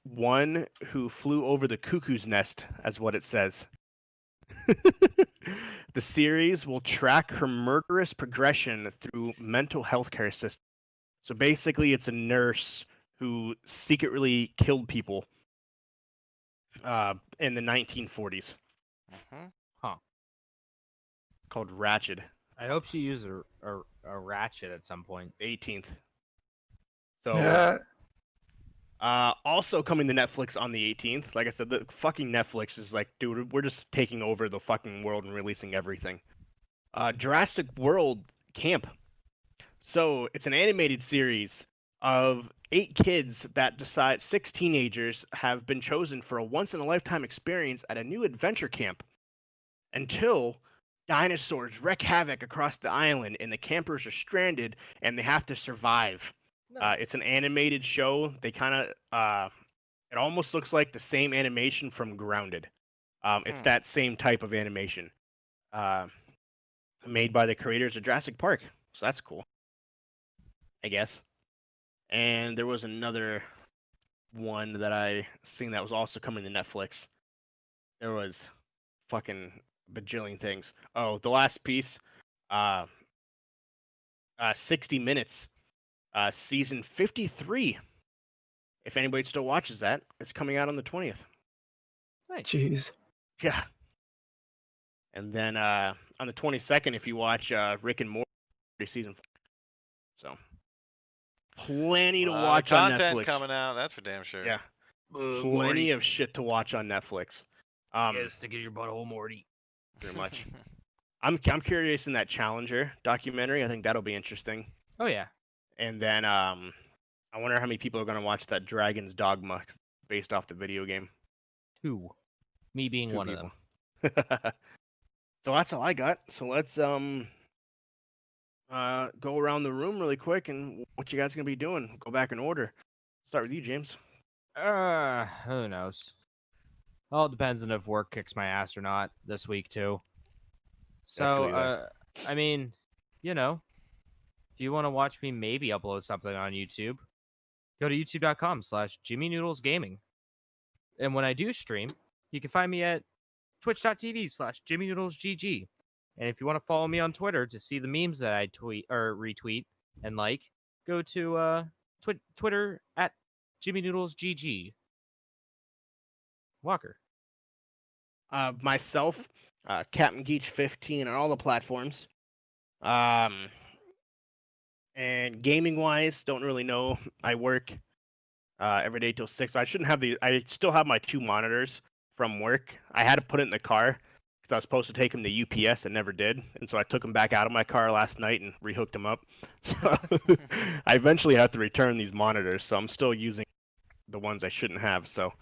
One who flew over the cuckoo's nest, as what it says. The series will track her murderous progression through mental health care system. So basically, it's a nurse who secretly killed people in the 1940s. Huh. Called Ratchet. I hope she used a ratchet at some point. 18th. So, Yeah. also coming to Netflix on the 18th. Like I said, the fucking Netflix is like, dude, we're just taking over the fucking world and releasing everything. Jurassic World Camp. So it's an animated series of 8 kids that 6 teenagers have been chosen for a once-in-a-lifetime experience at a new adventure camp until dinosaurs wreak havoc across the island and the campers are stranded and they have to survive. Nice. It's an animated show. They kind of, it almost looks like the same animation from Grounded. It's that same type of animation, made by the creators of Jurassic Park. So that's cool, I guess. And there was another one that I seen that was also coming to Netflix. There was fucking bajillion things. Oh, the last piece, 60 Minutes. Season 53. If anybody still watches that, it's coming out on the 20th. Nice. Jeez. Yeah. And then on the 22nd, if you watch Rick and Morty season 4. So plenty to watch on content Netflix. coming out, that's for damn sure. Yeah. Plenty of shit to watch on Netflix. Stick in your butthole, Morty. Pretty much. I'm curious in that Challenger documentary. I think that'll be interesting. Oh yeah. And then I wonder how many people are gonna watch that Dragon's Dogma based off the video game. 2. Me being 2 one people. of them. So that's all I got. So let's go around the room really quick and what you guys gonna be doing. Go back in order. Start with you, James. Who knows? Well, it depends on if work kicks my ass or not this week too. So, I mean, you know, if you want to watch me maybe upload something on YouTube, go to youtube.com/JimmyNoodlesGaming. And when I do stream, you can find me at twitch.tv/JimmyNoodlesGG. And if you want to follow me on Twitter to see the memes that I tweet or retweet and like, go to Twitter at JimmyNoodlesGG. Walker. Myself, Captain Geach 15 on all the platforms. And gaming wise, don't really know. I work every day till 6. I still have my 2 monitors from work. I had to put it in the car because I was supposed to take them to UPS and never did. And so I took them back out of my car last night and rehooked them up. So I eventually had to return these monitors. So I'm still using the ones I shouldn't have. So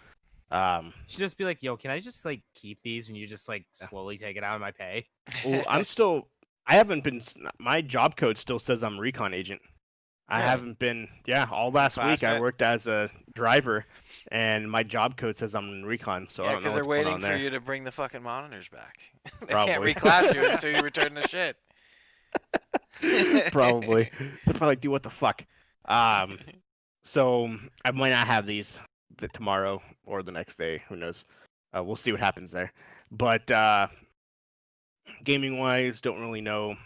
you should just be like, yo, can I just like keep these and you just like slowly take it out of my pay? Well, my job code still says I'm recon agent. I haven't been, all last week I worked as a driver and my job code says I'm in recon, so I don't know what's they're going waiting on for there. you to bring the fucking monitors back. They Probably. can't reclass you until you return the shit. Probably. They'll probably do what the fuck. So I might not have these tomorrow or the next day. Who knows? We'll see what happens there. But gaming wise, don't really know.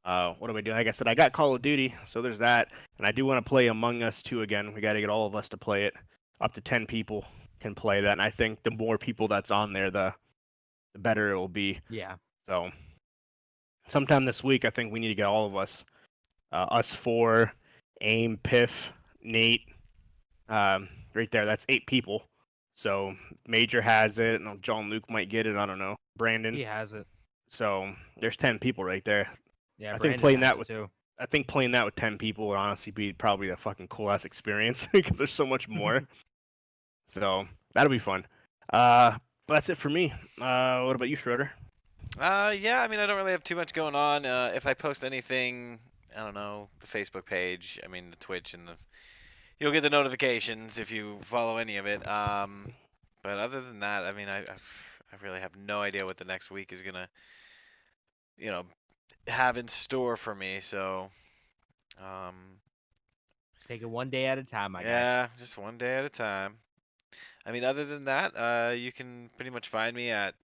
What do I do? Like I said, I got Call of Duty, so there's that. And I do want to play Among Us 2 again. We got to get all of us to play it. Up to 10 people can play that. And I think the more people that's on there, the better it will be. Yeah. So sometime this week, I think we need to get all of us. Us 4, Aim, Piff, Nate. Right there, that's 8 people. So Major has it, and John Luke might get it. I don't know. Brandon. He has it. So there's 10 people right there. Yeah, I Brandon think playing has that it with too. I think playing that with 10 people would honestly be probably a fucking cool ass experience because there's so much more. So that'll be fun. But that's it for me. What about you, Schroeder? Yeah, I mean, I don't really have too much going on. If I post anything, I don't know, the Facebook page, I mean, the Twitch, and you'll get the notifications if you follow any of it. But other than that, I mean, I really have no idea what the next week is gonna, have in store for me. So, Just take it one day at a time, my guy. yeah, just one day at a time. I mean, other than that, you can pretty much find me at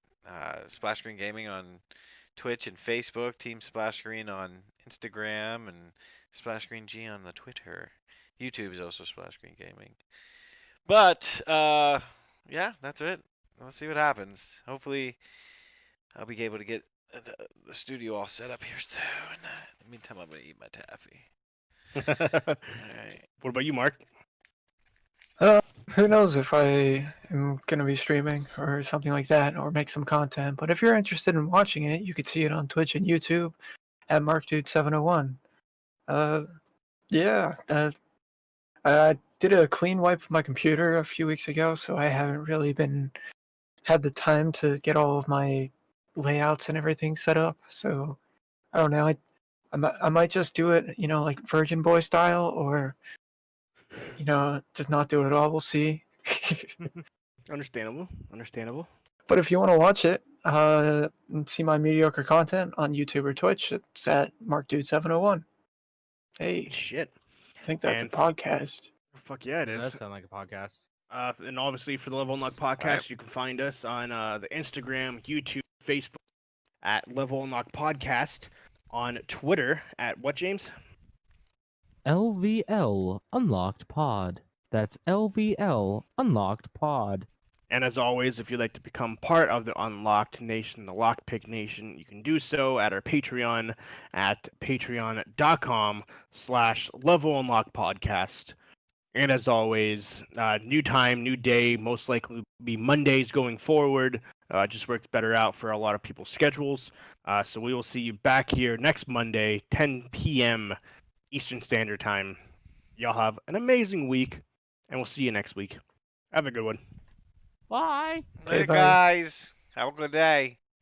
Splash Screen Gaming on Twitch and Facebook, Team Splash Screen on Instagram, and Splash Screen G on the Twitter. YouTube is also Splash Screen Gaming. But yeah, that's it. We'll see what happens. Hopefully, I'll be able to get the studio all set up here soon. In the meantime, I'm gonna eat my taffy. All right. What about you, Mark? Who knows if I am going to be streaming or something like that or make some content. But if you're interested in watching it, you could see it on Twitch and YouTube at MarkDude701. Yeah. I did a clean wipe of my computer a few weeks ago, so I haven't really had the time to get all of my layouts and everything set up. So I don't know. I might just do it, like Virgin Boy style, or just not do it at all. We'll see. Understandable. But if you want to watch it and see my mediocre content on YouTube or Twitch, it's at MarkDude701. Hey, Shit. I think that's a podcast. Fuck yeah, it is. That sounds like a podcast. And obviously for the LvL Unlocked Podcast, you can find us on the Instagram, YouTube, Facebook at LvL Unlocked Podcast, on Twitter at what, James? LvL Unlocked Pod. That's LvL Unlocked Pod. And as always, if you'd like to become part of the Unlocked Nation, the Lockpick Nation, you can do so at our Patreon at patreon.com/LvL Unlocked Podcast. And as always, new time, new day, most likely be Mondays going forward. Just works better out for a lot of people's schedules. So we will see you back here next Monday, 10 p.m. Eastern Standard Time. Y'all have an amazing week, and we'll see you next week. Have a good one. Bye. Later, bye. guys. Have a good day.